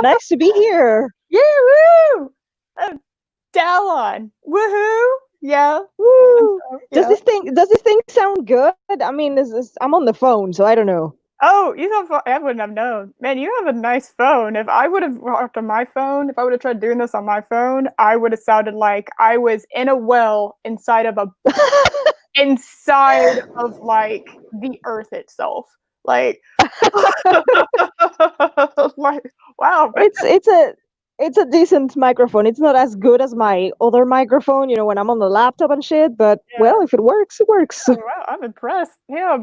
Nice to be here. Yeah, woo! Uh, Dallon, woohoo! Yeah, Woo! Does yeah. this thing sound good? I mean, I'm on the phone, so I don't know. Oh, you have. I wouldn't have known. Man, you have a nice phone. If I would have walked on my phone, if I would have tried doing this on my phone, I would have sounded like I was in a well inside of like the earth itself. Like, like wow, man. It's a decent microphone. It's not as good as my other microphone, when I'm on the laptop and shit, but Yeah. well, if it works, it works. Oh, wow, I'm impressed. Yeah.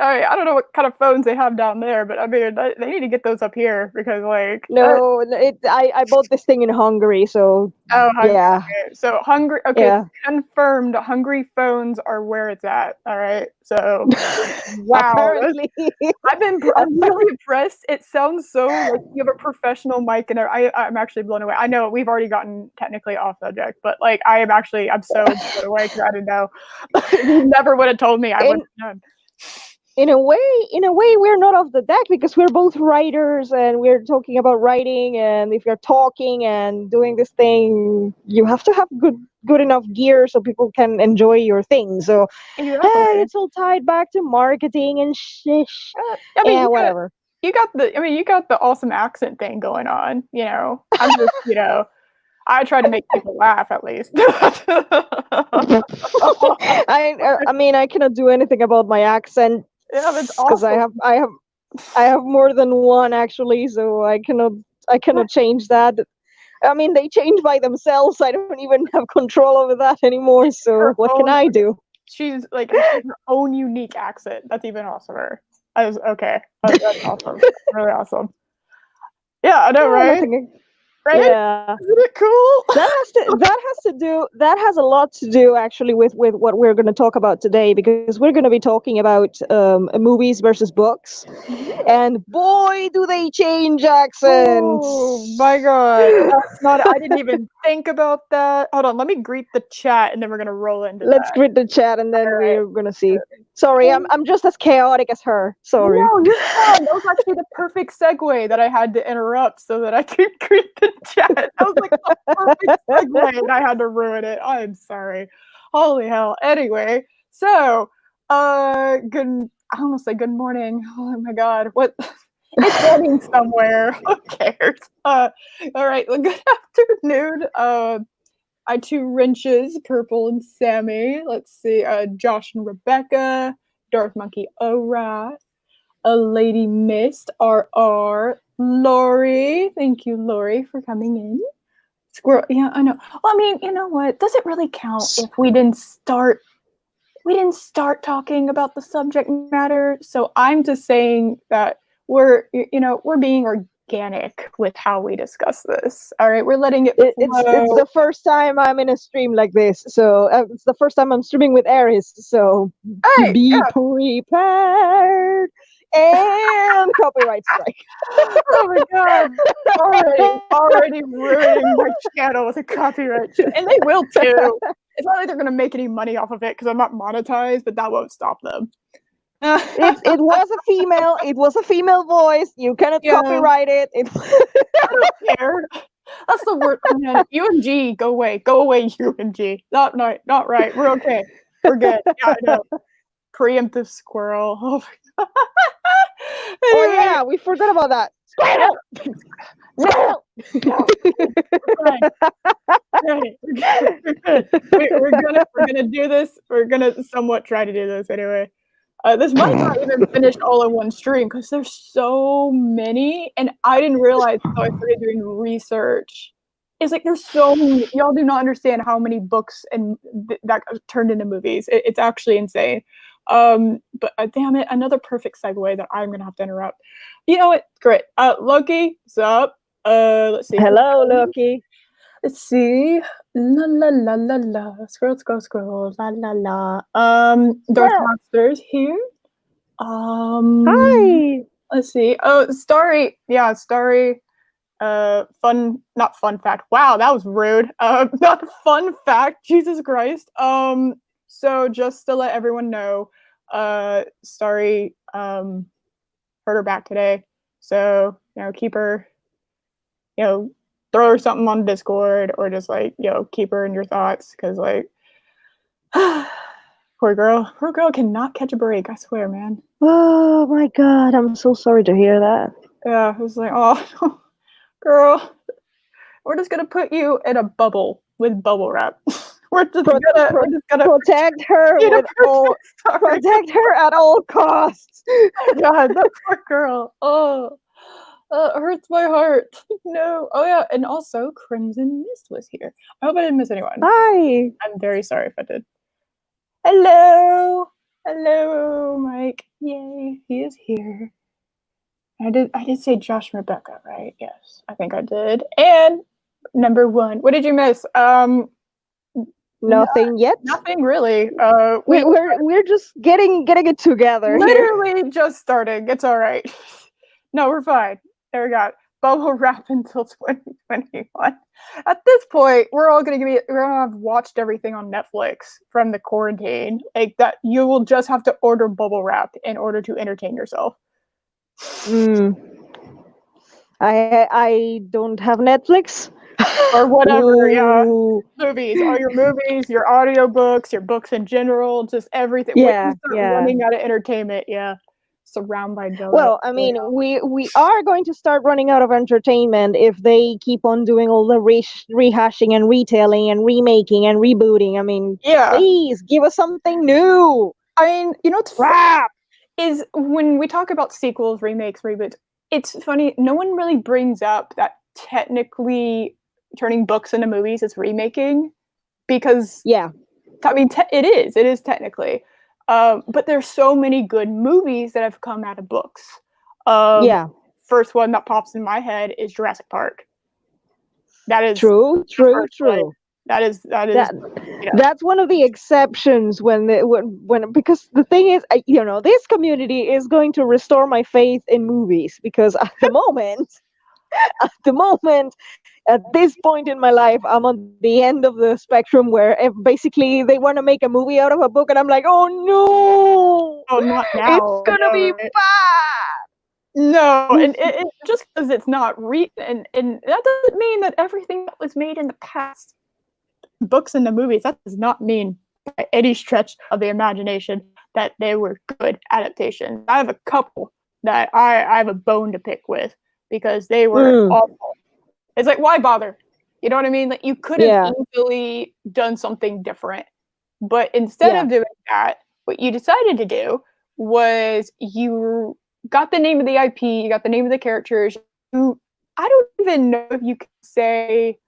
I don't know what kind of phones they have down there, but I mean, they need to get those up here because, like, No, I bought this thing in Hungary, so oh, Hungary. yeah. Okay. So, Hungary, okay, Yeah. confirmed. Hungry phones are where it's at. All right. So, wow. Apparently. I'm really impressed. It sounds so like you have a professional mic, and I'm actually blown away. I know we've already gotten technically off subject, but like, I'm so blown away because I didn't know. You never would have told me. I in wouldn't have known. in a way we're not off the deck because we're both writers and we're talking about writing, and if you're talking and doing this thing, you have to have good enough gear so people can enjoy your thing. So hey, Exactly. it's all tied back to marketing and shish. I mean, Yeah, whatever. you got the awesome accent thing going on. I'm just, I try to make people laugh at least. I mean, I cannot do anything about my accent Yeah, that's because awesome. I have more than one actually, so I cannot change that. I mean, they change by themselves. I don't even have control over that anymore. So Her what can own, I do? she's her own unique accent. That's even awesomer. I was okay. That's awesome. Really awesome. Yeah, I know, Oh, right? nothing. Right? Yeah. Isn't it cool? That has a lot to do actually with what we're going to talk about today, because we're going to be talking about movies versus books, and boy do they change Oh accents. my god. That's not I didn't even think about that. Hold on, let me greet the chat and then we're gonna roll into Let's that. greet the chat and then Alright. we're going to see. Sorry, I'm just as chaotic as her. Sorry. No, you're fine. That was actually the perfect segue that I had to interrupt so that I could greet the chat. That was like the perfect segue and I had to ruin it. I'm sorry. Holy hell. Anyway, so good I almost say good morning. Oh my god. What it's morning somewhere. Who cares? All right. Well, good afternoon. I two wrenches, Purple and Sammy. Let's see. Josh and Rebecca, Darth Monkey O'Rath, a Lady Mist, RR, Lori. Thank you, Lori, for coming in. Squirrel. Yeah, I know. Well, I mean, you know what? Does it really count if we didn't start? We didn't start talking about the subject matter. So I'm just saying that we're being organic with how we discuss this. All right, we're letting it It's flow. the first time I'm in a stream like this, so it's the first time I'm streaming with Aries. So Hey, be yeah. prepared, and copyright strike. Oh my god. Already ruining my channel with a copyright shit. And they will too. It's not like they're gonna make any money off of it because I'm not monetized, but that won't stop them. It was a female. It was a female voice. You cannot Yeah, copyright it. I don't care. That's the word, man. UMG, go away. Go away, UMG. Not right. We're okay. We're good. Yeah, I know. Preemptive squirrel. Oh my god. Oh Anyway, yeah, we forgot about that. yeah. Squirrel. No, Squirrel. no. We're fine. Right. We're good. We're gonna do this. We're gonna somewhat try to do this anyway. This might not even finish all in one stream because there's so many, and I didn't realize until I started doing research. It's like there's so many. Y'all do not understand how many books and that turned into movies. It's actually insane. But damn it, another perfect segue that I'm gonna have to interrupt. You know what? Great. Loki, what's up? Let's see. Hello, Loki. Let's see. La la la la la. Scroll, scroll, scroll. La la la. Darth Squirrel. Monster's here. Um, Hi. let's see. Oh, Starry. Yeah, Starry. Not fun fact. Wow, that was rude. Not fun fact. Jesus Christ. So just to let everyone know, Starry, hurt her back today. So, keep her throw her something on Discord or just like, keep her in your thoughts because like poor girl cannot catch a break. I swear, man. Oh my god, I'm so sorry to hear that. Yeah, it was like, oh, girl, we're just gonna put you in a bubble with bubble wrap. we're just gonna protect her protect her at all costs. God, that poor girl. Oh, it hurts my heart. No. Oh yeah, and also Crimson Mist was here. I hope I didn't miss anyone. Hi. I'm very sorry if I did. Hello, Mike. Yay, he is here. I did say Josh and Rebecca, right? Yes, I think I did. And number 1. What did you miss? Nothing yet. Nothing really. We're just getting it together. Literally here. just starting. It's all right. No, we're fine. There we go. Bubble wrap until 2021. At this point, we're gonna have watched everything on Netflix from the quarantine. Like that, you will just have to order bubble wrap in order to entertain yourself. I don't have Netflix. Or whatever, yeah. Movies. All your movies, your audiobooks, your books in general, just everything. When you start running out of entertainment, surround by donuts. Well, I mean, we are going to start running out of entertainment if they keep on doing all the rehashing and retelling and remaking and rebooting. I mean, please give us something new. I mean, what's crap is when we talk about sequels, remakes, reboots. It's funny. No one really brings up that technically turning books into movies is remaking, because I mean it is technically. But there's so many good movies that have come out of books. First one that pops in my head is Jurassic Park. That is true. That is that's one of the exceptions when because the thing is, this community is going to restore my faith in movies, because at the moment at this point in my life, I'm on the end of the spectrum where if basically they want to make a movie out of a book and I'm like, oh no, not now. It's gonna be bad. No, and it just because it's not and that doesn't mean that everything that was made in the past, books and the movies, that does not mean by any stretch of the imagination that they were good adaptations. I have a couple that I have a bone to pick with because they were awful. It's like, why bother? You know what I mean? Like, you could have easily done something different, but instead of doing that, what you decided to do was you got the name of the IP, you got the name of the characters. I don't even know if you could say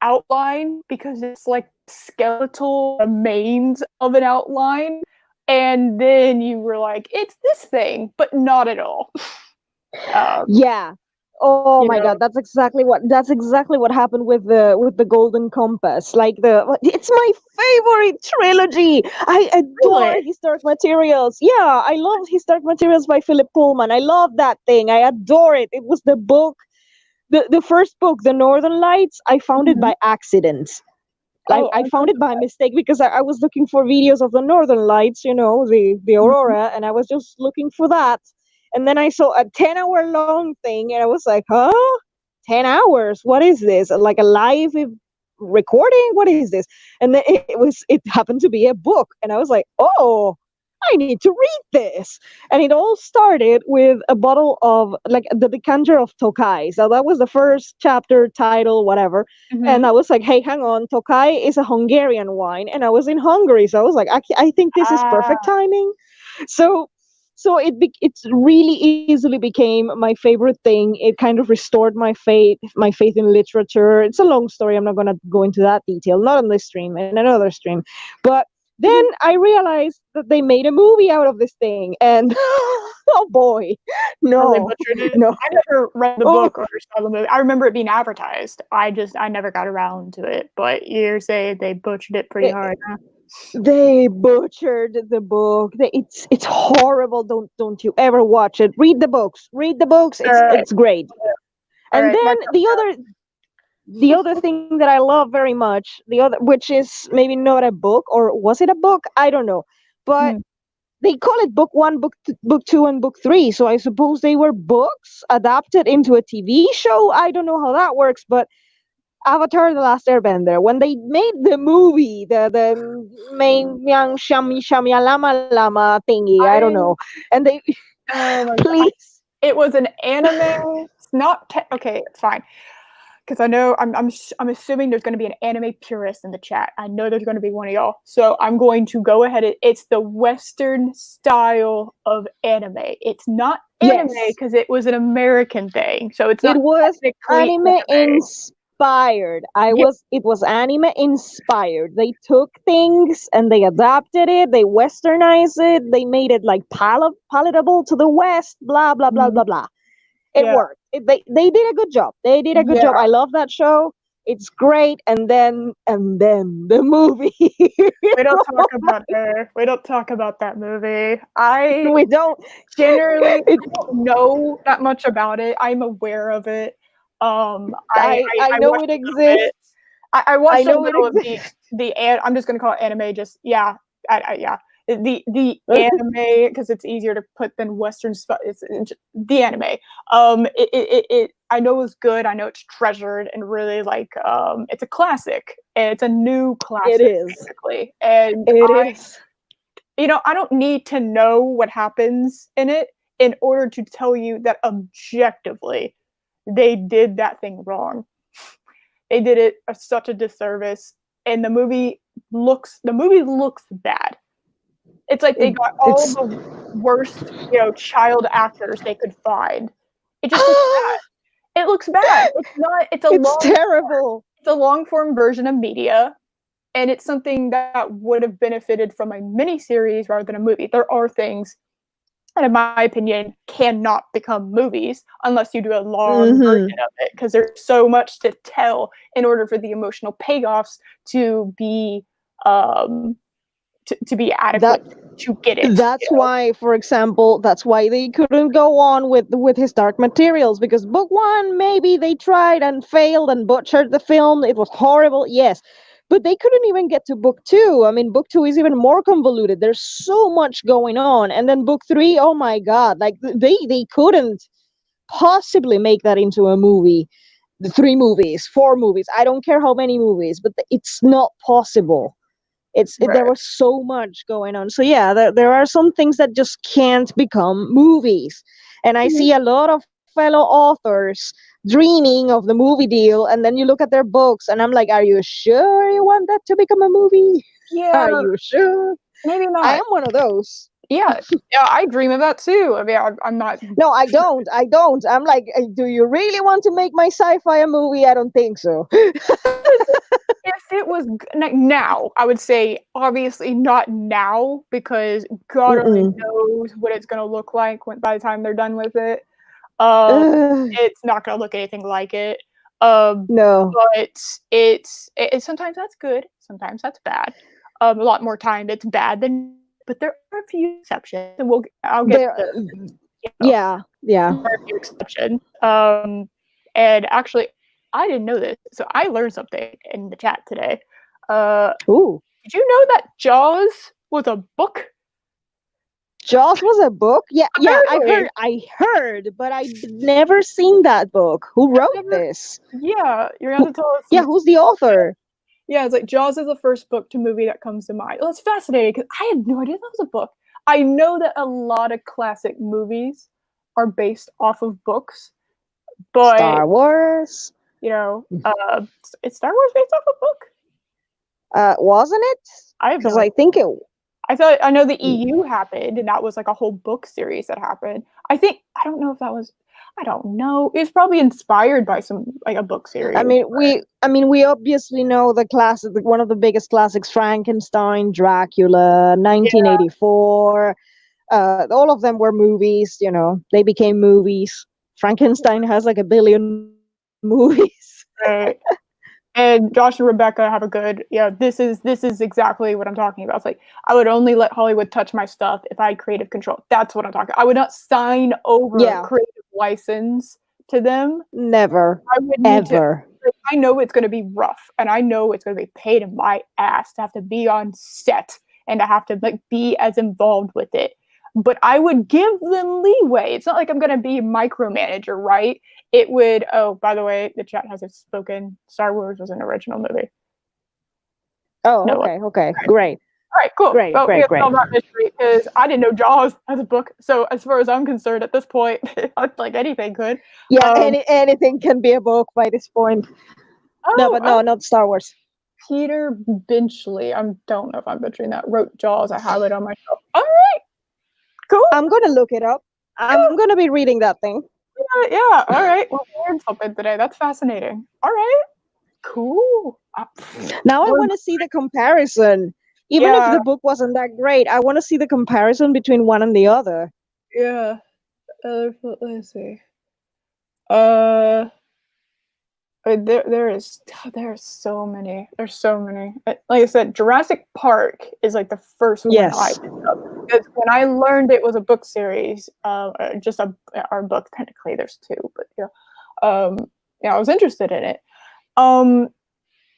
outline, because it's like skeletal remains of an outline, and then you were like, it's this thing, but not at all. Oh my god, that's exactly what happened with the Golden Compass. Like, it's my favorite trilogy. I adore Historic Materials. Yeah, I love Historic Materials by Philip Pullman. I love that thing. I adore it. It was the book, the first book, The Northern Lights. I found it by accident. Like, I found it by mistake because I was looking for videos of the Northern Lights, the aurora, and I was just looking for that. And then I saw a 10-hour long thing, and I was like, huh? 10 hours? What is this? Like a live recording? What is this? And then it happened to be a book. And I was like, oh, I need to read this. And it all started with a bottle of, like, the decanter of Tokai. So that was the first chapter, title, whatever. And I was like, hey, hang on. Tokai is a Hungarian wine. And I was in Hungary. So I was like, I think this is perfect timing. So it really easily became my favorite thing. It kind of restored my faith in literature. It's a long story. I'm not going to go into that detail. Not on this stream, in another stream. But then I realized that they made a movie out of this thing, and oh boy, no. I never read the book or saw the movie. I remember it being advertised. I never got around to it. But you're saying they butchered it pretty hard, huh? They butchered the book. It's horrible. Don't you ever watch it. Read the books. It's great. And then the other thing that I love very much, which is maybe not a book, or was it a book? I don't know. But they call it book one, book two, and book three. So I suppose they were books adapted into a TV show. I don't know how that works, but Avatar: The Last Airbender, when they made the movie, the main young shami lama thingy, I don't know, I and they oh my god, please. it was an anime. It's not okay. It's fine because I know I'm assuming there's going to be an anime purist in the chat. I know there's going to be one of y'all, so I'm going to go ahead. It's the Western style of anime. It's not anime Yes, because it was an American thing, so it's it not was technically anime anime. inspired. Yeah. It was anime inspired. They took things and they adapted it, they westernized it, they made it like palatable to the West, blah blah blah Mhm. blah blah. It Yeah. worked. They did a good job. They did a good job. Yeah. I love that show. It's great. And then the movie. We don't talk about her. We don't talk about that movie. I We don't. generally It, don't know that much about it. I'm aware of it. I I know watched it a little bit. exists. I I watched a know it little of exists. I'm just gonna call it anime. Just yeah, yeah. The anime because it's easier to put than Western stuff. It's the anime. I know it's good. I know it's treasured and really like it's a classic. It's a new It classic is. basically, and It is. I don't need to know what happens in it in order to tell you that objectively they did that thing wrong. They did it such a disservice, and the movie looks bad. It's like they It, got all it's. the worst, child actors they could find. It just looks bad. It looks bad. It's not. It's terrible. It's a long form version of media, and it's something that would have benefited from a miniseries rather than a movie. There are things that, in my opinion, cannot become movies unless you do a long Hmm. version of it because there's so much to tell in order for the emotional payoffs to be um, to be That adequate to get it. that's why, for example, that's why they couldn't go on with his Dark Materials, because book one, maybe they tried and failed and butchered the film. It was horrible, yes, but they couldn't even get to book two. I mean, book two is even more convoluted. There's so much going on, and then book three, oh my god, like they couldn't possibly make that into a movie. The three movies, four movies, I don't care how many movies, but it's not possible. There Right. was so much going on. So yeah, there are some things that just can't become movies. And I Mhm. see a lot of fellow authors dreaming of the movie deal, and then you look at their books and I'm like, are you sure you want that to become a movie? Yeah, Are you sure? maybe I not. am one of those. Yeah, yeah, I dream of that too. I mean, I'm not. No, I don't. I'm like, do you really want to make my sci-fi a movie? I don't think so. If it was like now, I would say obviously not now because God only Mm-mm. knows what it's gonna look like by the time they're done with it. Um, it's not gonna look anything like it. Um, No. but sometimes that's good, sometimes that's bad. A lot more time it's bad than, but there are a few exceptions, and I'll get There. to you know Yeah. Yeah. there are a few exceptions. And actually, I didn't know this, so I learned something in the chat today. Uh, Ooh. did you know that Jaws was a book? Jaws was a book? Yeah, yeah, Apparently, I heard, but I'd never seen that book. Who I've wrote never. this? Yeah, you're gonna Who, have to tell us yeah, who's the author? Yeah, it's like Jaws is the first book to movie that comes to mind. Well, it's fascinating because I had no idea that was a book. I know that a lot of classic movies are based off of books, but Star Wars? is Star Wars based off a book? Wasn't it? I have Because no I idea. think it. I know the EU happened, and that was like a whole book series that happened. I don't know if that was. I don't know. It was probably inspired by some like a book I series. mean, we obviously know the classic, one of the biggest classics, Frankenstein, Dracula, Yeah, 1984. All of them were movies. They became movies. Frankenstein has like a billion movies. right. And Josh and Rebecca have a good, this is exactly what I'm talking about. It's like I would only let Hollywood touch my stuff if I had creative control. That's what I'm talking. I would not sign over a Yeah, creative license to them. never, I would need to, ever. like, I know it's going to be rough and I know it's going to be paid in my ass to have to be on set and I have to like be as involved with it. But I would give them leeway. It's not like I'm going to be a micromanager, right? It would. Oh, by the way, the chat hasn't spoken. Star Wars was an original movie. Oh, No. okay, great. All right, cool. Great, Well, we great, have great. solved that mystery because I didn't know Jaws as a book. So as far as I'm concerned, at this point, like anything could. Yeah, anything can be a book by this point. No, but no, not Star Wars. Peter Benchley. I don't know if I'm butchering that. Wrote Jaws. I have it on my shelf. All right, cool. I'm gonna look it up. I'm gonna be reading that thing. Yeah. All right. Well, we learned something today. That's fascinating. All right. Cool. Now I want to see the comparison. Even if the book wasn't that great, I want to see the comparison between one and the other. Yeah. Let's see. There's so many. There's so many. Like I said, Jurassic Park is like the first one I picked up. Because when I learned it was a book series, just our book, technically there's two, but yeah, I was interested in it.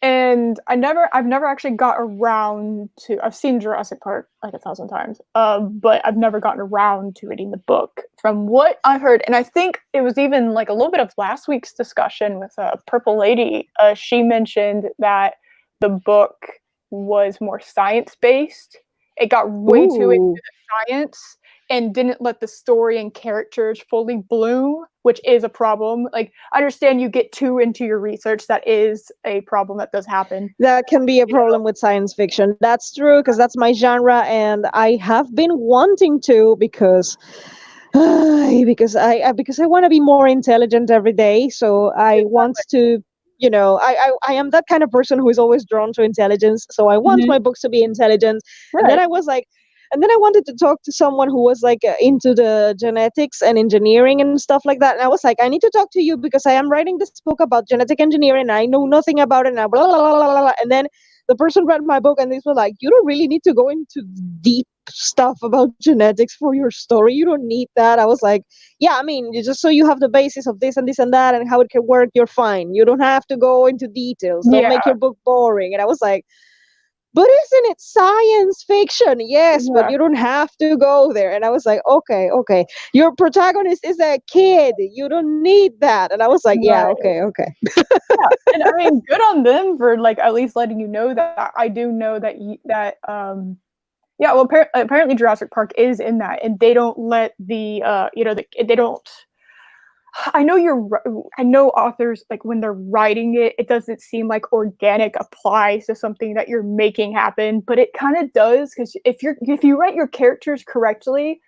And I've never actually got around to. I've seen Jurassic Park like 1,000 times, but I've never gotten around to reading the book. From what I heard, and I think it was even like a little bit of last week's discussion with Purple Lady. She mentioned that the book was more science based. It got way too into the science and didn't let the story and characters fully bloom, which is a problem. Like, I understand you get too into your research. That is a problem that does happen. That can be a problem with science fiction. That's true, because that's my genre, and I have been wanting to because I want to be more intelligent every day. So I want to, I am that kind of person who is always drawn to intelligence. So I want my books to be intelligent. Right. And then I was like, and then I wanted to talk to someone who was like into the genetics and engineering and stuff like that. And I was like, I need to talk to you because I am writing this book about genetic engineering and I know nothing about it. And blah, blah, blah, blah, blah. And then the person read my book and they were like, you don't really need to go into deep stuff about genetics for your story. You don't need that. I was like, yeah, I mean, just so you have the basis of this and this and that and how it can work, you're fine. You don't have to go into details. Don't make your book boring. And I was like, but isn't it science fiction? Yes, but you don't have to go there. And I was like, okay. Your protagonist is a kid. You don't need that. And I was like, yeah, okay. Yeah, and I mean, good on them for like at least letting you know that. I do know that yeah, well, apparently Jurassic Park is in that, and they don't let they don't. I know authors, like when they're writing it, it doesn't seem like organic applies to something that you're making happen, but it kind of does, because if you write your characters correctly,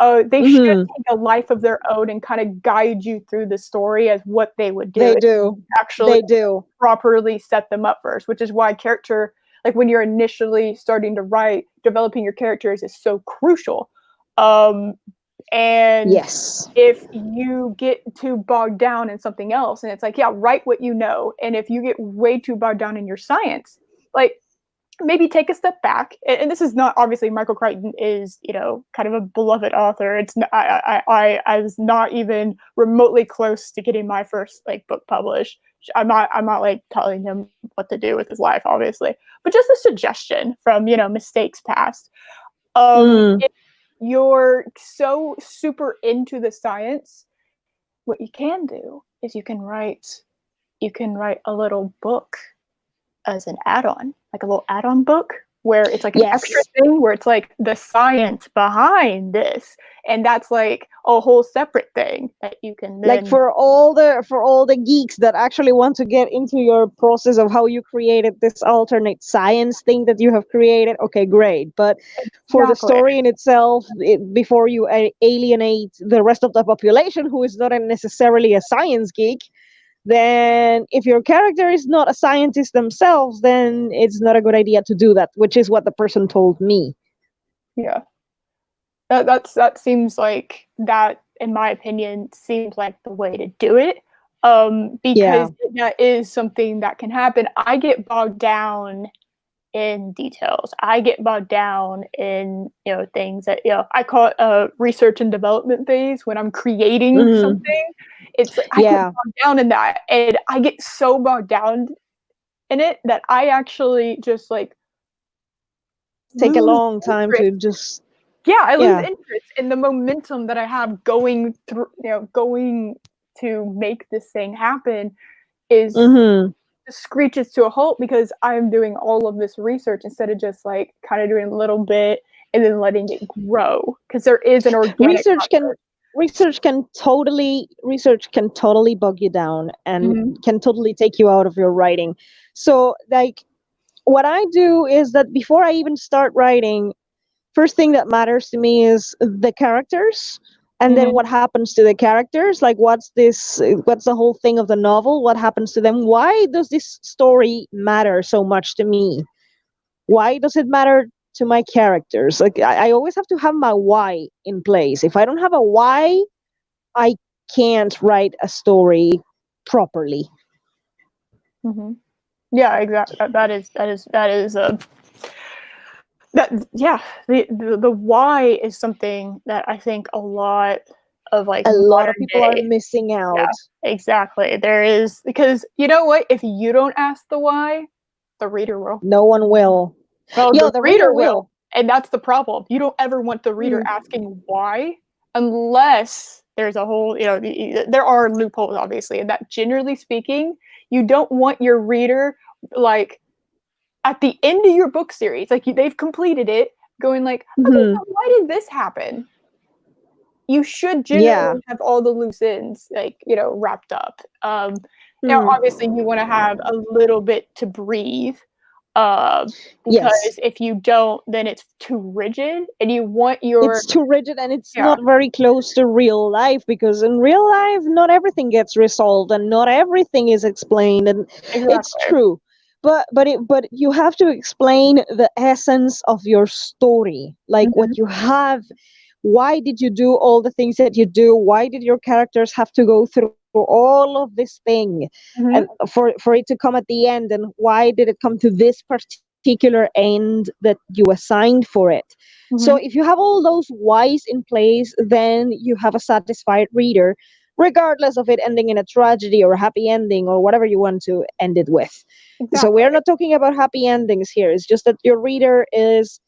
they should take a life of their own and kind of guide you through the story as what they would do. They do. Actually, properly set them up first, which is why character, like when you're initially starting to write, developing your characters is so crucial. And yes, if you get too bogged down in something else, and it's like, yeah, write what you know. And if you get way too bogged down in your science, like maybe take a step back. And this is not, obviously Michael Crichton is, kind of a beloved author. It's not, I was not even remotely close to getting my first like book published. I'm not like telling him what to do with his life, obviously, but just a suggestion from, mistakes past. If you're so super into the science, what you can do is you can write a little book as an add-on, like a little add-on book where it's like an extra thing where it's like the science behind this, and that's like a whole separate thing that you can then, like for all the geeks that actually want to get into your process of how you created this alternate science thing that you have created. Okay, great. But for the story in itself, before you alienate the rest of the population who is not necessarily a science geek, then if your character is not a scientist themselves, then it's not a good idea to do that, which is what the person told me. Yeah. That seems like, that, in my opinion, seems like the way to do it. Because that is something that can happen. I get bogged down in details. I get bogged down in, things that, I call it a research and development phase when I'm creating something. It's like I get bogged down in that, and I get so bogged down in it that I actually just like take a lose long time to interest. just Yeah, I lose yeah. interest in the momentum that I have going through, going to make this thing happen is Mhm. just screeches to a halt because I'm doing all of this research instead of just like kind of doing a little bit and then letting it grow because there is an organic Research can process. research can totally bog you down and Hmm. can totally take you out of your writing. So like what I do is that before I even start writing, first thing that matters to me is the characters, and then Hmm. what happens to the characters, like what's the whole thing of the novel, what happens to them, why does this story matter so much to me, why does it matter to my characters, like I always have to have my why in place. If I don't have a why, I can't write a story properly. Hmm. Yeah, exactly. That is that yeah. The why is something that I think a lot of like A lot of modern people are day. missing Yeah, out. exactly. There is because you know what? If you don't ask the why, the reader will. No one will. Well, Yeah, the the reader reader will, will. and that's the problem. You don't ever want the reader Mm. asking why unless there's a whole, there are loopholes obviously, and that generally speaking, you don't want your reader like at the end of your book series, like they've completed it, going like, okay, Hmm. so why did this happen? You should Yeah. generally have all the loose ends like wrapped up. Now Hmm. obviously you want to have a little bit to breathe, uh, because Yes. if you don't then it's too rigid and you want your It's too rigid and it's yeah not very close to real life, because in real life not everything gets resolved and not everything is explained, and it's exactly. true. But you have to explain the essence of your story, like what Hmm. you have. Why did you do all the things that you do? Why did your characters have to go through all of this thing, and Hmm. for it to come at the end, and why did it come to this particular end that you assigned for it? So Hmm. if you have all those whys in place, then you have a satisfied reader, regardless of it ending in a tragedy or a happy ending or whatever you want to end it with. So we Exactly. are not talking about happy endings here. It's just that your reader is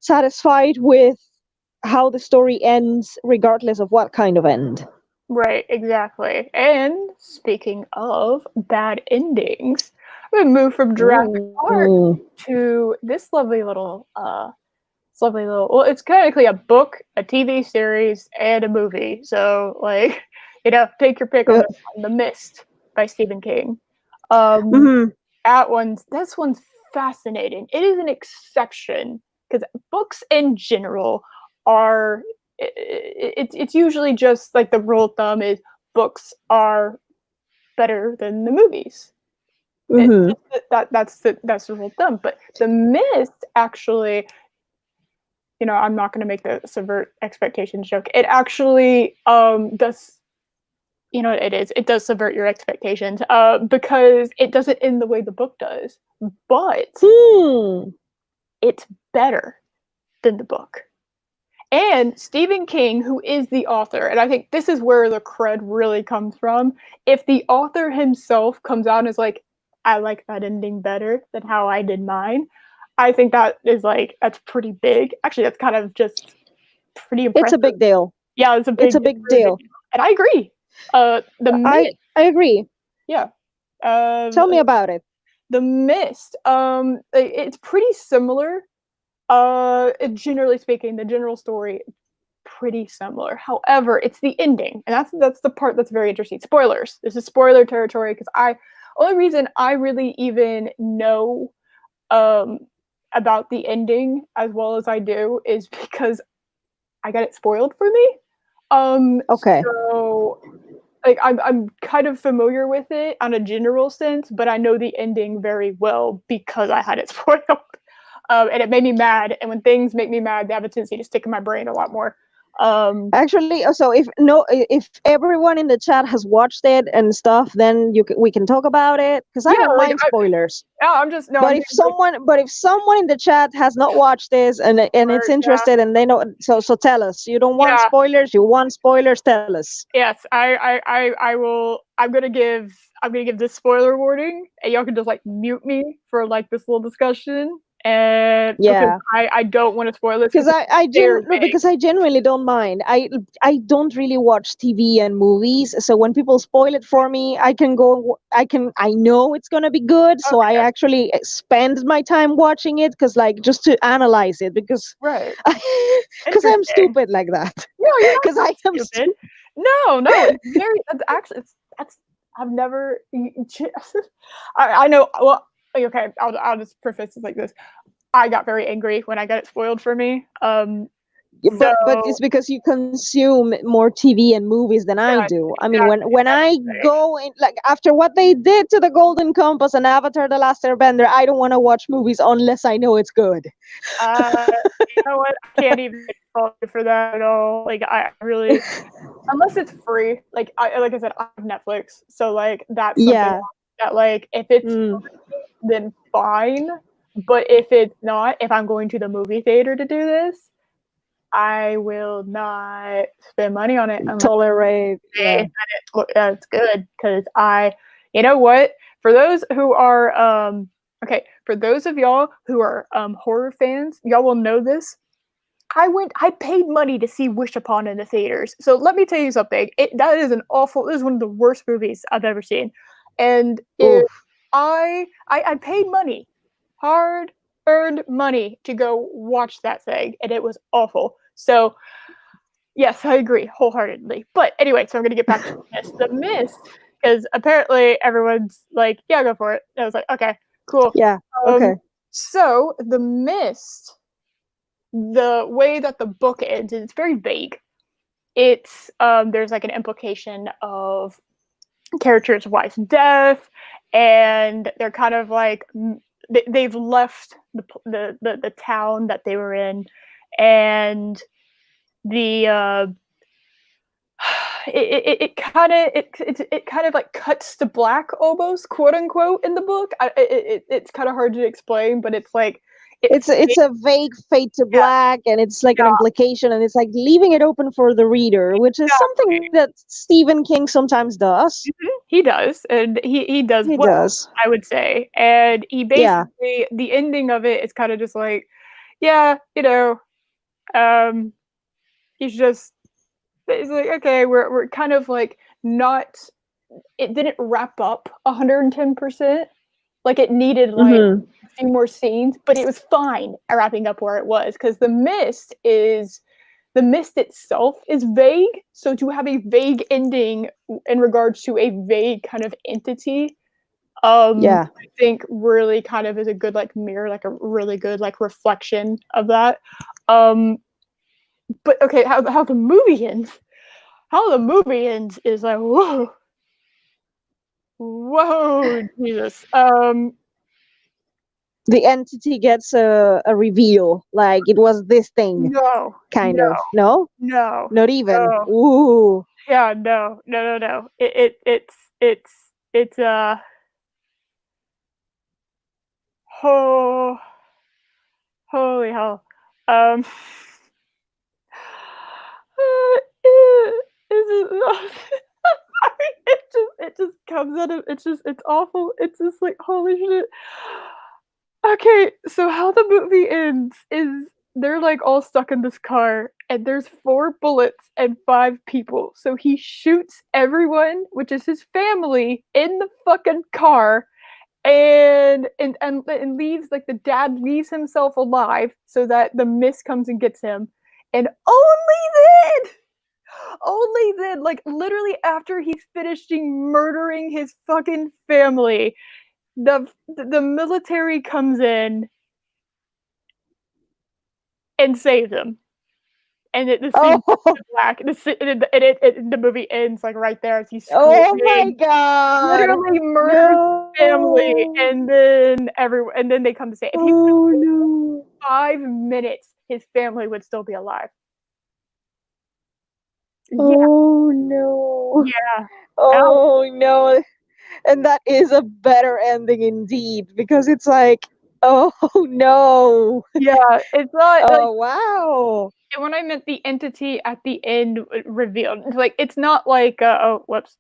satisfied with how the story ends, regardless of what kind of end. Right, exactly. And speaking of bad endings, we move from Jurassic Park Ooh. to this lovely little, well, it's technically a book, a TV series, and a movie. So like, take your pick on Yeah. this one. The Mist by Stephen King. Um Mhm. this one's fascinating. It is an exception because books in general are it's usually just like the rule of thumb is books are better than the movies. It, Mhm. that's the rule of thumb. But the Mist actually, I'm not going to make the subvert expectations joke. It actually does. It does subvert your expectations because it doesn't end the way the book does, but Hmm. it's better than the book. And Stephen King, who is the author, and I think this is where the cred really comes from. If the author himself comes out and is like, I like that ending better than how I did mine, I think that's pretty big. Actually, that's kind of just pretty It's a impressive. big deal. Yeah, It's a it's big a really big deal. deal. And I agree. The Mist, I agree. yeah. Tell me Uh, about it. the Mist, it's pretty similar. Generally speaking, the general story pretty similar. However, it's the ending, and that's the part that's very interesting. Spoilers. This is spoiler territory because only reason I really even know um about the ending as well as I do is because I got it spoiled for me. Okay. So like I'm kind of familiar with it on a general sense, but I know the ending very well because I had it spoiled. And it made me mad. And when things make me mad, they have a tendency to stick in my brain a lot more. Um, Actually, so if no, if everyone in the chat has watched it and stuff, then we can talk about it, because I yeah, don't like mind spoilers. I'm just no, I'm But being if really someone in the chat has not watched this and it's smart. Yeah, interested and they know, so tell us. You don't want yeah, spoilers. You want spoilers. Tell us. yes. I will. I'm gonna give this spoiler warning, and y'all can just like mute me for like this little discussion, and because Yeah. I don't want to spoil this Because because I it's very no, vague. because I genuinely don't mind. I don't really watch TV and movies, so when people spoil it for me, I know it's gonna be good, so I Okay, actually spend my time watching it, because like just to analyze it, because right. because I'm Interesting. stupid like that. No, you're Because I am not stupid. No, no, it's very. That's actually that's. I've never. I know. Well, okay. I'll just preface it like this. I got very angry when I got it spoiled for me. Yeah, So but it's because you consume more TV and movies than I yeah, do. I mean, exactly. when That's I the thing. go in, like after what they did to the Golden Compass and Avatar: The Last Airbender, I don't want to watch movies unless I know it's good. You know what? I can't even fault you for that at all. Like I really, unless it's free. Like I said, I have Netflix, so like that's something Yeah. that like if it's Mm. then fine. But if it's not, if I'm going to the movie theater to do this, I will not spend money on it unless Tolerate. they Yeah. it's good. Because you know what? For those who are, okay, for those of y'all who are horror fans, y'all will know this. I paid money to see Wish Upon in the theaters. So let me tell you something. That is an awful. This is one of the worst movies I've ever seen, and Oof. I paid money, hard earned money to go watch that thing, and it was awful. So yes, I agree wholeheartedly. But anyway, so I'm gonna get back to the mist. The mist, because apparently everyone's like, yeah, go for it. And I was like, okay, cool. Yeah. Um, Okay. so the mist, the way that the book ends, it's very vague. It's there's like an implication of character's wife's death, and they're kind of like they've left the town that they were in, and the it kind of it kind of like cuts to black almost, quote unquote, in the book. It's kind of hard to explain, but it's like it It's a vague fade to yeah, black, and it's like an yeah, implication, and it's like leaving it open for the reader, which is something exactly. that Stephen King sometimes does. He does, and he does He well, does. I would say. And he Yeah. basically the ending of it is kind of just like, yeah, um, he's just it's like okay, we're kind of like not. It didn't wrap up 110%. Like it needed like Hmm. a few more scenes, but it was fine wrapping up where it was because the mist itself is vague. So to have a vague ending in regards to a vague kind of entity, Yeah. I think really kind of is a good like mirror, like a really good like reflection of that. Um, but okay, how the movie ends? How the movie ends is like whoa, whoa, Jesus. The entity gets a reveal, like it was this thing, No, kind no, of. No, no, not even. no. Ooh. Yeah, no, no, no, no. It's oh, holy hell. Um, it just comes out of it's awful. It's just like holy shit. Okay, so how the movie ends is they're like all stuck in this car and there's 4 bullets and 5 people. So he shoots everyone, which is his family, in the fucking car and leaves like the dad leaves himself alive so that the mist comes and gets him. And only then, like literally after he's finishing murdering his fucking family, the military comes in and saves him. And the scene Oh. is black. The movie ends like right there as he's Oh my screaming, god. literally murders his family, No. and then they come to say if he Oh no. 5 minutes, his family would still be alive. Yeah, Oh no. yeah. Ow. Oh no. And that is a better ending indeed, because it's like, oh no. Yeah, it's not like Oh wow. when I meant the entity at the end revealed. Like it's not like oh whoops.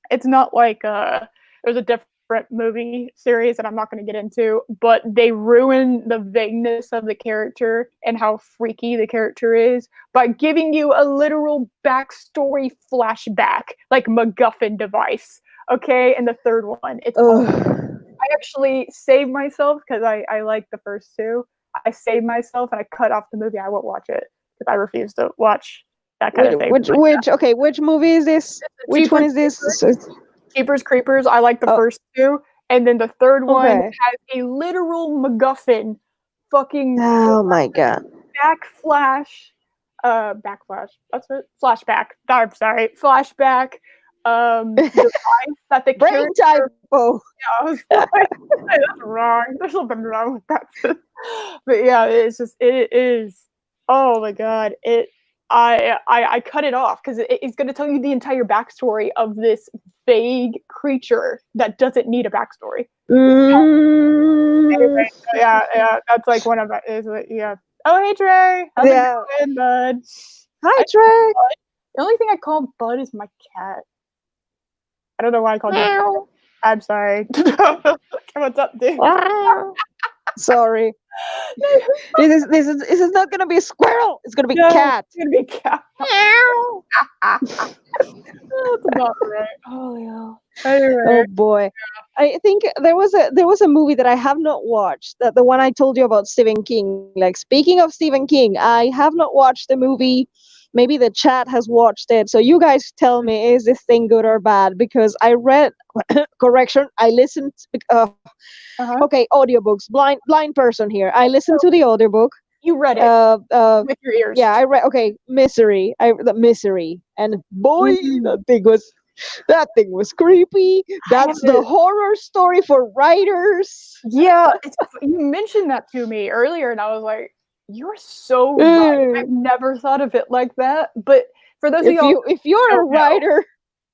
It's not like there's a difference different movie series that I'm not going to get into, but they ruin the vagueness of the character and how freaky the character is by giving you a literal backstory flashback, like MacGuffin device. Okay, and the third one, it's awful. Ugh. I actually saved myself because I like the first two. I saved myself and I cut off the movie. I won't watch it because I refuse to watch that kind of thing. Which movie is this? Which one Jeepers is this? Jeepers Creepers. I like the Oh, first two, and then the third one okay. has a literal MacGuffin, fucking Oh my god. backflash, backflash. That's it. Flashback. I'm sorry. Flashback. Device that the Brain character. typo. I was like, hey, that's wrong. There's something wrong with that. But yeah, it's just it is. Oh my god! I cut it off because it's going to tell you the entire backstory of this vague creature that doesn't need a backstory. Mm, Anyway, yeah, that's like one of my yeah. Oh hey Trey, how's it yeah. going, bud? Hi, I, Trey. the only thing I call Bud is my cat. I don't know why I called you. I'm sorry. What's up, dude? Sorry. This is not gonna be a squirrel. It's gonna be No, cat. it's gonna be cat. Meow. That's about right. Oh yeah. Oh Anyway, boy. I think there was a movie that I have not watched. That the one I told you about Stephen King. Like, speaking of Stephen King, I have not watched the movie. Maybe the chat has watched it. So you guys tell me, is this thing good or bad? Because I read correction, I listened uh-huh. okay, audiobooks. Blind person here. I listened to the audiobook. You read it Uh uh with your ears. yeah, I read okay, Misery. The Misery. And boy, Mhm. that thing was creepy. I That's the haven't. horror story for writers. Yeah, you mentioned that to me earlier, and I was like, "You're so right. Uh, I've never thought of it like that." But for those of if y'all you if who you're a don't know, writer,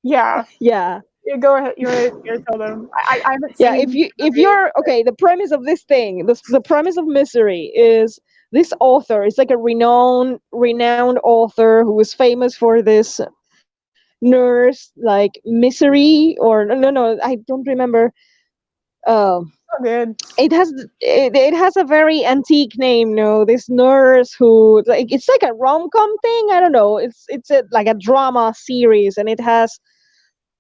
yeah, yeah. yeah, go ahead. You tell them. I haven't Yeah, seen if the movie. you're okay, the premise of this thing, the premise of Misery is this author is like a renowned author who was famous for this nurse like Misery, or no, I don't remember. um Oh, good. it has a very antique name, no, this nurse who, like, it's like a rom-com thing, I don't know, it's like a drama series, and it has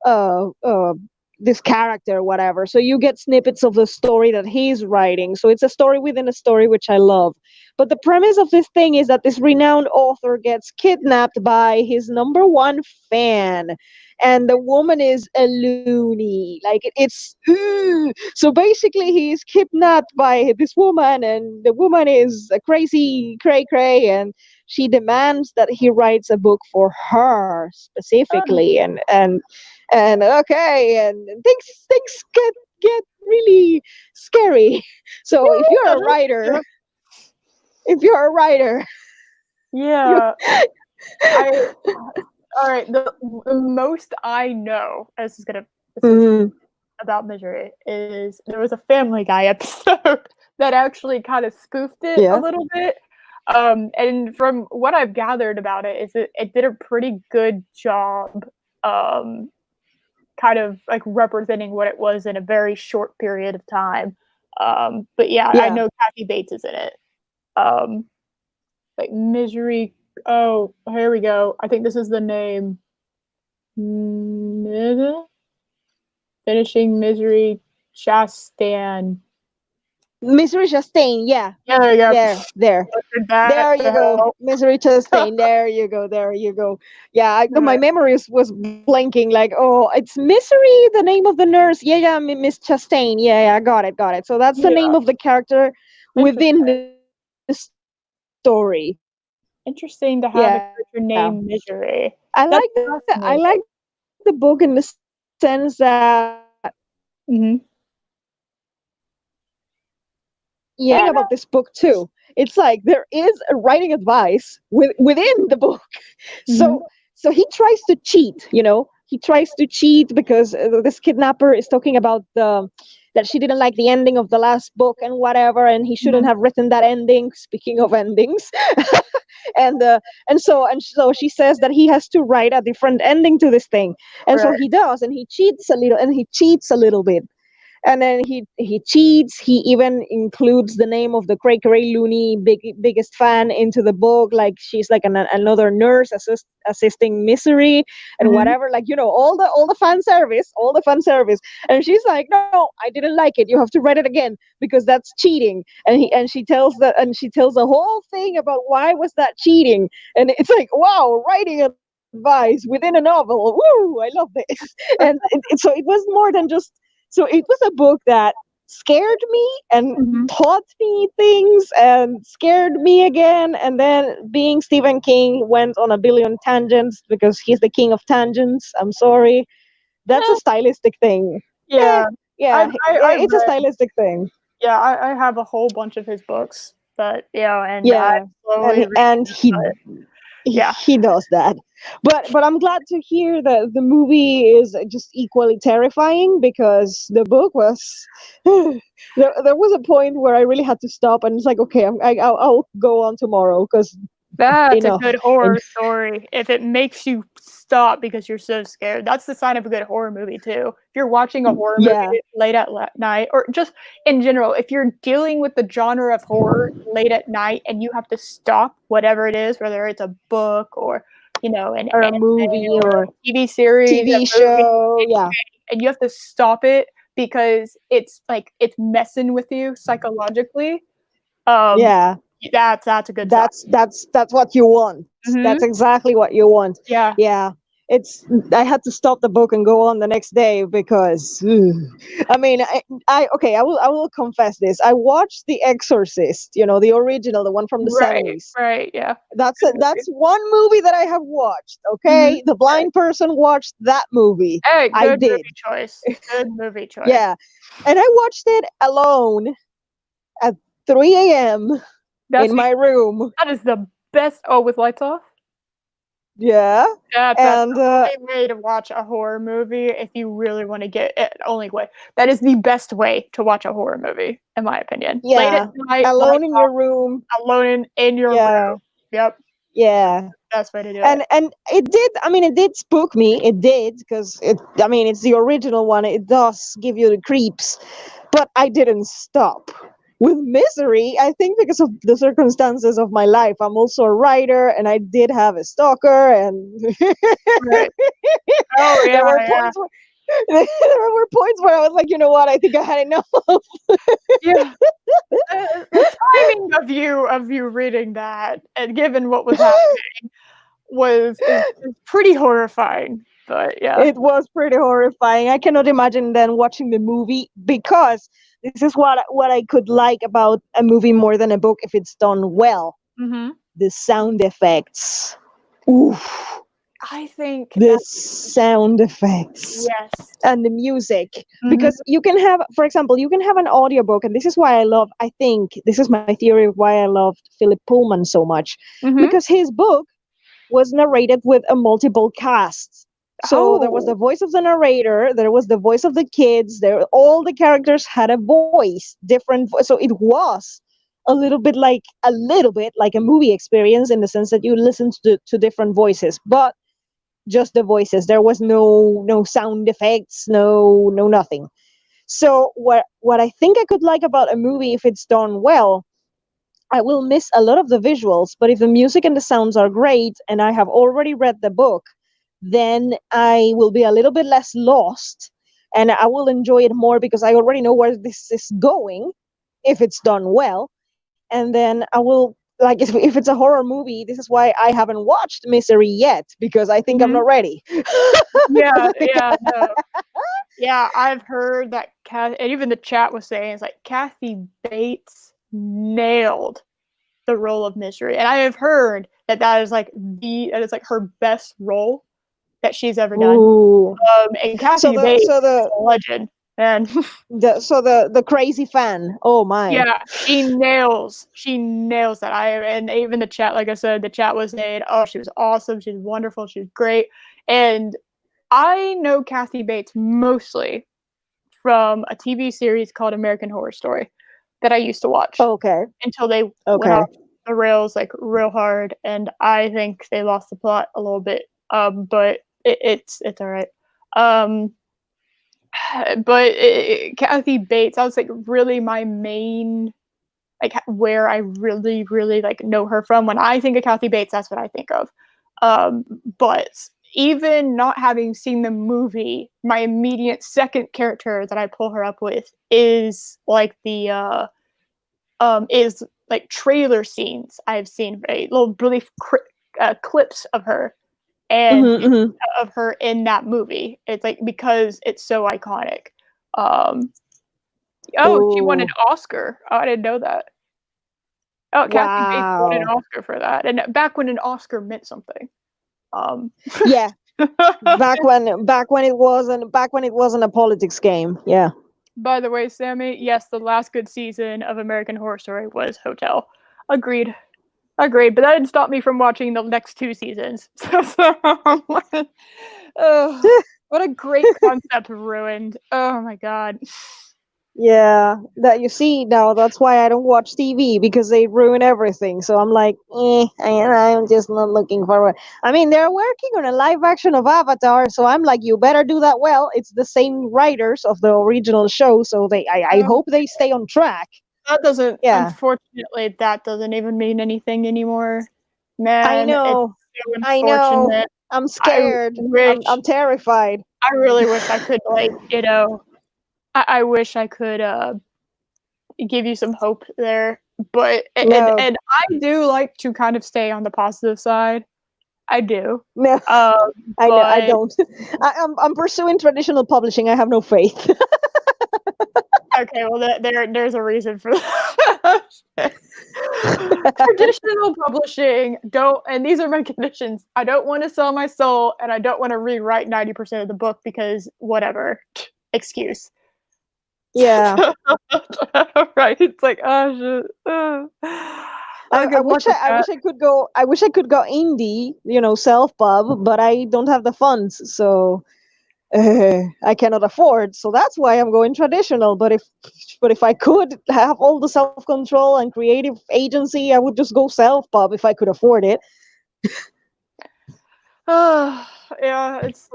uh, uh, this character, whatever. So you get snippets of the story that he's writing. So it's a story within a story, which I love. But the premise of this thing is that this renowned author gets kidnapped by his number one fan. And the woman is a loony. Like, so basically he's kidnapped by this woman, and the woman is a crazy cray cray, and she demands that he writes a book for her Oh, specifically, and okay, and things get really scary. So yeah. if you're a writer, you Yeah. I all right. The most I know, this is mm, about Misery, is there was a Family Guy episode that actually kind of spoofed it a yeah, little bit. And from what I've gathered about it, is it did a pretty good job, um, kind of like representing what it was in a very short period of time. But yeah, I yeah. know Kathy Bates is in it. Um, like Misery. Oh, here we go. I think this is the name. Finishing Misery Chastain. Misery Chastain, yeah, Yeah, there you go. yeah, there That you to go. help. Misery Chastain, there you go. Yeah, my Right. memory was blanking. Like, oh, it's Misery, the name of the nurse. Yeah, yeah, Miss Chastain. Yeah, yeah, got it. So that's the Yeah, name of the character within interesting. the story. Yeah, Interesting to have a character named Misery. That's I fascinating. like the book in the sense that Mhm. yeah, Yeah, about no. this book too. It's like there is a writing advice within the book. Mhm. So he tries to cheat, he tries to cheat because this kidnapper is talking about the that she didn't like the ending of the last book and whatever, and he shouldn't Mhm. have written that ending, speaking of endings. And so she says that he has to write a different ending to this thing, and so Right. he does, and he cheats a little bit. and then he cheats. He even includes the name of the Cray Cray Looney biggest fan into the book, like she's like another nurse assisting Misery and Mhm. whatever, like, all the fan service. And she's like, no, I didn't like it, you have to read it again because that's cheating. And she tells the whole thing about why was that cheating. And it's like, wow, writing advice within a novel. Woo, I love this. And so it was more than just, so it was a book that scared me and Mhm. taught me things and scared me again. And then, being Stephen King, went on a billion tangents because he's the king of tangents. I'm sorry. That's a Eh, stylistic thing. Eh, yeah, yeah, I've it's a read. stylistic thing. Yeah, I have a whole bunch of his books, but and I Yeah. slowly And read. and he But he, yeah, he does that. But I'm glad to hear that the movie is just equally terrifying, because the book was there was a point where I really had to stop, and it's like, okay, I'll go on tomorrow because that's a enough. good And horror story. If it makes you stop because you're so scared, that's the sign of a good horror movie too. If you're watching a horror yeah, movie late at night, or just in general, if you're dealing with the genre of horror late at night and you have to stop whatever it is, whether it's a book or an or a anime movie or or a TV series, a TV movie, show. Yeah, and you have to stop it because it's messing with you psychologically. Um, yeah. that's a good sign. That's what you want. That's Mhm. exactly what you want. Yeah. Yeah. It's I had to stop the book and go on the next day because I mean, I okay, I will confess this. I watched The Exorcist, the original, the one from the Right, 70s. right, yeah. Good That's movie. one movie that I have watched, Mhm. okay? The Hey, blind person watched that movie. hey, I good did. movie choice. Good movie choice. Yeah. And I watched it alone at 3 a.m. That's in my room. that is the best with lights off? Yeah. That's And the only way to watch a horror movie if you really wanna get it only way. That is the best way to watch a horror movie, in my opinion. Late at yeah, night, alone lights in off, your room. alone in your room. Yeah, Yep, yeah. best way to do it. And it did, I mean, it did spook me. It did, because I mean, it's the original one. It does give you the creeps. But I didn't stop. With Misery, I think because of the circumstances of my life, I'm also a writer, and I did have a stalker, and Right. Oh, yeah, there were yeah. points where there were points where I was like, you know what, I think I had enough. Yeah. The timing of you reading that and given what was happening is pretty horrifying, but yeah. It was pretty horrifying. I cannot imagine then watching the movie, because this is what I could like about a movie more than a book if it's done well. Mhm. The sound effects. Oof. I think The that sound effects yes. and the music, Mhm, because you can have, for example, you can have an audiobook, and this is why I think this is my theory of why I loved Philip Pullman so much, mhm. because his book was narrated with a multiple cast. So there was the Oh, voice of the narrator, there was the voice of the kids, there all the characters had a voice, so it was a little bit like a movie experience, in the sense that you listened to different voices, but just the voices. There was no sound effects, no nothing. So what I think I could like about a movie, if it's done well, I will miss a lot of the visuals, but if the music and the sounds are great and I have already read the book, then I will be a little bit less lost, and I will enjoy it more because I already know where this is going if it's done well. And then I will, like, if it's a horror movie, this is why I haven't watched Misery yet, because I think I'm mhm. not ready. Because Yeah, I think yeah, no. Yeah, I've heard that and even the chat was saying, it's like Kathy Bates nailed the role of Mystery, and I have heard that that is, like, her best role that she's ever done. ooh. And So Kathy the Bates so is the a legend, and the crazy fan. Oh my. yeah, she nails that. And even the chat, like I said, the chat was saying, "Oh, she was awesome. She's wonderful. She's great." And I know Kathy Bates mostly from a TV series called American Horror Story that I used to watch Okay. until they went Okay. off the rails like real hard, and I think they lost the plot a little bit. But it's all right. Um, But Kathy Bates, that was like really my main, like where I really, really like know her from. When I think of Kathy Bates, that's what I think of. But even not having seen the movie, my immediate second character that I pull her up with is like the is like trailer scenes I've seen, right? Little brief clips of her and Mm-hmm, mm-hmm. of her in that movie. It's like because it's so iconic. Um, oh, she won an Oh, Oscar. Oh, I didn't know that. Oh, Kathy Bates won an wow. Oscar for that, and back when an Oscar meant something. Um, Yeah, back when it wasn't a politics game. Yeah. by the way, Sammy, yes, the last good season of American Horror Story was Hotel. Agreed. Agreed, but that didn't stop me from watching the next two seasons. Oh, what a great concept ruined. Oh my god. Yeah, that you see now. That's why I don't watch TV because they ruin everything. So I'm like, I'm just not looking forward. I mean, they're working on a live action of Avatar, so I'm like, you better do that well. It's the same writers of the original show, so I Um, hope they stay on track. that doesn't, Yeah, unfortunately, that doesn't even mean anything anymore. I Man, it's know, so I know. unfortunate. I'm I scared. I'm wish, terrified. I really wish I could, like, I wish I could, give you some hope there. But, No, and I do like to kind of stay on the positive side. I do. no, Um, I know. I but don't. I'm pursuing traditional publishing. I have no faith. okay, well, there's a reason for that. Traditional publishing don't, and these are my conditions. I don't want to sell my soul, and I don't want to rewrite 90% of the book because whatever excuse. Yeah. Right? It's like oh shit. I Good luck wish with that. I wish I could go indie, self pub, but I don't have the funds, so I cannot afford. So that's why I'm going traditional. But if I could have all the self control and creative agency, I would just go self pub if I could afford it. Yeah, it's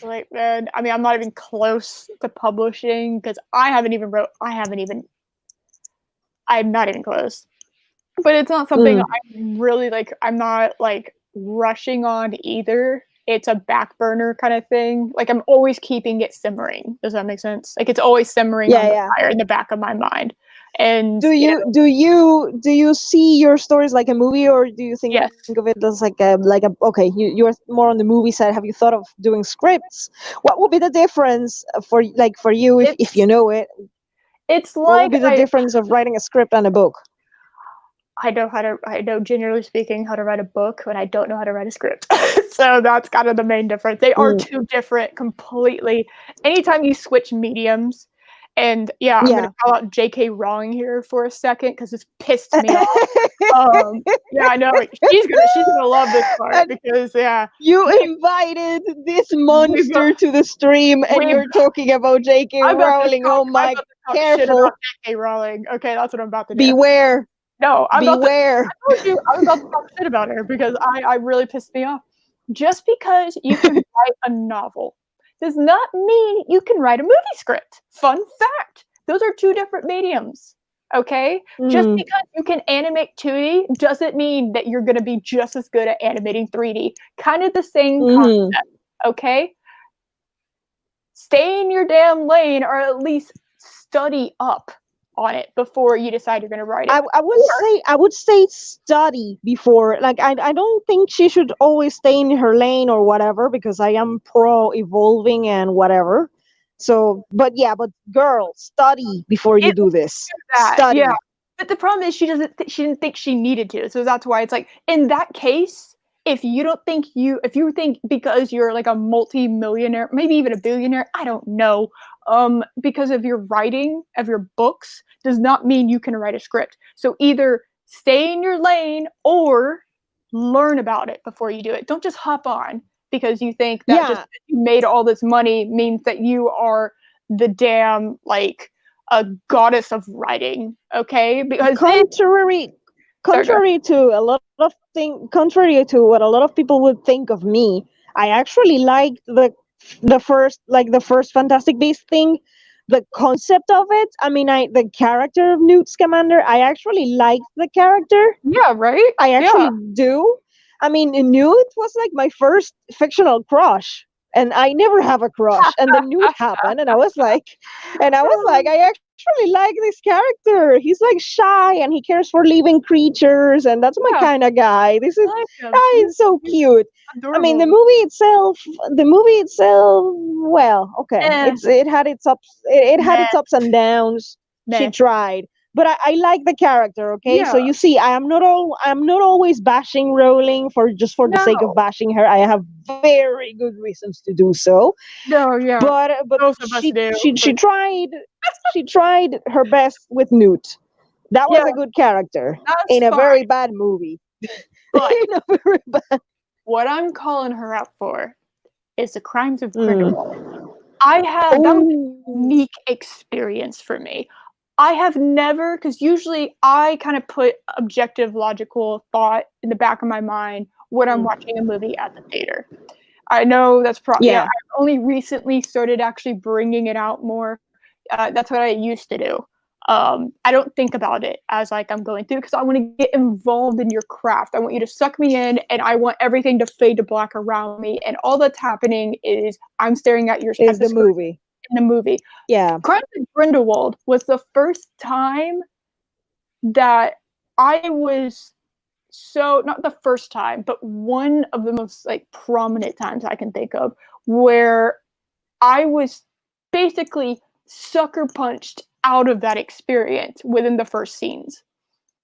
like man. I mean, I'm not even close to publishing because I haven't even wrote. I haven't even. I'm not even close. But it's not something Mm. I'm really like I'm not like rushing on either. It's a back burner kind of thing. Like I'm always keeping it simmering. Does that make sense? Like it's always simmering Yeah, on the yeah. fire in the back of my mind. And Do you see your stories like a movie, or do you think of it yes. as like a okay, you're more on the movie side? Have you thought of doing scripts? What would be the difference for you if you It's know it? it's What would like be the difference of writing a script and a book? I know generally speaking how to write a book, but I don't know how to write a script. So that's kind of the main difference. They are Mm. two different completely. Anytime you switch mediums, and yeah, I'm gonna Yeah. call out J.K. Rowling here for a second because it's pissed me off. Yeah, I know she's gonna love this part And because yeah, you we invited this we've monster to the stream, and we've you're talking about J.K. Rowling. Oh I'm my! about to talk shit about Careful! J.K. Rowling. Okay, that's what I'm about to do. Beware! No, Beware! I told you I was about to talk shit about her because I really pissed me off. Just because you can write a novel does not mean you can write a movie script. Fun fact. Those are two different mediums. Okay? Just Mm, because you can animate 2D doesn't mean that you're going to be just as good at animating 3D. Kind of the same hmm concept. Okay? Stay in your damn lane or at least study up on it before you decide you're going to write it. Or I would say study before. Like I don't think she should always stay in her lane or whatever, because I am pro evolving and whatever. So, but yeah, but girl, study before you it do this. that, yeah. Study. But the problem is she didn't think she needed to. So that's why it's like in that case, if you think because you're like a multi-millionaire, maybe even a billionaire, I don't know, because of your writing of your books does not mean you can write a script. So either stay in your lane or learn about it before you do it. Don't just hop on because you think that just Yeah, you made all this money means that you are the damn like a goddess of writing, okay? Because then contrary sorry, go. contrary to what a lot of people would think of me, I actually liked the the first Fantastic Beast thing, the concept of it. I mean, the character of Newt Scamander, I actually liked the character. Yeah, right? I Yeah. actually do. I mean, Newt was like my first fictional crush, and I never have a crush. And then Newt happened, and I was like, I actually like this character. He's like shy, and he cares for living creatures, and that's my Yeah, kind of guy. This I is, like him. it's so He's cute. I mean, adorable. the movie itself, well, okay, Eh, it had meh, its ups and downs. She meh. tried, but I like the character. Okay, Yeah, so you see, I'm not always bashing Rowling for the sake of no. bashing her. I have very good reasons to do so. No, yeah. But Most of us she do. she she But tried she tried her best with Newt. That yeah, was a good character that's in a fine. very bad movie. But In a very bad. what I'm calling her out for is the crimes of Grindelwald. Mm. That was a Oh. unique experience for me. I have never, because usually I kind of put objective, logical thought in the back of my mind when I'm watching a movie at the theater. I know that's Yeah. I've only recently started actually bringing it out more. That's what I used to do. I don't think about it as like I'm going through because I want to get involved in your craft. I want you to suck me in, and I want everything to fade to black around me. And all that's happening is I'm staring at Is at the the screen movie. in the movie. Yeah. Crimes of Grindelwald was the first time that I was so not the first time, but one of the most like prominent times I can think of where I was basically sucker punched out of that experience within the first scenes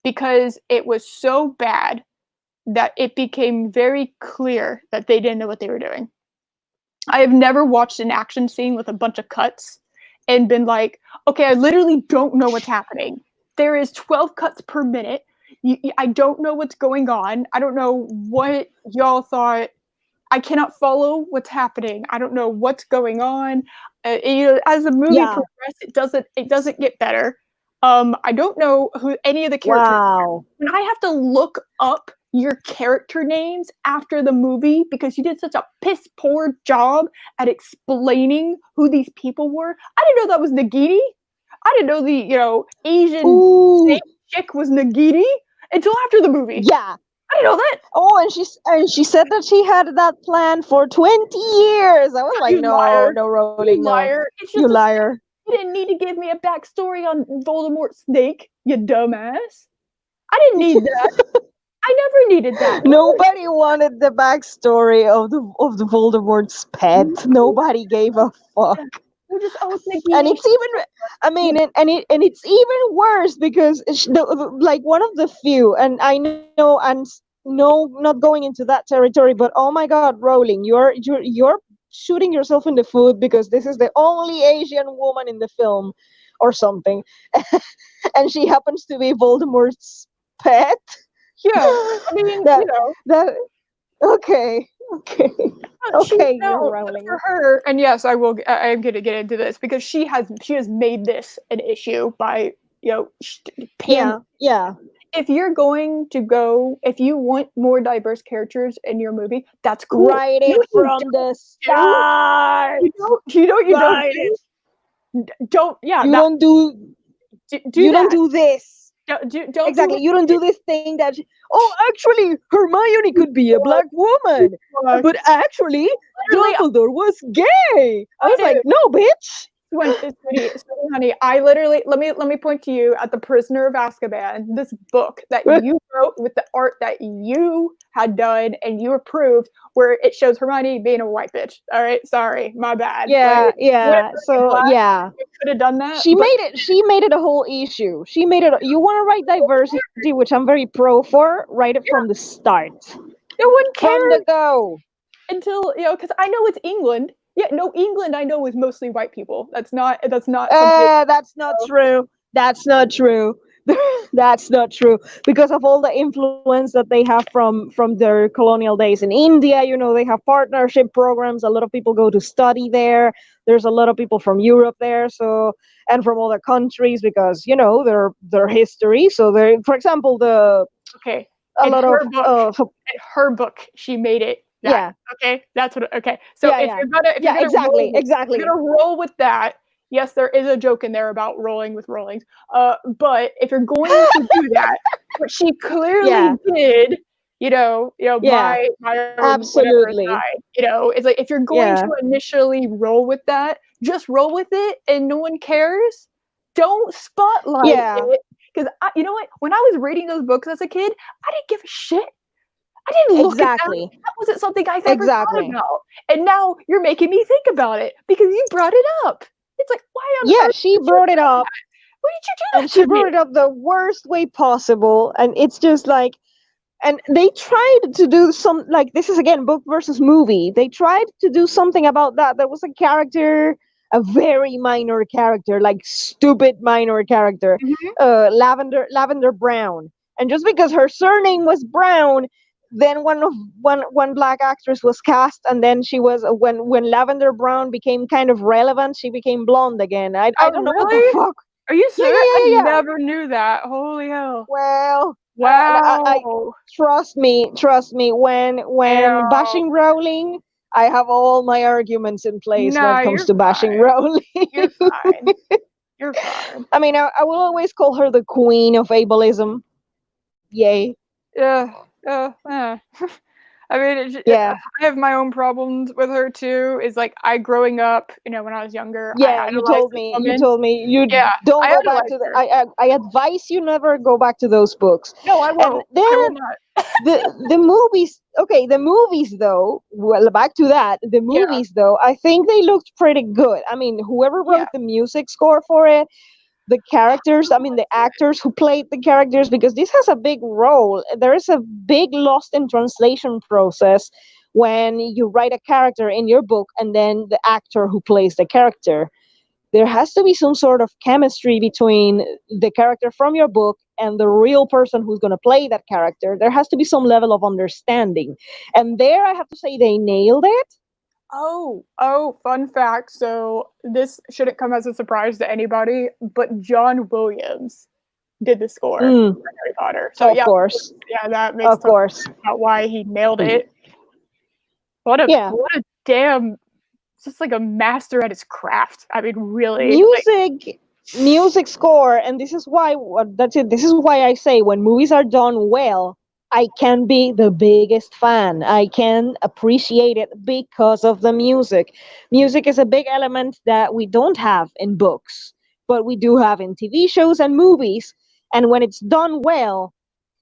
because it was so bad that it became very clear that they didn't know what they were doing. I have never watched an action scene with a bunch of cuts and been like, okay, I literally don't know what's happening. There is 12 cuts per minute. I don't know what's going on. I don't know what y'all thought. I cannot follow what's happening. I don't know what's going on. As the movie Yeah. progresses, it doesn't get better. I don't know who any of the characters Wow. when I have to look up your character names after the movie because you did such a piss poor job at explaining who these people were. I didn't know that was Nagini. I didn't know the Asian Ooh. snake chick was Nagini until after the movie. Yeah. I didn't know that. Oh, and she said that she had that plan for 20 years. I was like, You no, liar! no, Rowling, You no, liar! It's you just a snake. liar. You didn't need to give me a backstory on Voldemort's snake. You dumbass! I didn't need that. I never needed that. Nobody wanted the backstory of the Voldemort's pet. Nobody gave a fuck. We're just it's And Nagini. it's even, I mean, and it's even worse because like one of the few, and I know, and no, not going into that territory, but oh my God, Rowling, you're shooting yourself in the foot because this is the only Asian woman in the film, or something, and she happens to be Voldemort's pet. Yeah, I mean, That okay, okay, she okay, you're no Rowling. for her, and yes, I will. I am going to get into this because she has made this an issue by pan. Yeah, yeah. If you want more diverse characters in your movie, that's cool. Write You it know what you from don't the do? start. You know what you don't Write it. do? Don't You that don't do do you don't that. do this. Don't do Exactly. what You don't you do this thing that oh, actually Hermione could be a black woman. fuck. But actually Literally, Dumbledore was gay. I I was like, do. "No, bitch." Sweetie, honey, I literally let me point to you at the Prisoner of Azkaban, this book that you wrote with the art that you had done and you approved, where it shows Hermione being a white bitch. All right, sorry, my bad. Yeah, Like, would have yeah. been So, black, yeah. you could have done that, She but made it she made it a whole issue. She made it you want to write diversity, which I'm very pro for, write it from the yeah, start. no one From the cared go. until because I know it's England. Yeah, no, England I know is mostly white people. That's not something. That's not true. That's not true. That's not true because of all the influence that they have from their colonial days in India. They have partnership programs. A lot of people go to study there. There's a lot of people from Europe there, so, and from other countries because their history. So there, for example, the Okay, a in lot her book, of in her book, she made it that. Yeah. Okay, that's what. Okay, so Yeah. Yeah. if you're Yeah. gonna roll Exactly. with, if you're Exactly. gonna roll with that, yes, there is a joke in there about rolling with rollings. But if you're going to do that, what she clearly Yeah. did, Yeah. my own whatever Absolutely. aside, it's like if you're going to Yeah. initially roll with that, just roll with it, and no one cares. Don't spotlight Yeah. it, because you know what? When I was reading those books as a kid, I didn't give a shit. I didn't look at that. Exactly. That wasn't something I ever thought Exactly. about. And now you're making me think about it because you brought it up. It's like, why on Yeah. earth She would you brought it do up, that? Why did you do and that she to brought me? it up the worst way possible. And it's just like, and they tried to do some, like, this is again book versus movie. They tried to do something about that. There was a character, a very minor character, like stupid minor character, Mhm. Lavender Brown. And just because her surname was Brown, then one black actress was cast, and then she was, when Lavender Brown became kind of relevant, she became blonde again. I Oh, don't know what the really? fuck. Are you Yeah, yeah, serious? I yeah, yeah, yeah. never knew that. Holy hell. Well, I Wow. trust me. When Damn. bashing Rowling, I have all my arguments in place when Nah, it comes you're to bashing fine. Rowling. You're fine. You're fine. I mean, I will always call her the queen of ableism. Yay. Yeah. Yeah. I mean, Yeah, I have my own problems with her too. Is like I growing up, when I was younger, I yeah. idolized this You woman. told me you Yeah, don't I go back to idolized the. her. I advise you never go back to those books. No, I And won't. I then will not. the movies, okay, the movies though, well, back to that, the Yeah, movies though, I think they looked pretty good. I mean, whoever yeah. wrote the music score for it, the characters, I Oh, mean, the that's good. actors who played the characters, because this has a big role. There is a big lost in translation process when you write a character in your book and then the actor who plays the character. There has to be some sort of chemistry between the character from your book and the real person who's going to play that character. There has to be some level of understanding. And there, I have to say, they nailed it. Oh, fun fact. So this shouldn't come as a surprise to anybody, but John Williams did the score Mm, for Harry Potter. So of yeah, course. yeah, that makes Of total course. sense about why he nailed it. What a Yeah. what a damn, just like a master at his craft. I mean, really, like, Music score, and this is why, that's it, this is why I say when movies are done well, I can be the biggest fan. I can appreciate it because of the music. Music is a big element that we don't have in books, but we do have in TV shows and movies. And when it's done well,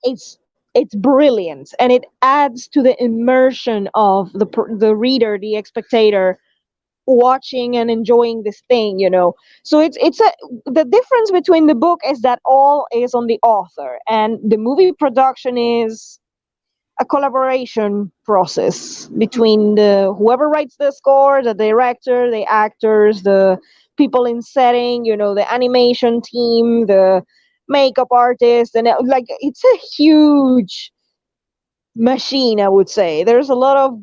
it's brilliant, and it adds to the immersion of the reader, the spectator, watching and enjoying this thing. So it's a the difference between the book is that all is on the author, and the movie production is a collaboration process between the whoever writes the score, the director, the actors, the people in setting, the animation team, the makeup artist, and like it's a huge machine, I would say. There's a lot of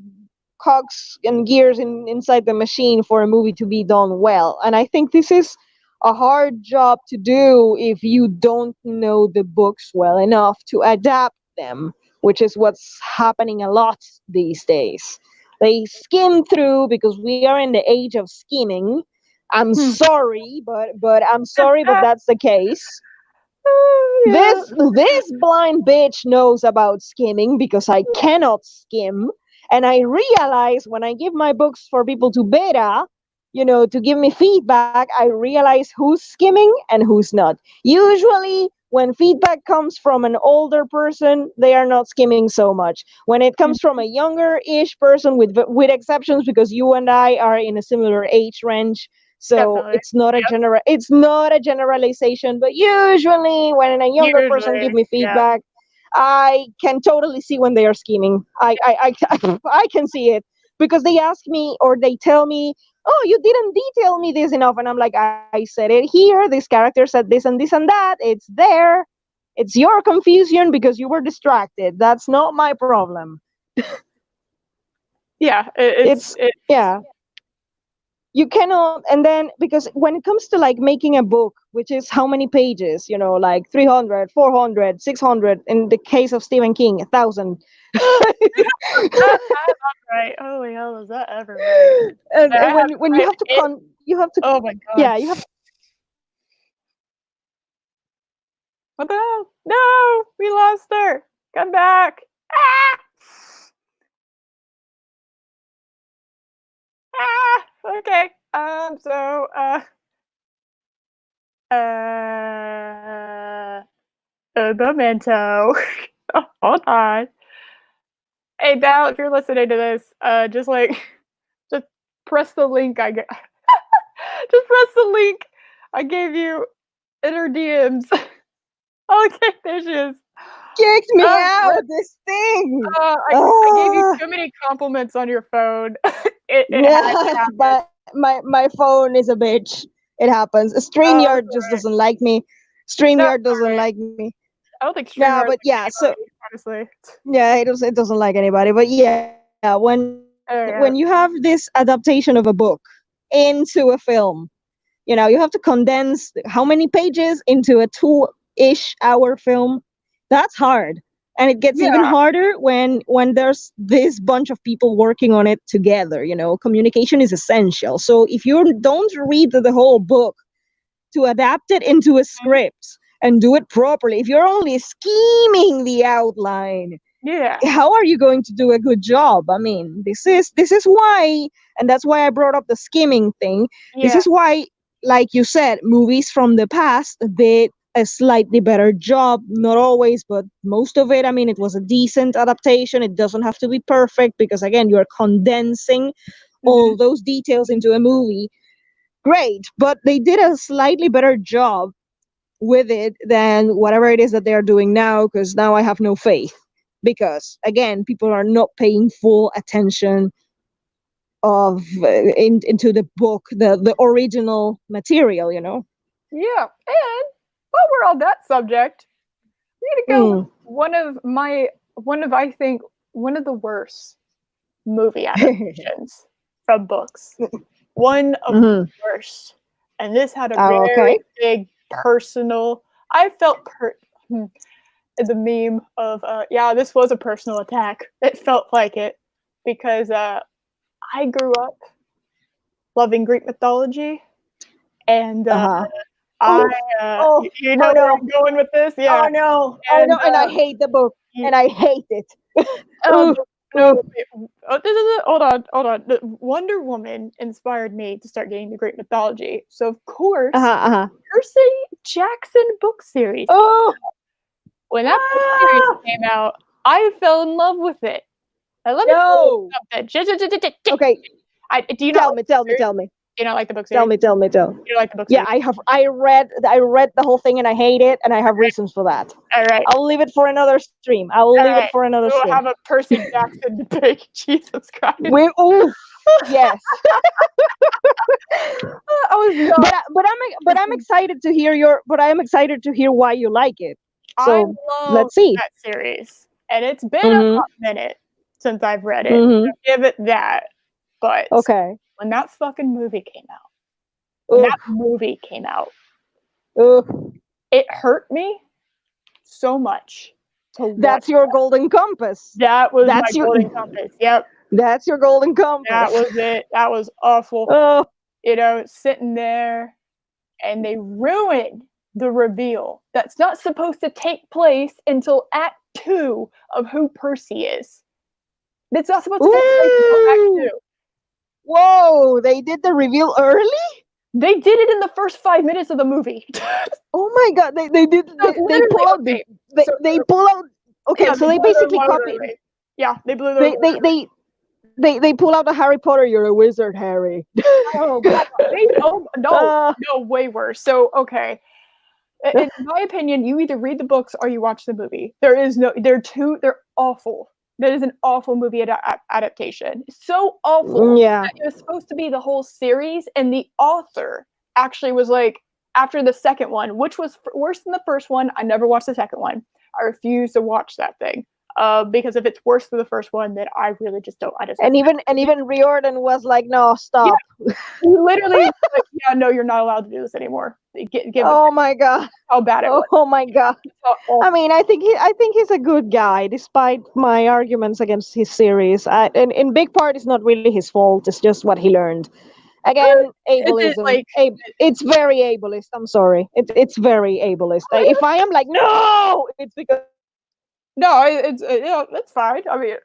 cogs and gears inside the machine for a movie to be done well. And I think this is a hard job to do if you don't know the books well enough to adapt them, which is what's happening a lot these days. They skim through because we are in the age of skimming. I'm hmm. sorry, but I'm sorry, but that's the case. Yeah. This blind bitch knows about skimming because I cannot skim. And I realize when I give my books for people to beta, to give me feedback, I realize who's skimming and who's not. Usually, when feedback comes from an older person, they are not skimming so much. When it comes from a younger-ish person, with exceptions, because you and I are in a similar age range, so Definitely. it's not a generalization, but usually when a younger person give Usually, me yeah. feedback, I can totally see when they are scheming. I can see it because they ask me or they tell me, "Oh, you didn't detail me this enough," and I'm like, "I said it here. This character said this and that. It's there. It's your confusion because you were distracted. That's not my problem." Yeah, It's it's yeah. you cannot. And then, because when it comes to like making a book, which is how many pages, like 300, 400, 600, in the case of Stephen King, 1,000. Right. Holy hell, is that ever right? And I have when you read have to it. you have to, Oh my god. yeah, you have. What the hell? No, we lost her. Come back. Ah! Ah! Okay. So, Memento. Hold on. Hey, Val, if you're listening to this, just like, just press the link I get. Just press the link I gave you in her DMs. Okay, there she is. Kicked me Oh, out this thing. I gave you too many compliments on your phone. It had to Yeah, happen. my phone is a bitch. It happens. Oh, StreamYard that's just alright. doesn't like me. That's StreamYard doesn't alright. like me. I don't think Yeah, StreamYard but likes yeah, so anybody, honestly. yeah, it doesn't like anybody. But yeah, when you have Yeah. this adaptation of a book into a film, you have to condense how many pages into a 2-ish hour film. That's hard. And it gets even Yeah. harder when there's this bunch of people working on it together. Communication is essential. So if you don't read the whole book to adapt it into a Mhm. script and do it properly, if you're only scheming the outline, Yeah. how are you going to do a good job? I mean, this is why, and that's why I brought up the skimming thing. This Yeah. is why, like you said, movies from the past did a slightly better job. Not always, but most of it. I mean, it was a decent adaptation. It doesn't have to be perfect, because again, you're condensing Mhm. all those details into a movie. Great, but they did a slightly better job with it than whatever it is that they're doing now, because now I have no faith, because again, people are not paying full attention into the book, the original material. Yeah. And while we're on that subject, we're gonna go with Mm. I think one of the worst movie adaptations from books. One of the Hmm. worst. And this had a Oh, very okay. big personal. I felt the meme of yeah, this was a personal attack. It felt like it because I grew up loving Greek mythology, and Uh-huh. I Oh, oh, you know oh where no. I'm going with this, Oh yeah. no. Oh And no. And I hate the book. you, And I hate it. oh Ooh, no, ooh. hold on. Wonder Woman inspired me to start getting the Greek mythology. So of course, Uh-huh, uh-huh. Percy Jackson book series. Oh. When that book series Ah, came out, I fell in love with it. Now let me tell you no. something. Okay. Do you not Tell like me, the book tell me, series? tell me. Do you not like the book Tell series? me, tell me, tell me. You don't like the book Yeah, series? I read the whole thing and I hate it, and I have reasons for that. All right. I'll leave it for another stream. I will All leave it right. for another We'll stream. have a Percy Jackson debate. Jesus Christ. We oof, yes. I was not. But I'm excited to hear I'm excited to hear why you like it. I So love let's see. that series. And it's been a Mhm. hot minute since I've read it. Mhm. I'll give it that. But Okay. when that fucking movie came out, when that Oof. movie came out, Oof. it hurt me so much to watch. That's your golden compass. That was my That's your golden compass. Yep. that's your golden That compass. was it. That was awful. Oh. Sitting there and they ruined the reveal that's not supposed to take place until Act 2 of who Percy is. It's not supposed to take place until Act Ooh. 2. Whoa, they did the reveal early? They did it in the first 5 minutes of the movie. Oh my god, So they literally, pull out okay. So they pull out. Okay, yeah, so they they blew their basically load copy. early. Yeah, they blew their They load they early. they they pull out the Harry Potter. You're a wizard, Harry. Oh god. Oh no, uh, no, way worse. So okay. In my opinion, you either read the books or you watch the movie. There is no, they're awful. That is an awful movie adaptation. So awful yeah. that it was supposed to be the whole series, and the author actually was like, after the second one, which was worse than the first one, I never watched the second one. I refused to watch that thing. because if it's worse than the first one, then I really just don't. I just And even Riordan was like, "No, yeah, stop." he literally was like, yeah, no, you're not allowed to do this anymore. Give it Oh my god. how bad it was. Oh my god. Oh, I mean, I think he's a good guy, despite my arguments against his series. And in big part, it's not really his fault. It's just what he learned. Again, is it ableism. like It's very ableist. I'm sorry. It's very ableist. If I am like, no, it's because no? It's that's fine. I mean,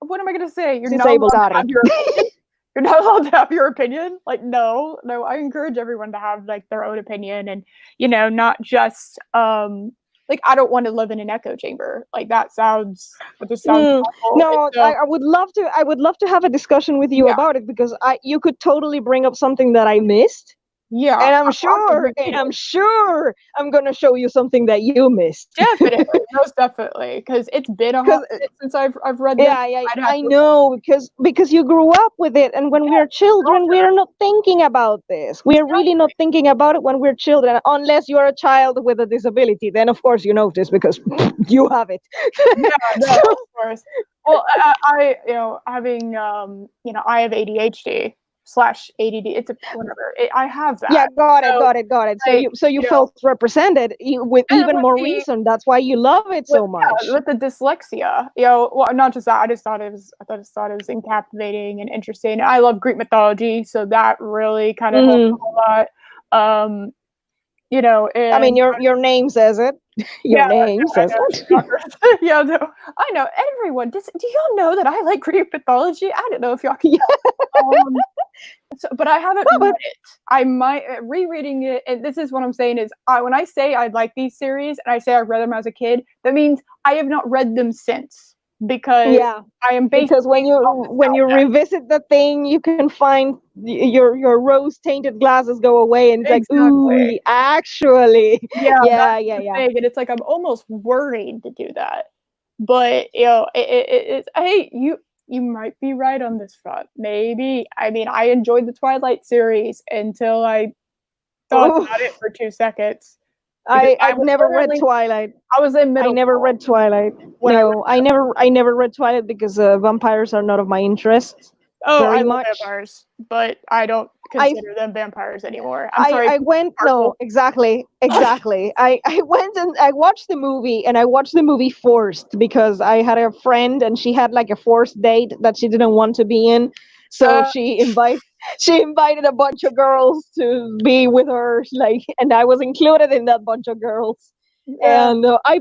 what am I gonna say? You're it's not able allowed to starting. have your opinion. You're not allowed to have your opinion. Like, no. I encourage everyone to have like their own opinion, and not just like I don't want to live in an echo chamber. Like that just sounds awful. And No, so I would love to. I would love to have a discussion with you yeah, about it because you could totally bring up something that I missed, yeah, and I'm sure I'm gonna show you something that you missed. definitely, most definitely, because it's been a hot Because minute since I've read them. yeah, yeah, I'd have I to, know because you grew up with it, and when we're children, we are not thinking about this. We are really not thinking about it when we're children, unless you are a child with a disability. Then of course you notice because you have it. yeah, no, So, of course. Well, I having I have ADHD slash ADD. It's a whatever. I have yeah, that. got it, So got it, got it. So like you felt represented with and even with more the reason. That's why you love it so much. with the dyslexia, well, not just that. I just thought it was captivating and interesting. I love Greek mythology, so that really kind of helped Hmm. a lot. I mean, And your name says it. Your yeah, name I says it. know. Yeah, no, I know. Everyone, do y'all know that I like Greek mythology? I don't know if y'all can Yeah, tell. But I haven't read but it. I might rereading it, and this is what I'm saying is, when I say I like these series and I say I read them as a kid, that means I have not read them since because yeah, I am because basically when you revisit the thing, you can find your rose tainted glasses go away, and it's like, ooh, exactly. actually, Yeah, yeah, that's yeah, the yeah. thing, and it's like I'm almost worried to do that. But it's hey, you might be right on this front. Maybe. I mean, I enjoyed the Twilight series until I thought Oh, about it for 2 seconds because I've never read Twilight. I was in I middle never school read Twilight. when I read No, I never read Twilight because vampires are not of my interest oh, I very love much. vampires, but I don't I consider them vampires anymore. I'm sorry, I went no Sparkle. exactly. I went and I watched the movie, and I watched the movie forced because I had a friend and she had like a forced date that she didn't want to be in, so Uh, she invited a bunch of girls to be with her, like, and I was included in that bunch of girls. yeah. And I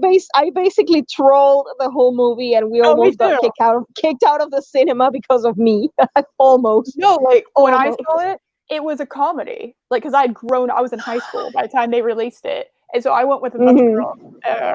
basically trolled the whole movie, and we Oh, me almost got too. kicked out of the cinema because of me. Almost, No, like, when I almost. saw it, it was a comedy. Like, because 'cause I'd grown I was in high school by the time they released it, and so I went with a bunch of Hmm. girls.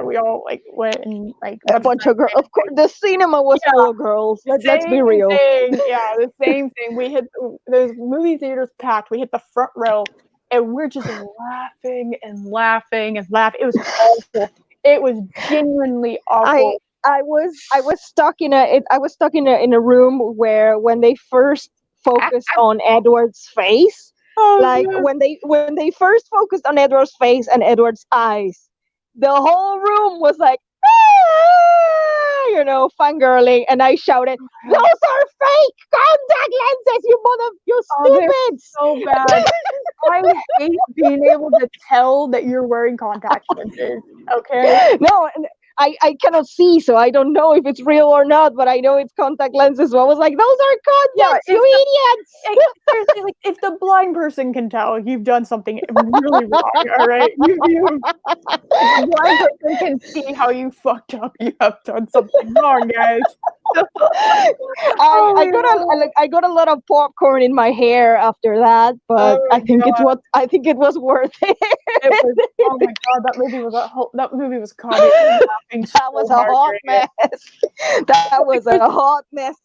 We all, like, went and, like, a A bunch of bunch of friends girls. made Of course, the cinema was yeah, full of girls. Let's be same real. thing, yeah, the same thing. We hit those movie theaters packed, we hit the front row, and we're just laughing and laughing and laughing. It was awful. It was genuinely I awful. I was stuck in I was stuck in a room where when they first focused on Edward's face, Oh, like man. when they first focused on Edward's face and Edward's eyes, the whole room was like, "Ah!" Fangirling, and I shouted, "Those are fake contact lenses, you Oh, they're stupids!" so bad. I hate being able to tell that you're wearing contact lenses, okay? No, and I cannot see, so I don't know if it's real or not, but I know it's contact lenses. So I was like, those are Yeah, contacts, if you idiots! seriously, like, if the blind person can tell, you've done something really wrong, alright? If the blind person can see how you fucked up, you have done something wrong, guys. Oh my god. I got a lot of popcorn in my hair after that, but Oh my god. I think it was worth it. It was oh my god, that movie was comedy. I was laughing That so was a hard hot during it. mess. That was Because a hot mess.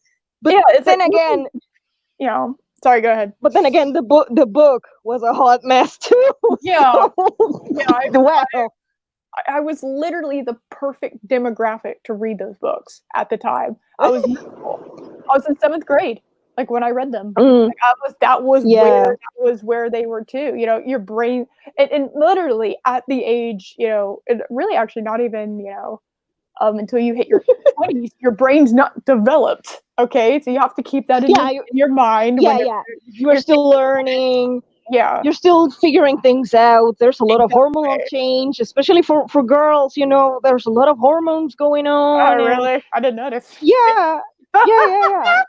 But yeah, it's like then again, sorry, go ahead. the book was a hot mess too. Yeah, So, yeah, well, I was literally the perfect demographic to read those books at the time. I was middle school. I was in 7th grade, like, when I read them. mm, Like, yeah. that was where they were too, your brain and literally at the age, and really actually not even, until you hit your 20s. Your brain's not developed. Okay, so you have to keep that Yeah, in your mind yeah, whenever yeah. You're still learning. yeah, You're still figuring things out. There's a lot of hormonal exactly. change, especially for girls. There's a lot of hormones going Oh, on, and really? I didn't notice. yeah, yeah.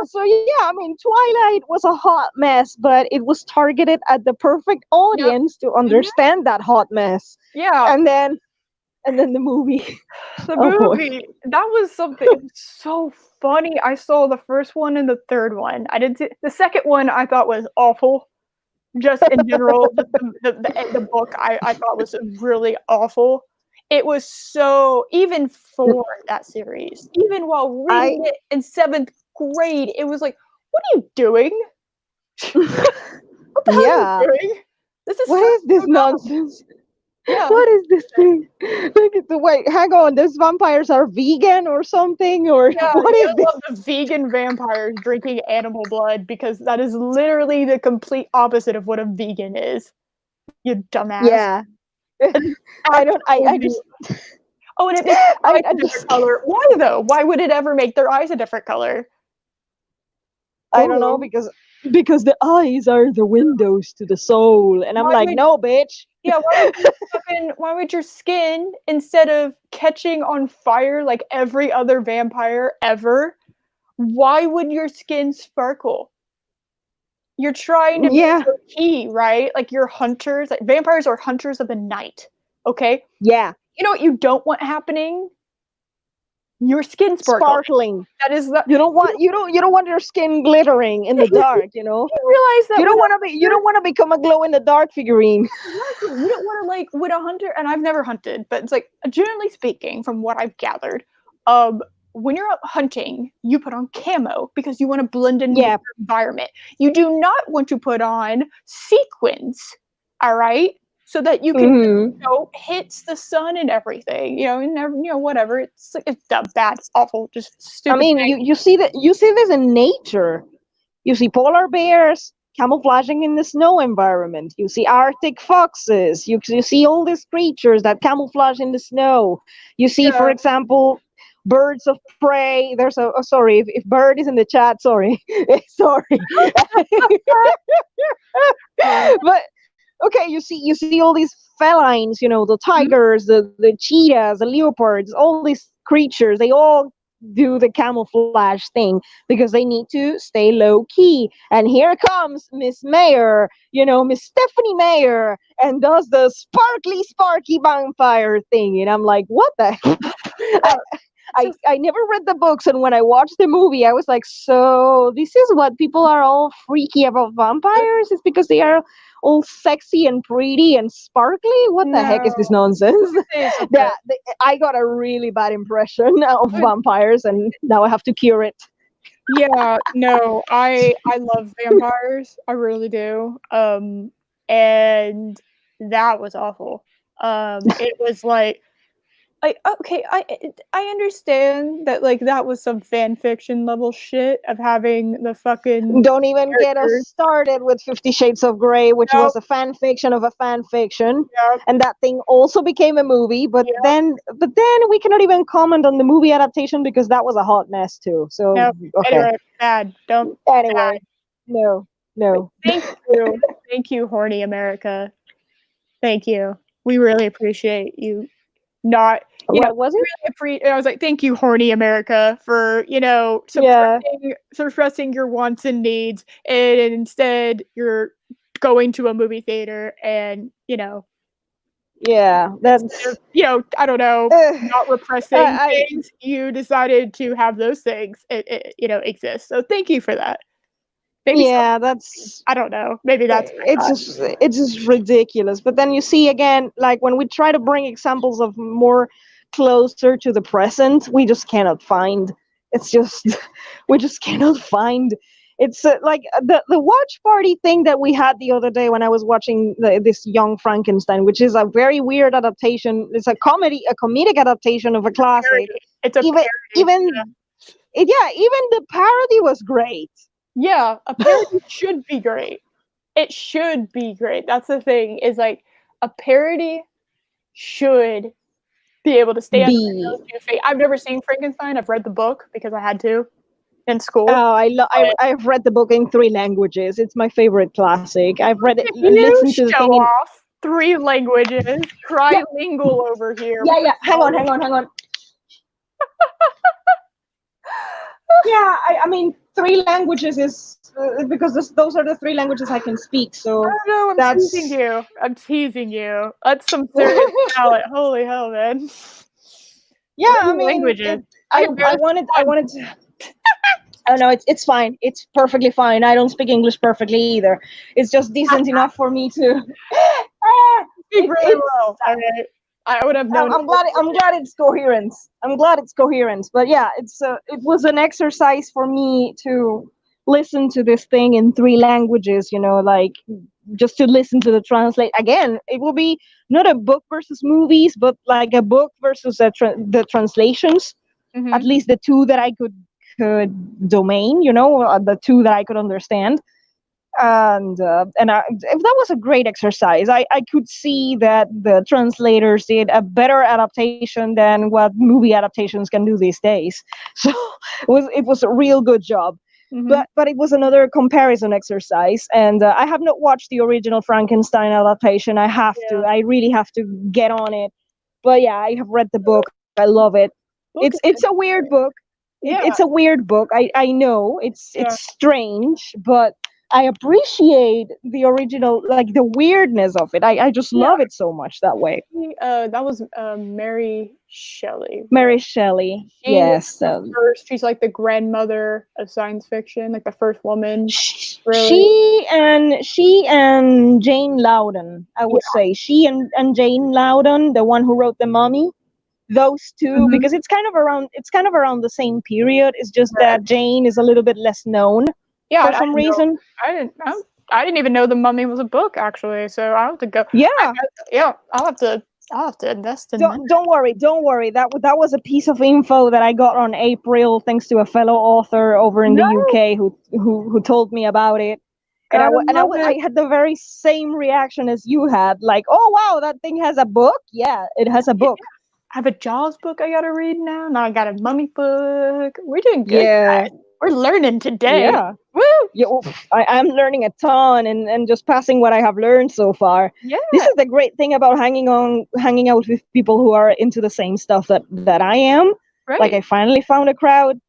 So yeah, I mean, Twilight was a hot mess, but it was targeted at the perfect Yep. audience to Mhm. understand that hot mess. Yeah, And then the movie. the Oh boy. movie, that was something. It was so funny. I saw the first one and the third one. I didn't see the second one. I thought was awful. Just in general, the book I thought was really awful. It was so even for that series, even while I reading it in 7th grade, it was like, "What are you doing? What the hell are you yeah. doing? This is What so is this screwed up." nonsense? Yeah. What is this thing? Look at the wait, hang on, these vampires are vegan or something? Or Yeah, what you is gotta this? love the vegan vampires drinking animal blood because that is literally the complete opposite of what a vegan is. You dumbass. Yeah. And I don't I actual just oh, and it makes their eyes I a different just color. Why though? Why would it ever make their eyes a different color? I don't know Ooh. because the eyes are the windows to the soul, and I'm Why like, would no, bitch. yeah, why would your skin, instead of catching on fire like every other vampire ever, why would your skin sparkle? You're trying to be Yeah, low key, right? Like you're hunters. Like vampires are hunters of the night. Okay? yeah, You know what you don't want happening? Your skin sparkling. sparkling. That is the You don't you want you don't want your skin glittering in the dark. realize that You with don't a want to be you don't want to become a glow in the dark figurine. exactly. You don't want to like with a hunter, and I've never hunted, but it's like generally speaking, from what I've gathered, um, when you're out hunting, you put on camo because you want to blend in with Yeah. your environment. You do not want to put on sequins, all right, so that you can Hmm. hits the sun and everything. And never, whatever. It's a bad, awful, just I stupid mean, thing. you see this in nature. You see polar bears camouflaging in the snow environment. You see Arctic foxes. You see all these creatures that camouflage in the snow. You see, for Yeah. example, birds of prey. There's a sorry if bird is in the chat. Sorry, sorry. But okay, you see all these felines. The Mhm. tigers, the cheetahs, the leopards, all these creatures. They all do the camouflage thing because they need to stay low key. And here comes Miss Mayer, Miss Stephanie Mayer, and does the sparky vampire thing. And I'm like, what the heck? I, It's just I never read the books, and when I watched the movie, I was like, so this is what people are all freaky about vampires? It's because they are all sexy and pretty and sparkly? What the heck is no. this nonsense? Let me say something. that I got a really bad impression of vampires, and now I have to cure it. Yeah, no, I love vampires. I really do. And that was awful. It was like okay, I understand that like that was some fan fiction level shit of having the fucking Don't even get us characters. started with 50 Shades of Grey, which Nope, was a fan fiction of a fan fiction. yep, And that thing also became a movie, but yep, then we cannot even comment on the movie adaptation because that was a hot mess too. So nope. okay. Anyway, bad. Don't Anyway, bad. no, But no. thank you, horny America. Thank you. We really appreciate you not, What was it? really I was like, "Thank you, horny America, for, Yeah, suppressing your wants and needs, and instead you're going to a movie theater and, yeah. instead That's of, I don't know, uh, not repressing I things, you decided to have those things, exist. So thank you for that. Maybe some yeah. That's I don't know. Maybe that's my thought. it's just ridiculous. But then you see again, like when we try to bring examples of more closer to the present, we just cannot find. It's just we just cannot find. It's like the watch party thing that we had the other day when I was watching this Young Frankenstein, which is a very weird adaptation. It's a comedic adaptation of a classic. Parody. It's a Even parody. even yeah, even the parody was great. Yeah, a parody should be great. It should be great. That's the thing, is like a parody. should be able to stand B. those two fate. I've never seen Frankenstein. I've read the book because I had to in school. Oh, But I've read the book in three languages. It's my favorite classic. I've read it, you listened to the show thing in. off three languages, Yeah, trilingual over here. yeah, We yeah. are all Hang on. Yeah, I mean, three languages is because those are the three languages I can speak. I So don't know. I'm teasing that's. you. I'm teasing you. That's some serious talent. Holy hell, man! Yeah, I Three mean, languages. I can barely speak I one. wanted to. Oh no, it's fine. It's perfectly fine. I don't speak English perfectly either. It's just decent enough for me to. Speak really It's. well. Okay. I would have known. I'm glad it's coherent. I'm glad it's coherent. But yeah, it was an exercise for me to listen to this thing in three languages. You know, like just to listen to the translate again. It will be not a book versus movies, but like a book versus the translations. At Mm-hmm. least the two that I could domain. You know, the two that I could understand. That was a great exercise. I could see that the translators did a better adaptation than what movie adaptations can do these days. So it was a real good job. Mm-hmm. But it was another comparison exercise, and I have not watched the original Frankenstein adaptation. I have to. Yeah. I really have to get on it. But yeah, I have read the book. I love it. Book It's a is weird book. It's yeah. a weird book. I know it's Yeah. strange, but I appreciate the original, like the weirdness of it. I just Yeah. love it so much that way. That was Mary Shelley, right? Mary Shelley, She was yes. the first. She's like the grandmother of science fiction, like the first woman. Really? She and Jane Loudon, I Yeah. would say she and Jane Loudon, the one who wrote The Mummy. Those two, Mm-hmm. because it's kind of around the same period. It's just Right. that Jane is a little bit less known Yeah. for I some didn't know. reason. I didn't. I didn't even know the Mummy was a book actually. So I'll have to go. Yeah, Yeah. I'll have to. I'll have to invest in that. don't worry. That was a piece of info that I got on April, thanks to a fellow author over in the No. UK who told me about it. And Gotta love it. I had the very same reaction as you had, like, oh wow, that thing has a book. Yeah, it has a Yeah. book. I have a Jaws book I gotta read now. Now I got a Mummy book. We're doing good, Yeah, guys. We're learning today. yeah. Woo! Yeah, well, I'm learning a ton and just passing what I have learned so far. This Yeah. is the great thing about hanging out with people who are into the same stuff that I am. Like I Right. finally found a crowd.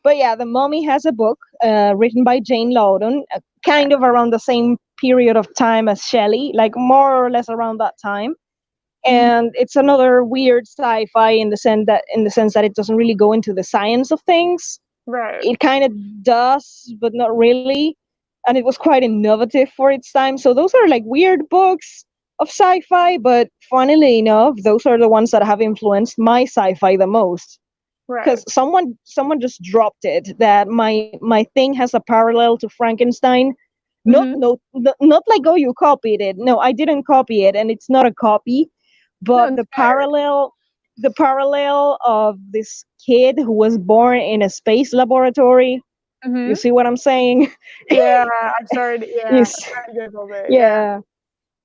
But yeah, The Mummy has a book written by Jane Loudon, Okay. kind of around the same period of time as Shelley, like more or less around that time. Mhm. And it's another weird sci-fi in the sense that it doesn't really go into the science of things. Right. It kind of does, but not really. And it was quite innovative for its time. So those are like weird books of sci-fi, but funnily enough, those are the ones that have influenced my sci-fi the most. Right. Because someone just dropped it that my thing has a parallel to Frankenstein. Not Mhm. no not like, oh, you copied it. No, I didn't copy it, and it's not a copy, No, but inspired. the parallel of this kid who was born in a space laboratory. You Mhm. see what I'm saying? Yeah. I'm sorry. Yeah. I'm Yes. sorry to Google it. Yeah. Yeah.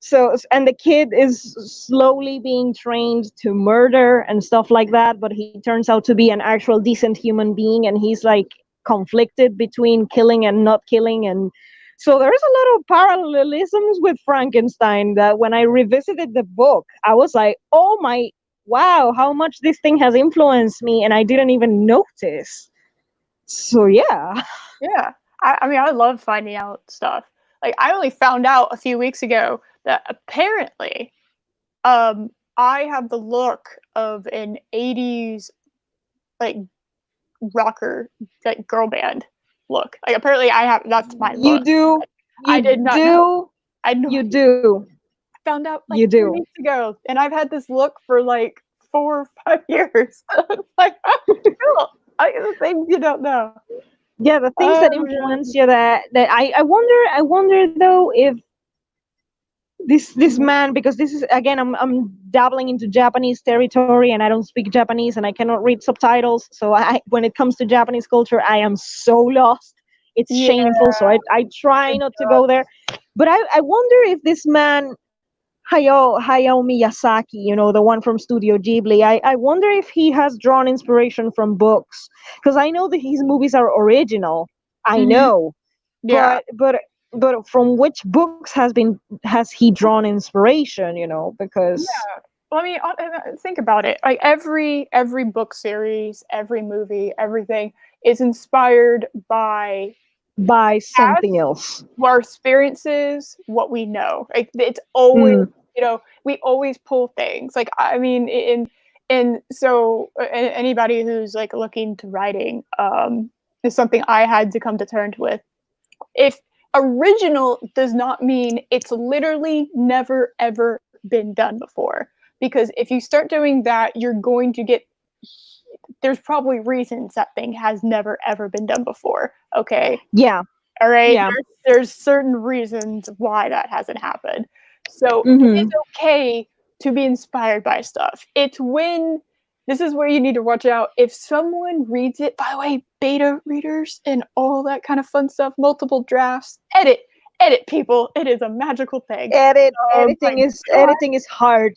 So, and the kid is slowly being trained to murder and stuff like that, but he turns out to be an actual decent human being, and he's like conflicted between killing and not killing. And so there's a lot of parallelisms with Frankenstein that when I revisited the book, I was like, oh my, wow, how much this thing has influenced me, and I didn't even notice. So yeah. Yeah. I mean, I love finding out stuff. Like, I only found out a few weeks ago that apparently, I have the look of an '80s like rocker, like girl band look. Like, apparently, I have that's my You look. do, I you did not know. do, I had no you idea. do, I found out like you 2 do. weeks ago, and I've had this look for like 4 or 5 years. I'm like, oh, cool. The things you don't know. Yeah, the things Oh that my influence you, that I wonder though if this god. man, because this is again, I'm dabbling into Japanese territory, and I don't speak Japanese, and I cannot read subtitles, so when it comes to Japanese culture, I am so lost. It's Yeah, shameful, so I try good not to job. go there. But I wonder if this man Hayao Miyazaki, the one from Studio Ghibli. I wonder if he has drawn inspiration from books, because I know that his movies are original. I Hmm. know, Yeah. but from which books has he drawn inspiration? Because Yeah. Well, I mean, think about it. Like every book series, every movie, everything is inspired by by something past, else. our experiences, what we know. Like it's always, Mm, we always pull things. Like I mean, in so anybody who's like looking to writing, is something I had to come to terms with. If original does not mean it's literally never ever been done before, because if you start doing that, you're going to get, there's probably reasons that thing has never ever been done before. Okay, yeah, all right, yeah. there's certain reasons why that hasn't happened. So it is Hmm. okay to be inspired by stuff. It's when, this is where you need to watch out. If someone reads it, by the way, beta readers and all that kind of fun stuff, multiple drafts, edit people. It is a magical thing. Oh my god, Editing is hard,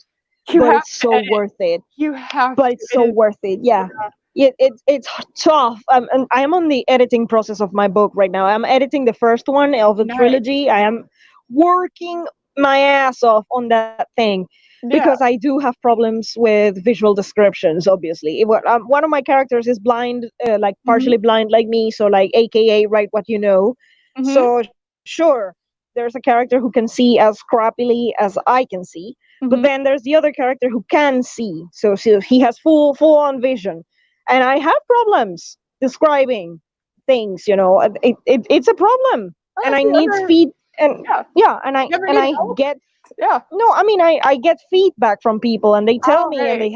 you but have it's to so edit. worth it. You have But to. it's It so is, worth it. Yeah. yeah. It's tough. And I am on the editing process of my book right now. I'm editing the first one of the Nice. trilogy. I am working my ass off on that thing because Yeah. I do have problems with visual descriptions. Obviously, one of my characters is blind, like Hmm. partially blind like me, so like AKA write what you know. Hmm. So sure, there's a character who can see as crappily as I can see, but then Hmm. there's the other character who can see, so he has full on vision, and I have problems describing things. It's a problem, Oh, and I so you need ever, feed and yeah. yeah, You ever and need I help? get Yeah. no, I mean, I get feedback from people, and they tell Oh, me, and hey.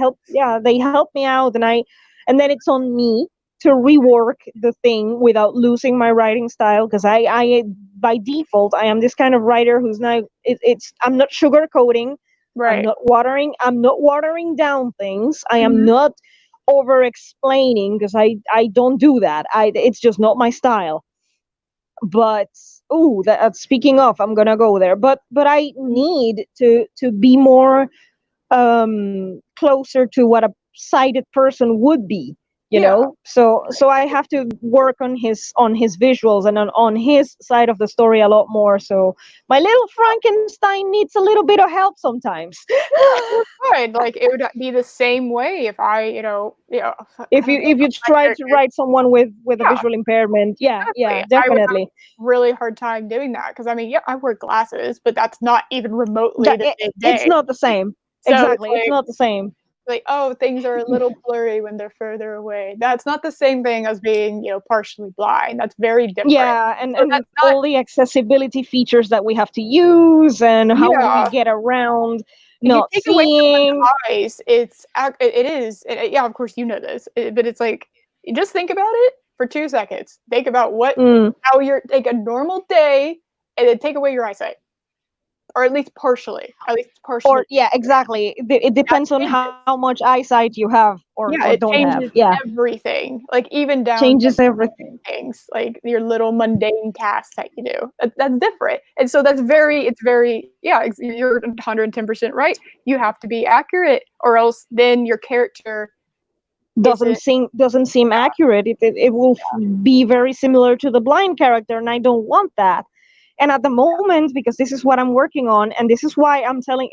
they help me out, and then it's on me to rework the thing without losing my writing style, because I by default I am this kind of writer who's not it's I'm not sugarcoating. Right. I'm not watering down things. I am Mhm. not over explaining, because I don't do that. It's just not my style. But speaking of, I'm gonna go there. But I Mhm. need to be more closer to what a sighted person would be. Yeah. So I have to work on his visuals and on his side of the story a lot more. So my little Frankenstein needs a little bit of help sometimes. Yeah, you're fine. Like, it would be the same way if I, I if don't you know, if you my try to character. write someone with a Yeah, visual impairment, yeah, exactly. yeah, I would have definitely. really hard time doing that because I mean, yeah, I wear glasses, but that's not even remotely that the it, same it's day. not the same. So it's Exactly, it's not the same. like, oh, things are a little blurry when they're further away. That's not the same thing as being, partially blind. That's very different. Yeah, and So and that's not, all the accessibility features that we have to use, and how we yeah. get around If you not take away seeing. someone's eyes, it is, yeah, of course you know this, but it's like, you just think about it for 2 seconds. Think about Mm, how you're, take a normal day and then take away your eyesight, or at least partially. or yeah, exactly. It That depends on how changes. much eyesight you have or Yeah, it don't have. changes Yeah, everything. Like even down to changes everything. things, like your little mundane tasks that you do. That's different. And so it's very, yeah, you're 110% right. You have to be accurate, or else then your character isn't, Doesn't seem accurate. It will be very similar to the blind character, and I don't want that. And at the moment, because this is what I'm working on, and this is why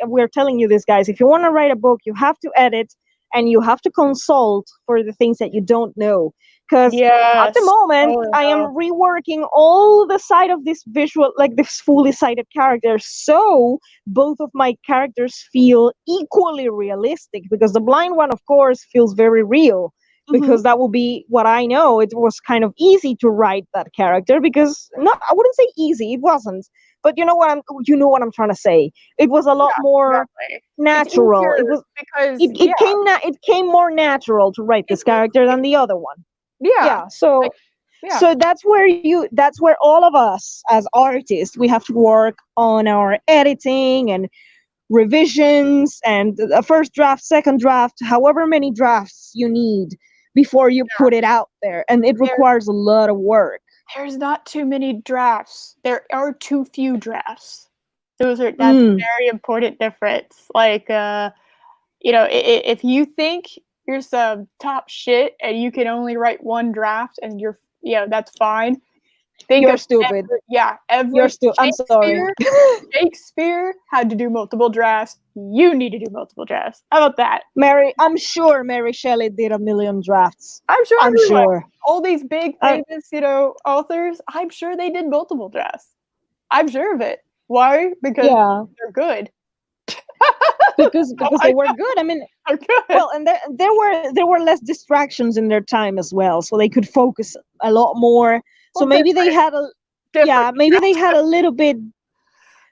we're telling you this, guys, if you want to write a book, you have to edit, and you have to consult for the things that you don't know. Because at the yes. moment, Oh I am no. reworking all the side of this visual, like this fully sighted character, so both of my characters feel equally realistic, because the blind one, of course, feels very real, Mhm. because that will be what I know. It was kind of easy to write that character, because not, I wouldn't say easy, it wasn't, but you know what I'm trying to say. It was a lot Yeah, more exactly. It's natural. easier It was because, it, it came it came more natural to write this character exactly. than the other one. Yeah. Yeah, so Like, yeah. so that's where all of us as artists, we have to work on our editing and revisions and a first draft, second draft, however many drafts you need before you put it out there, and it There requires a lot of work. there's not too many drafts. There are too few drafts. That's a Mm. very important difference. Like, if you think you're some top shit and you can only write one draft and that's fine. Think You're of stupid. every You're I'm sorry. Shakespeare had to do multiple drafts. You need to do multiple drafts. How about that? I'm sure Mary Shelley did a million drafts. I'm sure I'm everyone, sure. all these big I, famous, authors, I'm sure they did multiple drafts. I'm sure of it. Why? Because yeah, they're good. because they were good. I mean, They're good. well, and there were less distractions in their time as well, so they could focus a lot more. So Well, maybe they had different. maybe they had a little bit.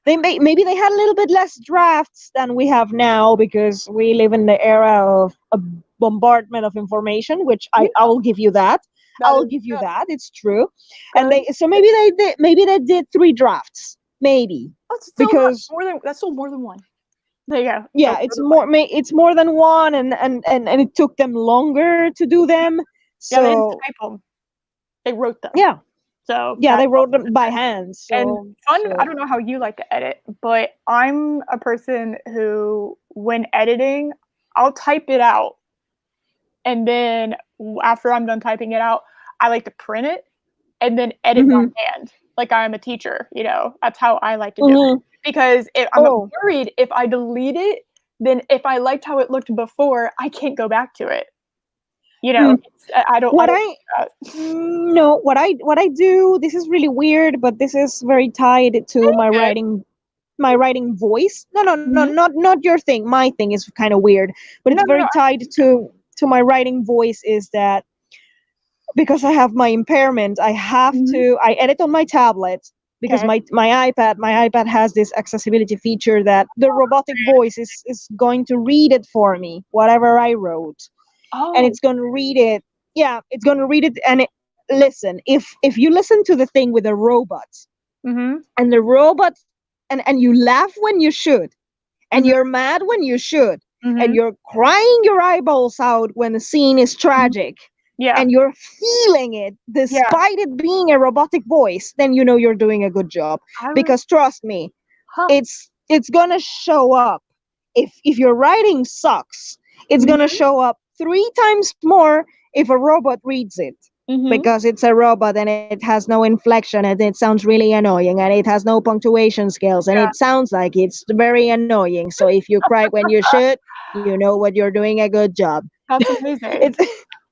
Maybe they had a little bit less drafts than we have now because we live in the era of a bombardment of information, which Yeah, I will give you that. I that will is give you yeah, that. It's true. And that is, maybe they did three drafts. Maybe. that's still not Because more than that's still more than one. There you go. So yeah, it's more than one, and it took them longer to do them. yeah, they didn't So type them; they wrote them. yeah, So yeah, that's they wrote them by hand. and So fun. I don't know how you like to edit, but I'm a person who, when editing, I'll type it out, and then after I'm done typing it out, I like to print it and then edit by hmm hand, like I'm a teacher. That's how I like to do it hmm because if I'm oh, worried if I delete it, then if I liked how it looked before, I can't go back to it. mm. I don't. I What don't. I no, what I do. This is really weird, but this is very tied to Good. my writing voice. No, no, no, Mhm. not your thing. My thing is kind of weird, but it's No, no, very no. tied to my writing voice. Is that because I have my impairment, Mhm. I edit on my tablet because Okay. my iPad has this accessibility feature that the robotic voice is going to read it for me, whatever I wrote, and Oh. it's going to read it. Yeah, it's going to read it, and listen, if you listen to the thing with a robot, Mhm. and the robot, and you laugh when you should, and Mhm. you're mad when you should, and Mhm. you're crying your eyeballs out when the scene is Mhm. tragic, Yeah. and you're feeling it Yeah. despite it being a robotic voice, then you know you're doing a good job. I was. Because trust me, Huh. it's gonna show up. If your writing sucks, it's gonna Mhm. show up 3 times more if a robot reads it, Mhm. because it's a robot and it has no inflection and it sounds really annoying and it has no punctuation skills and Yeah. it sounds like it's very annoying. So if you cry when you should, you know what, you're doing a good job. That's amazing. It's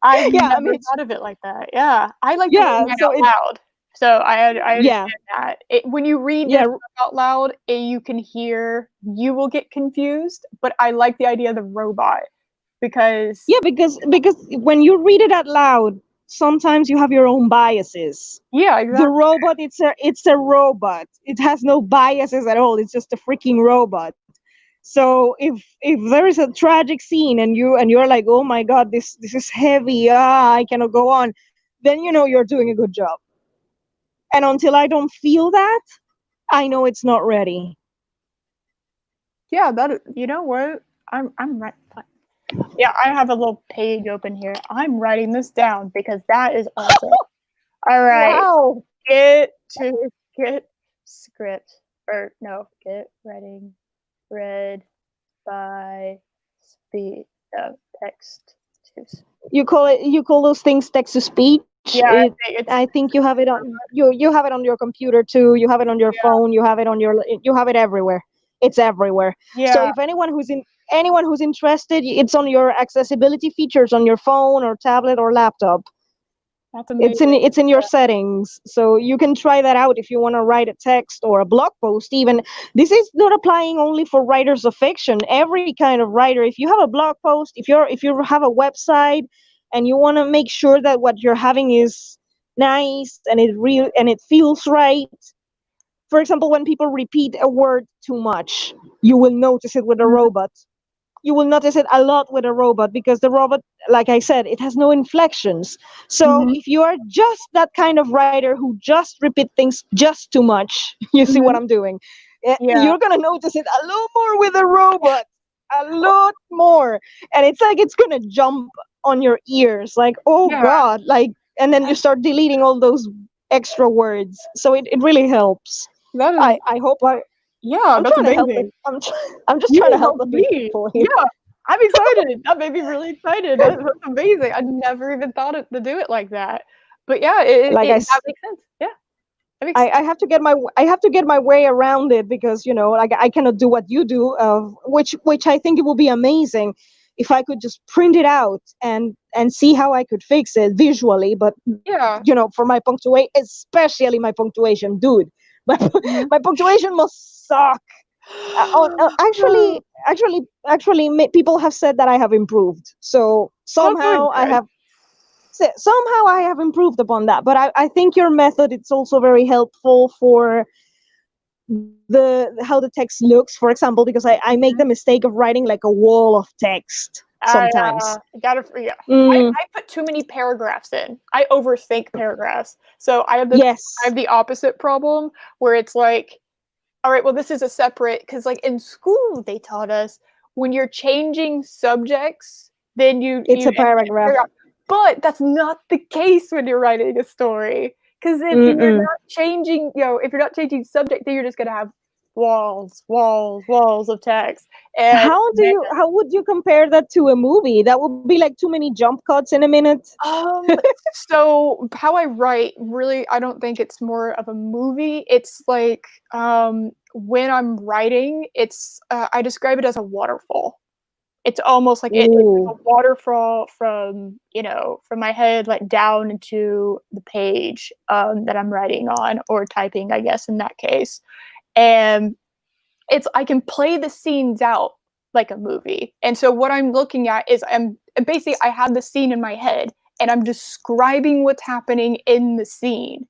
I've yeah, I never mean, thought of it like that. Yeah, I like to yeah, read so out it's loud. So I yeah, understand that. When you read this yeah, stuff out loud, you can hear you will get confused, but I like the idea of the robot because yeah, because when you read it out loud, sometimes you have your own biases. yeah, The exactly. robot, it's a robot. It has no biases at all. It's just a freaking robot. So if there is a tragic scene and you're like, oh my god, this is heavy, I cannot go on, then you know you're doing a good job. And until I don't feel that, I know it's not ready. Yeah, you know what? I'm right. Yeah, I have a little page open here. I'm writing this down because that is awesome. All right, Wow. get to get script or no, get writing read by speed of text to You call those things text to speech. yeah, I think you have it on you have it on your computer too. You have it on your phone. You have it everywhere. It's everywhere. So yeah, if anyone who's interested, it's on your accessibility features on your phone or tablet or laptop. that's amazing. It's in your settings, so you can try that out if you want to write a text or a blog post. Even this is not applying only for writers of fiction. Every kind of writer, if you have a blog post, if you have a website and you want to make sure that what you're having is nice and it feels right. For example, when people repeat a word too much, you will notice it with a Mhm, robot. You will notice it a lot with a robot because the robot, like I said, it has no inflections. So mhm, if you are just that kind of writer who just repeat things just too much, you see what mhm. I'm doing, Yeah, you're going to notice it a lot more with a robot, a lot more. And it's like it's going to jump on your ears like, oh yeah. god, like, and then you start deleting all those extra words. So it really helps. That i is i hope i Yeah, I'm that's trying to help it. amazing. I'm just trying You to help helped the me. people here. Yeah, I'm excited. That made me really excited. That's amazing. I never even thought to do it like that. But yeah, Like that makes sense. Yeah, that makes I have to get my way around it because like I cannot do what you do, which I think it will be amazing if I could just print it out and see how I could fix it visually. But yeah. for my punctuation, especially my punctuation, dude, my Mhm. my punctuation must suck. Actually, people have said that I have improved. So Well, that's always good. somehow I have improved upon that. But I think your method, it's also very helpful for the how the text looks, for example, because I make the Mhm. mistake of writing like a wall of text sometimes. Gotta yeah. Mm, I put too many paragraphs in. I overthink paragraphs. So I yes, have the opposite problem where it's like, all right, well, this is a separate because like in school they taught us when you're changing subjects, then it's you a end up in paragraph. paragraph. But that's not the case when you're writing a story. Because if you're Mm-mm. not changing, if you're not changing subject, then you're just gonna have walls, walls, walls of text. And How would you compare that to a movie? That would be like too many jump cuts in a minute. Um, so how I write, really, I don't think it's more of a movie. It's like when I'm writing, I describe it as a waterfall. It's almost like it's Ooh. a waterfall from from my head like down into the page that I'm writing on or typing, I guess in that case. And it's I can play the scenes out like a movie. And so what I'm looking at is I'm basically I have the scene in my head and I'm describing what's happening in the scene.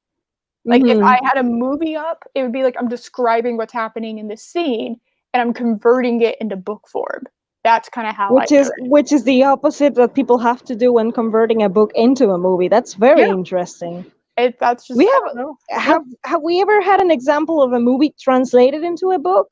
Like if I Mm-hmm. had a movie up, it would be like I'm describing what's happening in the scene and I'm converting it into book form. That's kind of how I which do is it. which is the opposite that people have to do when converting a book into a movie. That's very Yeah, interesting. that's We just I don't know. Yeah. have we ever had an example of a movie translated into a book?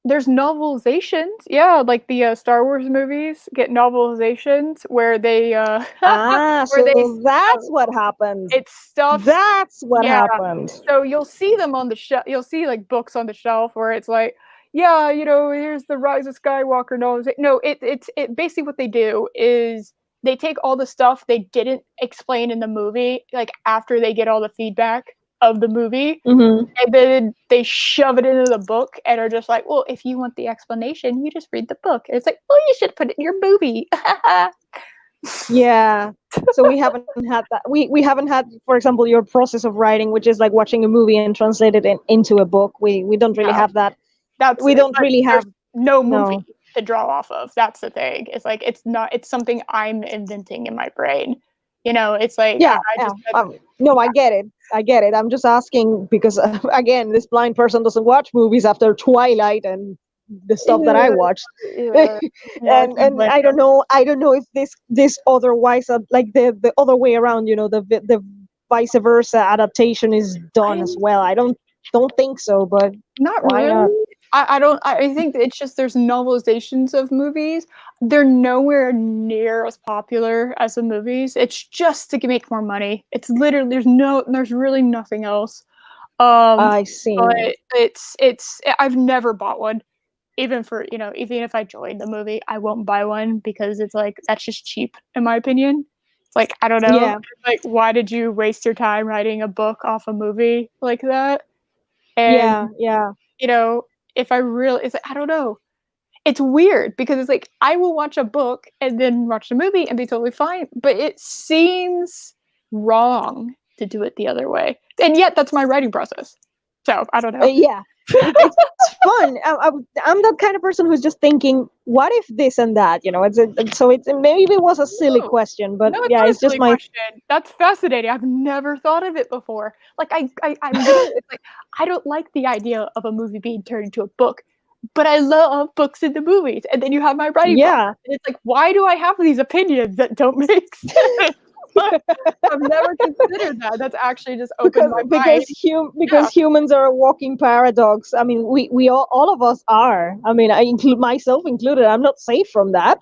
There's novelizations. Yeah, like the Star Wars movies get novelizations where they Ah, where they so that's what happened. it's stuff. That's what Yeah. happened. So you'll see them on the shelf. You'll see like books on the shelf where it's like, yeah, here's the Rise of Skywalker. No, it basically what they do is they take all the stuff they didn't explain in the movie, like after they get all the feedback of the movie, Hmm. and then they shove it into the book and are just like, well, if you want the explanation, you just read the book. And it's like, well, you should put it in your movie. Yeah. So we haven't had that. We haven't had, for example, your process of writing, which is like watching a movie and translate it into a book. We don't really No, have that. that's We don't but really there's have no movie no. to draw off of. That's the thing. It's like it's not. It's something I'm inventing in my brain. It's like Yeah, I yeah. just have, No, yeah. I get it. I get it. I'm just asking because again, this blind person doesn't watch movies after Twilight and the stuff that I Yeah, watched. yeah, yeah, I can And blame I you. don't know. I don't know if this otherwise like the other way around. The vice versa adaptation is done as I'm well. I don't think so, but not why not? really. I don't. I think it's just there's novelizations of movies. They're nowhere near as popular as the movies. It's just to make more money. It's literally there's really nothing else. Um, I but see. it's I've never bought one. Even for even if I joined the movie, I won't buy one because it's like that's just cheap in my opinion. It's like I don't know. Yeah, Like why did you waste your time writing a book off a movie like that? And yeah, yeah. you know, if I really, it's like, I don't know. It's weird because it's like I will watch a book and then watch the movie and be totally fine, but it seems wrong to do it the other way. And yet that's my writing process. So I don't know. Yeah, it's fun. I'm that kind of person who's just thinking, what if this and that? It's maybe it was a silly No, question, but no, it's yeah, not a it's just silly my question. That's fascinating. I've never thought of it before. Like I literally, it's like I don't like the idea of a movie being turned into a book, but I love books into movies. And then you have my writing process, yeah. and it's like, why do I have these opinions that don't make sense? I've never considered that. That's actually just opened because my mind. because Yeah. humans are a walking paradox. I mean, we all of us are. I mean, I include myself included. I'm not safe from that.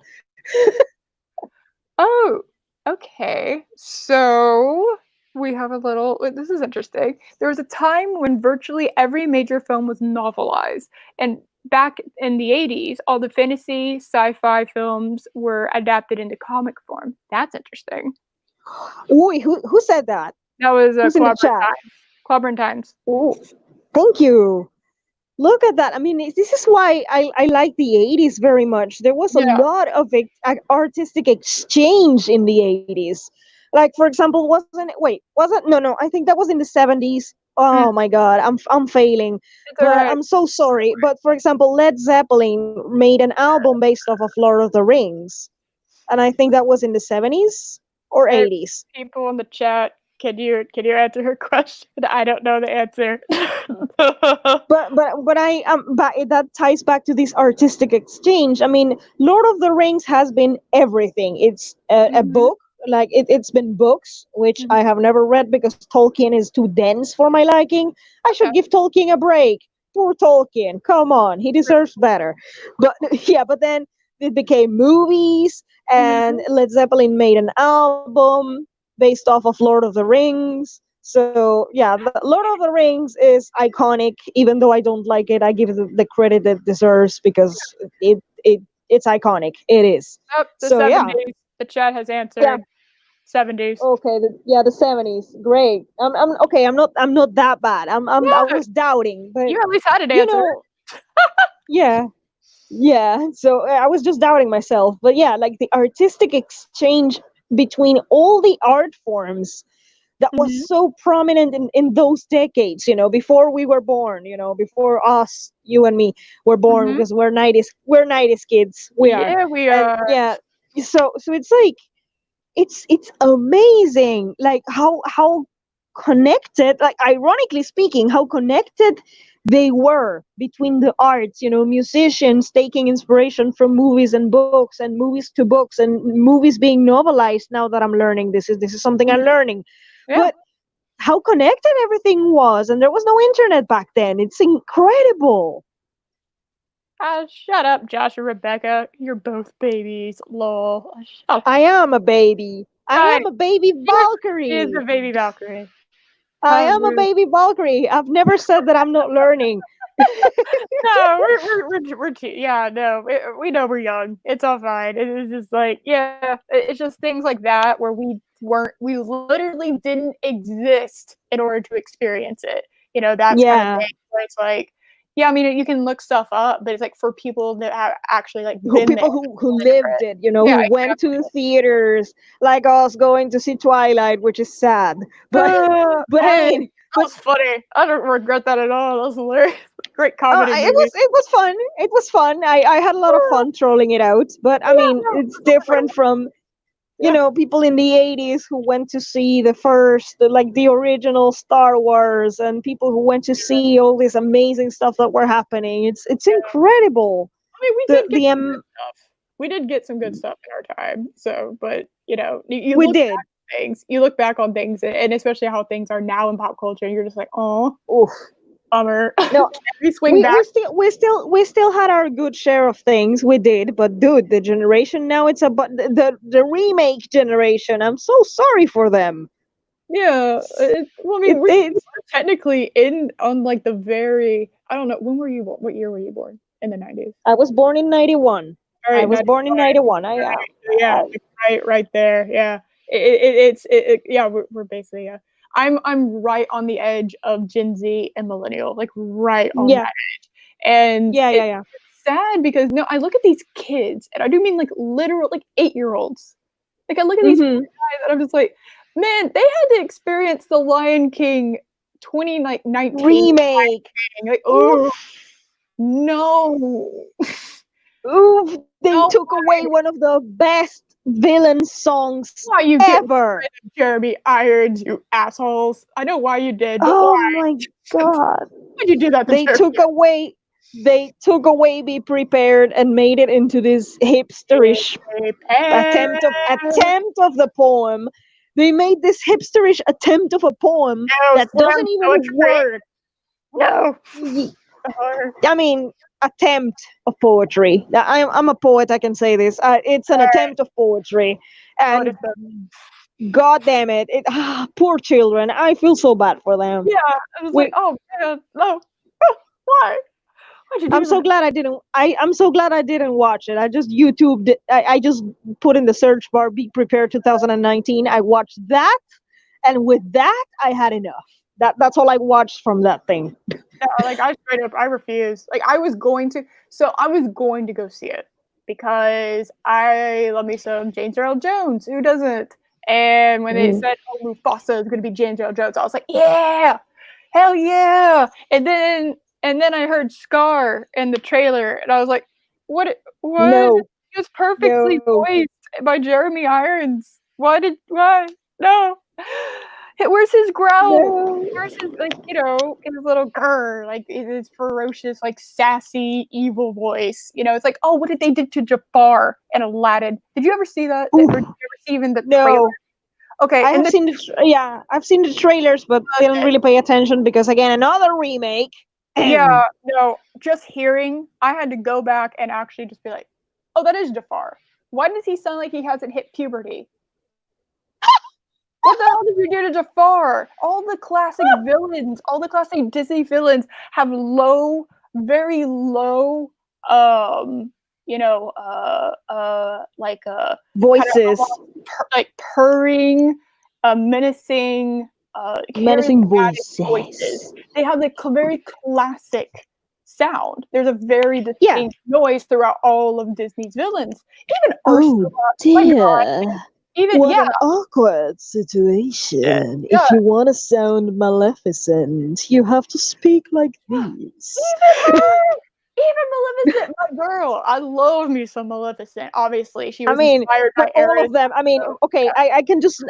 Oh, okay. So. We have a little. This is interesting. There was a time when virtually every major film was novelized, and back in the 80s, all the fantasy, sci-fi films were adapted into comic form. That's interesting. Ooh, who said that? That was Who's in the Clobberin chat? Times. Clobberin Times. Ooh, thank you. Look at that. I mean, this is why I like the 80s very much. There was a Yeah. lot of artistic exchange in the 80s. Like, for example, wasn't, no, I think that was in the 70s. Mm, Oh my God, I'm failing. it's But alright. I'm so sorry. But for example, Led Zeppelin made an album based off of Lord of the Rings. And I think that was in the 70s or Hey, 80s. people in the chat, can you answer her question? I don't know the answer. But that ties back to this artistic exchange. I mean, Lord of the Rings has been everything. It's a Mhm, book, like it's been books, which mhm, I have never read because Tolkien is too dense for my liking. I should okay. give Tolkien a break. Poor Tolkien, come on, he deserves better. But yeah, but then it became movies, and Mhm. Led Zeppelin made an album based off of Lord of the Rings. So yeah, the Lord of the Rings is iconic. Even though I don't like it, I give it the credit it deserves because it's iconic. It is. Oh, the So yeah, 70s. The chat has yeah. answered 70s. Okay, the 70s. Great. I'm okay. I'm not that bad. I Yeah, was doubting, but you at least had an you answer. know, yeah, yeah. So I was just doubting myself. But yeah, like the artistic exchange between all the art forms that was Mhm, so prominent in those decades, before we were born, before us, you and me, were born, mhm. because we're 90s kids, we are. Yeah, we And are. yeah, so it's like it's amazing, like how connected, like ironically speaking, how connected they were between the arts, musicians taking inspiration from movies and books, and movies to books, and movies being novelized. Now that I'm learning, this is something I'm Mhm. learning. Yeah. But how connected everything was, and there was no internet back then. It's incredible. Shut up, Josh and Rebecca. You're both babies. Lol. Shut I am a baby. I up. am a baby She is Valkyrie. a baby Valkyrie. I How am a rude. baby Valkyrie. I've never said that I'm not learning. No, yeah, no, we know we're young. It's all fine. It's just like, yeah, it's just things like that where we literally didn't exist in order to experience it. That's kind of Yeah, thing where it's like, yeah, I mean, you can look stuff up, but it's like for people that have actually like been there people who lived for it. it, Yeah, who went to the exactly. theaters, like us going to see Twilight, which is sad. But but I Hey, mean, that was funny. I don't regret that at all. That was hilarious. Great comedy it was movie. it was fun. It was fun. I had a lot of fun trolling it out. But I Yeah, mean, no, it's different from yeah. people in the 80s who went to see like the original Star Wars, and people who went to see all this amazing stuff that were happening. It's incredible. I mean, we The did get the some good stuff. We did get some good stuff in our time. So, but you We look back did. at things, you look back on things, and especially how things are now in pop culture, and you're just like, oh, Oof. bummer. Can No, we swing we back? we still we still we still had our good share of things. We did, but dude, the generation now, it's about the remake generation. I'm so sorry for them. Yeah. Well, I mean, It we it's were technically in on like the very. I don't know. When were you born? What year were you born? In the 90s. I was born in 91. All I right, was born in 95. 91. Yeah, like, right there. Yeah, yeah. We're basically, yeah. I'm right on the edge of Gen Z and millennial, like right on Yeah, that, and yeah, yeah, it's yeah. sad because no, I look at these kids, and I do mean like literal, like 8-year-olds. Like I look at these Mm-hmm. guys, and I'm just like, man, they had to experience the Lion King 2019. Remake. Like, oh Oof. no, Oof. They no took away one of the best villain songs why you get ever. rid of Jeremy Irons, you assholes. I know why you did, but Oh why? my god. Why'd you do that to They Jeremy took away they took away Be Prepared and made it into this hipsterish Irons? attempt of the poem. They made this hipsterish attempt of a poem No, that slam doesn't even poetry. work. No. Ye- Or, I mean, attempt of poetry. I'm a poet. I can say this. It's an alright, attempt of poetry, and poetism. God damn it! Poor children. I feel so bad for them. Yeah, I was like, We, oh man, no, why? Why'd you I'm do so that? glad I didn't. I'm so glad I didn't watch it. I just YouTubed it. I just put in the search bar "Be Prepared 2019." I watched that, and with that, I had enough. That's all I watched from that thing. Yeah, like I straight up, I refused. Like I was going to, so I was going to go see it because I love me some James Earl Jones. Who doesn't? And when they Mm. said, "Oh, Mufasa is going to be James Earl Jones," I was like, "Yeah, hell yeah!" And then I heard Scar in the trailer, and I was like, "What? What?" No, He was perfectly no, voiced by Jeremy Irons. Why? No. Where's his growl? no. Where's his, like, his little grr, like his ferocious, like sassy, evil voice? It's like, oh, what did they do to Jafar and Aladdin? Did you ever see that? Or did Oof, you ever see even the trailer? no. Okay, I and have the seen yeah, I've seen the trailers, but didn't okay, really pay attention because again, another remake. yeah, no, just hearing, I had to go back and actually just be like, oh, that is Jafar. Why does he sound like he hasn't hit puberty? What the hell did you do to Jafar? All the classic villains, all the classic Disney villains have low, very low, um, like kind of Voices, almost like purring, menacing, menacing charismatic voices. voices. They have the very classic sound. There's a very Yeah. distinct noise throughout all of Disney's villains. Even Oh Ursula, my God, dear. even What yeah, an awkward yeah. situation. If Yeah, you want to sound maleficent, you have to speak like this. even her! Even Maleficent, my girl. I love me some Maleficent. Obviously, she I was mean, inspired by all of Eris. them. I mean, So, okay, I can just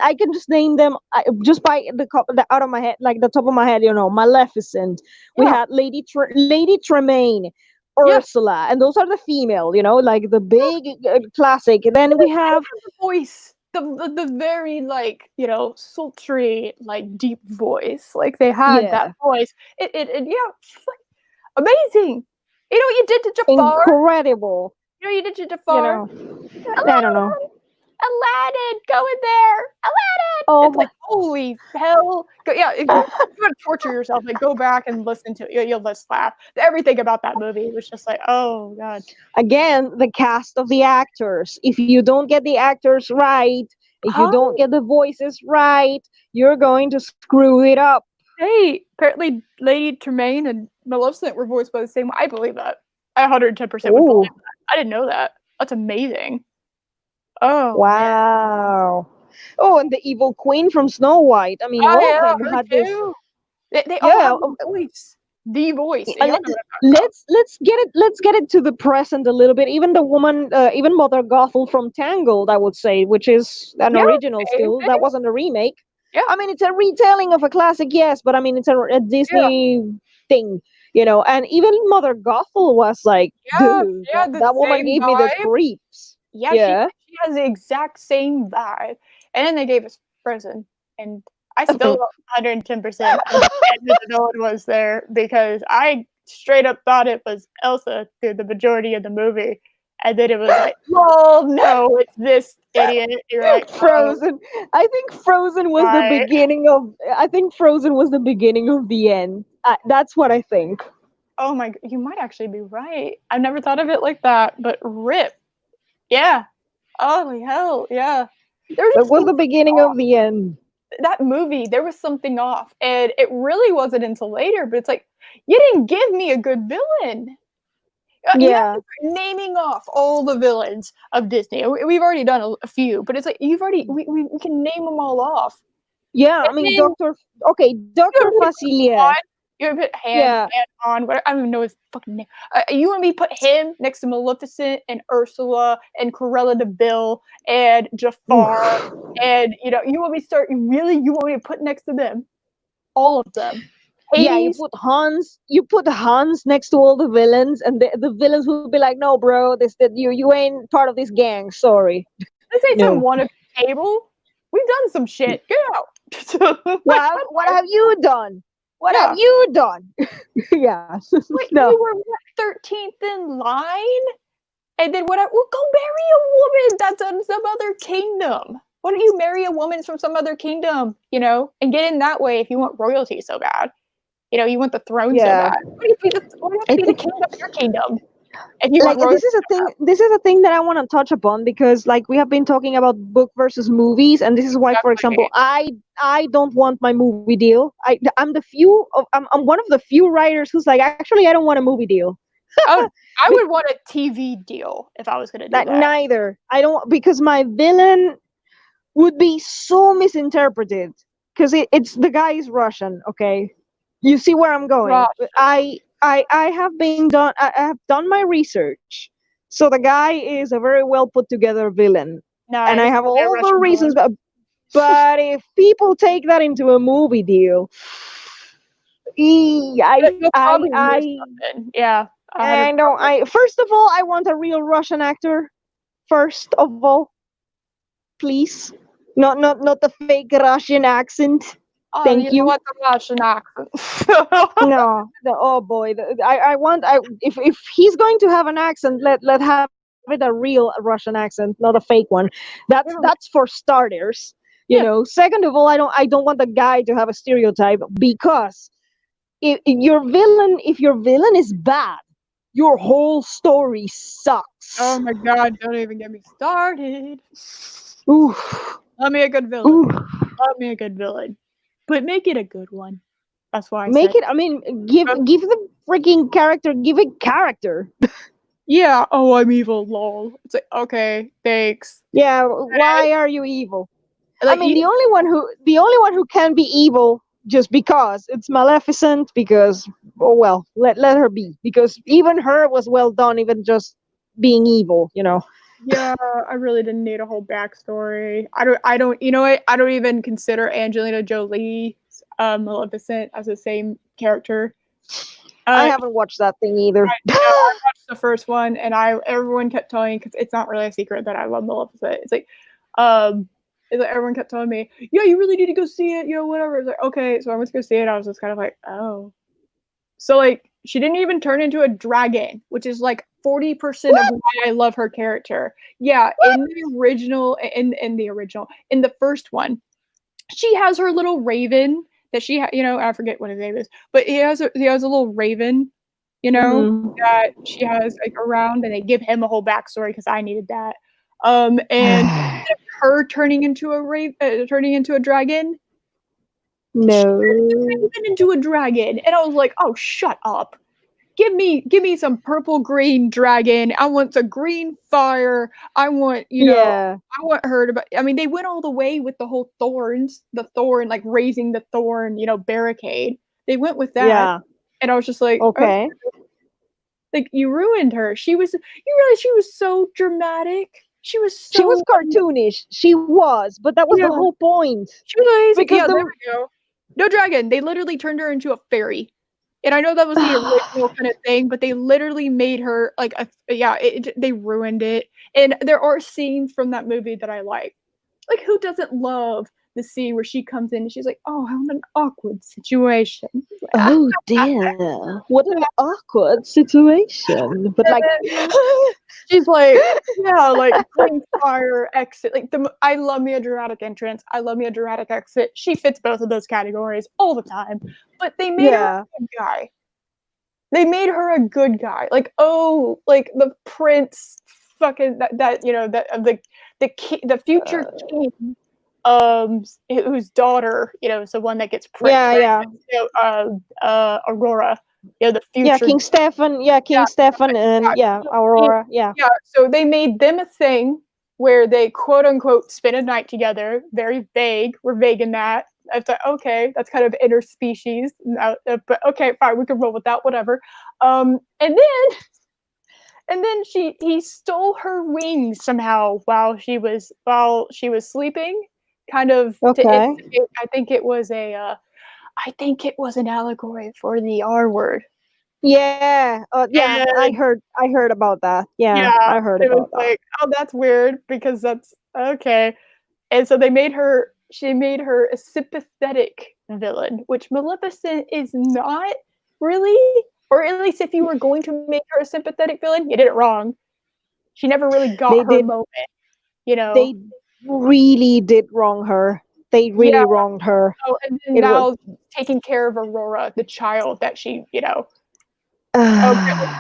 name them just by the out of my head, like the top of my head. Maleficent. We yeah, had Lady Tremaine, yeah. Ursula, and those are the female. Like the big classic. Then we They have have the voice, the very, like, sultry, like, deep voice. Like they had that yeah, voice. It yeah, it's like amazing. You know what you did to Jafar? incredible. You know what you did to You Jafar? know, I don't know. Aladdin, go in there, Aladdin. Oh It's like, my. holy hell. Yeah, if you want to torture yourself, like go back and listen to it. You'll just laugh. Everything about that movie was just like, oh god. Again, the cast of the actors. If you don't get the actors right, if you don't Oh, get the voices right, you're going to screw it up. hey, apparently Lady Tremaine and Maleficent were voiced by the same. I believe that. I 110% would believe Oh, that. I didn't know that. That's amazing. Oh man. wow. Oh, and the evil queen from Snow White. I mean, Oh all of yeah, them her had this. too. They all Yeah. have the voice. The voice. uh, Y'all let- know what I'm talking about. let's get it to the present a little bit. Even the woman, even Mother Gothel from Tangled, I would say, which is an Yeah, original same still. That thing. wasn't a remake. Yeah, I mean, it's a retelling of a classic, yes, but I mean, it's a yeah. Disney thing. And even Mother Gothel was like, Yeah, dude, she that, had the that woman same gave me the vibe. creeps. Yeah, Yeah. she has the exact same vibe. And then they gave us Frozen, and I still 110% understand who the villain was there because I straight up thought it was Elsa through the majority of the movie, and then it was like, "Well, no, it's this idiot." You're like, "Oh Frozen. I think Frozen was the my, beginning of. I think Frozen was the beginning of the end. That's what I think. oh my, you might actually be right. I've never thought of it like that, but rip, yeah, holy hell, yeah." There was That just was the something beginning of the end. that movie, there was something off, and it really wasn't until later. But it's like you didn't give me a good villain. You have Yeah. to start naming off all the villains of Disney. We've already done a few, but it's like you've already we can name them all off. Yeah. I And mean, then Doctor you want me to put Facilier. on, you want to put Yeah. hand on. What I don't even know his fucking name. You want me to put him next to Maleficent and Ursula and Cruella de Vil and Jafar, Oof. and you want me to start really? You want me to put next to them? All of them. Yeah, you Hades. put Hans. You put Hans next to all the villains, and the villains will be like, "No, bro, this that you ain't part of this gang. Sorry." This ain't No. some one at the table. We've done some shit. Get out. Like, What have you done? What have yeah. you done? Yeah. Like No. you were what, 13th in line? And then what? Well, go marry a woman that's in some other kingdom. Why don't you marry a woman from some other kingdom, and get in that way if you want royalty so bad? You want the throne so Yeah. bad. Why do you have to be the king of your kingdom if you Like, want royalty? this is a thing that I want to touch upon, because like we have been talking about book versus movies, and this is why, for example, Exactly. I don't want my movie deal. I'm one of the few writers who's like, actually, I don't want a movie deal. Oh, I would want a TV deal if I was going to do That that. neither. I don't, because my villain would be so misinterpreted, because it's the guy is Russian. Okay, you see where I'm going. Rough. I have I have done my research. So the guy is a very well put together villain, and I Nice. have I'll be a all the Russian reasons. villain. But if people take that into a movie deal, You'll probably miss something. Yeah, I 100%. know. I First of all, I want a real Russian actor. First of all, please, not the fake Russian accent. Oh, Thank you don't you. want the Russian accent. Oh boy, I want, if he's going to have an accent, let have it a real Russian accent, not a fake one. That's Yeah. for starters. Yeah. Second of all, I don't want the guy to have a stereotype, because if your villain is bad, your whole story Oh sucks. my God! Don't even get me started. Oof. Love me a good villain. Oof. Love me a good villain, but make it a good one. That's why I Make say. it. I mean, give the freaking character. Give it character. Yeah. Oh, I'm evil. Lol. It's like okay, thanks. Yeah. Why are you evil? I Like mean, you. the only one who can be evil just because it's Maleficent. Because, oh well, let her be. Because even her was well done, even just being evil. Yeah, I really didn't need a whole backstory. I don't. You know what? I don't even consider Angelina Jolie's Maleficent as the same character. I Uh, haven't watched that thing either. I watched the first one, and everyone kept telling me because it's not really a secret that I love Maleficent. Um, it's like everyone kept telling me, "Yeah, you really need to go see it." Whatever. It's like okay, so I went to go see it. I was just kind of like, oh, so like she didn't even turn into a dragon, which is like 40% of What? why I love her character. Yeah, What? in the first one, she has her little raven that I forget what his name is, but he has a little raven, Mm-hmm. that she has like around, and they give him a whole backstory because I needed that. And instead of her turning into a dragon, she turned the No. raven into a dragon, and I was like, oh, shut up. Give me some purple green dragon. I want the green fire. Yeah. I want her to, I mean, they went all the way with the whole the thorn, like raising the thorn, barricade. They went with that. Yeah. And I was just like, oh, Okay. like you ruined her. You realize she was so dramatic. She was She was so, cartoonish. She was, but that was the yeah, whole point. she was amazing. Because Yeah, there the we go. No dragon. They literally turned her into a fairy. And I know that was the original kind of thing, but they literally made her like they ruined it. And there are scenes from that movie that I like. Like who doesn't love the scene where she comes in and she's like, "Oh, I'm in an awkward situation." Like, oh dear, what an awkward situation. But like, she's like, yeah, like green fire exit. Like I love me a dramatic entrance. I love me a dramatic exit. She fits both of those categories all the time. But they made her yeah, a good guy. They made her a good guy. Like, oh, like the prince fucking that that the future king whose daughter, is the one that gets pricked, yeah, right? yeah, Aurora, the yeah. future. King Stefan, yeah, Yeah, King Stefan, and yeah, yeah, Aurora, yeah, yeah. So they made them a thing where they quote unquote spend a night together. Very vague. We're vague in that. I thought, okay, that's kind of interspecies. But okay, fine, we can roll with that. Whatever. And then he stole her wings somehow while she was sleeping. Kind of to okay, instigate. I think it was an allegory for the R word. yeah, yeah. And I heard about that. Yeah, yeah, I heard it was about that. like, oh, that's weird because that's okay. And so she made her a sympathetic villain, which Maleficent is not really, or at least if you were going to make her a sympathetic villain, you did it wrong. She never really got They her did moment, you they know. really did wrong her. They Yeah. really wronged her. Oh, and then It was. now taking care of Aurora, the child that she, apparently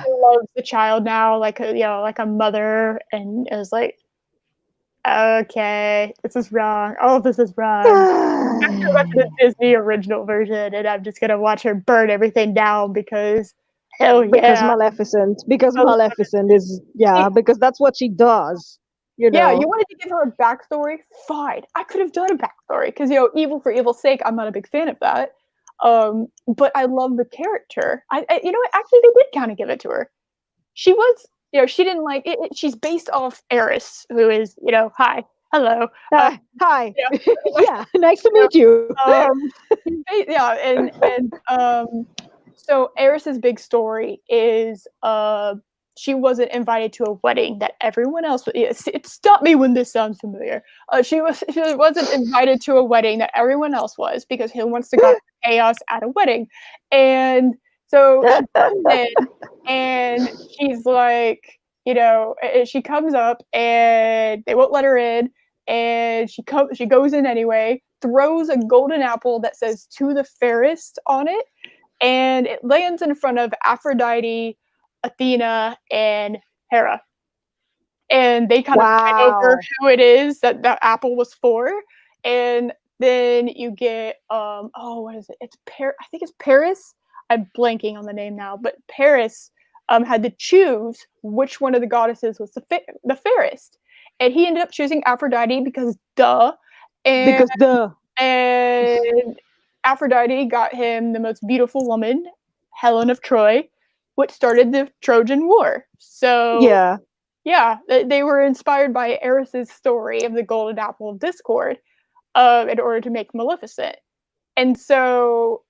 she loves the child now, like like a mother, and it was like, okay, this is wrong. All of this is wrong. I'm gonna watch the Disney original version, and I'm just gonna watch her burn everything down because, hell Because yeah. Maleficent. Because I love it. Maleficent is, See, yeah, because that's what she does. You yeah, you know. wanted to give her a backstory? Fine. I could have done a backstory because, evil for evil's sake, I'm not a big fan of that. But I love the character. You know what? Actually, they did kind of give it to her. She was, she didn't like it. She's based off Eris, who is, hi, hello. Hi. Yeah, Yeah, nice to you meet you. um, yeah, so Eris's big story is she wasn't invited to a wedding that everyone else. Stop me when this sounds familiar. She wasn't invited to a wedding that everyone else was because who wants to go chaos at a wedding, and so she comes in and she's like, she comes up and they won't let her in, and she goes in anyway, throws a golden apple that says "to the fairest" on it, and it lands in front of Aphrodite, Athena, and Hera. And they kind of fight over Wow. who it is that the apple was for. And then you get what is it? I think it's Paris. I'm blanking on the name now, but Paris had to choose which one of the goddesses was the fairest. And he ended up choosing Aphrodite because duh. And Because the. and Aphrodite got him the most beautiful woman, Helen of Troy, which started the Trojan War. So, Yeah. yeah, they were inspired by Eris's story of the Golden Apple of Discord in order to make Maleficent. And so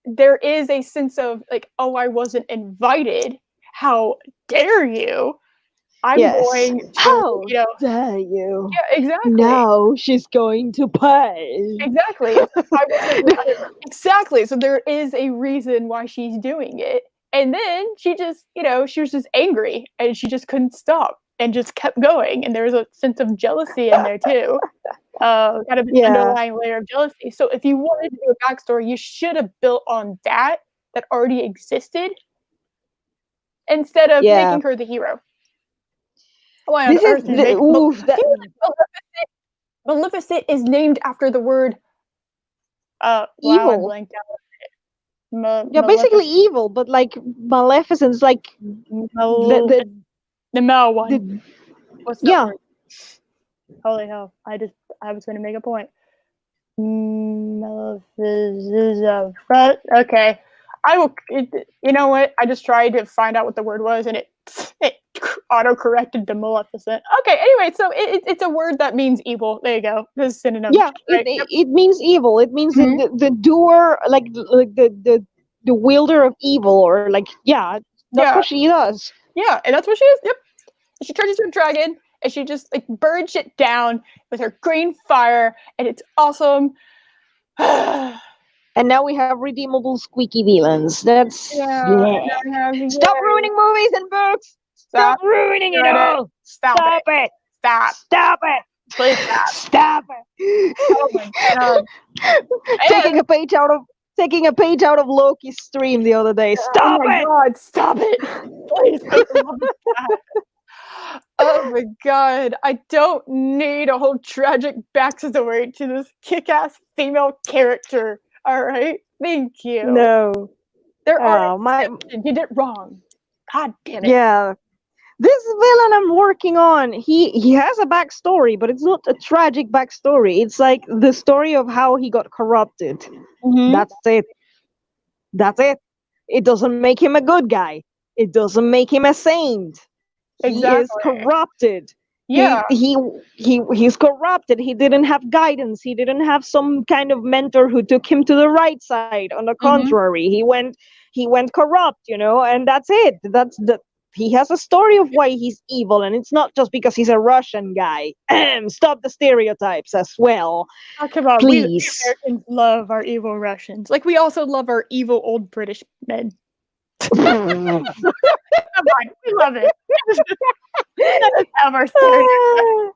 there is a sense of like, oh, I wasn't invited. How dare you? I'm Yes. going to, How dare you? yeah, exactly. Now she's going to pay. Exactly. It's like, I wasn't exactly. So there is a reason why she's doing it. And then she just, she was just angry and she just couldn't stop and just kept going. And there was a sense of jealousy in there too. Kind of an Yeah. underlying layer of jealousy. So if you wanted to do a backstory, you should have built on that already existed instead of Yeah. making her the hero. Why on This is earth you make oof, do you know Maleficent is named after the word wow, I evil. blanked out. Yeah, basically Maleficent. evil, but like Maleficent's like Mal- the the Mal one. the What's that yeah. word? Holy hell! I was going to make a point. Maleficent. Okay. I will. You know what? I just tried to find out what the word was, and it auto corrected to Maleficent. Okay. Anyway, so it's a word that means evil. There you go. This is synonym. Yeah, Right. Yep. it means evil. It means Mhm. the doer, like the wielder of evil, or like, yeah, that's Yeah. what she does. Yeah, and that's what she is. Yep. And she turns into a dragon, and she just like burns shit down with her green fire, and it's awesome. Yeah, And now we have redeemable squeaky villains. That's and yeah. I have Stop yay. ruining movies and books. Stop Stop ruining it doing it. all. Stop Stop it. it. Stop. Stop it. Please stop. Stop Oh my god. it. And Taking a page out of Loki's stream the other day. oh Stop my it. god, stop it. Please, for the love of God. Oh my god. I don't need a whole tragic backstory to this kick-ass female character. Alright? Thank you. No. There are Oh my. exceptions. You did it wrong. God damn it. Yeah. This villain I'm working on, he has a backstory, but it's not a tragic backstory. It's like the story of how he got corrupted. Mm-hmm. That's it. That's it. It doesn't make him a good guy. It doesn't make him a saint. He is Exactly. corrupted. Yeah. He's corrupted. He didn't have guidance. He didn't have some kind of mentor who took him to the right side. On the Mm-hmm. contrary, he went corrupt, and that's it. He has a story of why he's evil, and it's not just because he's a Russian guy. Stop the stereotypes as well, Oh, come on. We please. Americans love our evil Russians. Like, we also love our evil old British men. Come on. We love it. Let us have our stereotypes.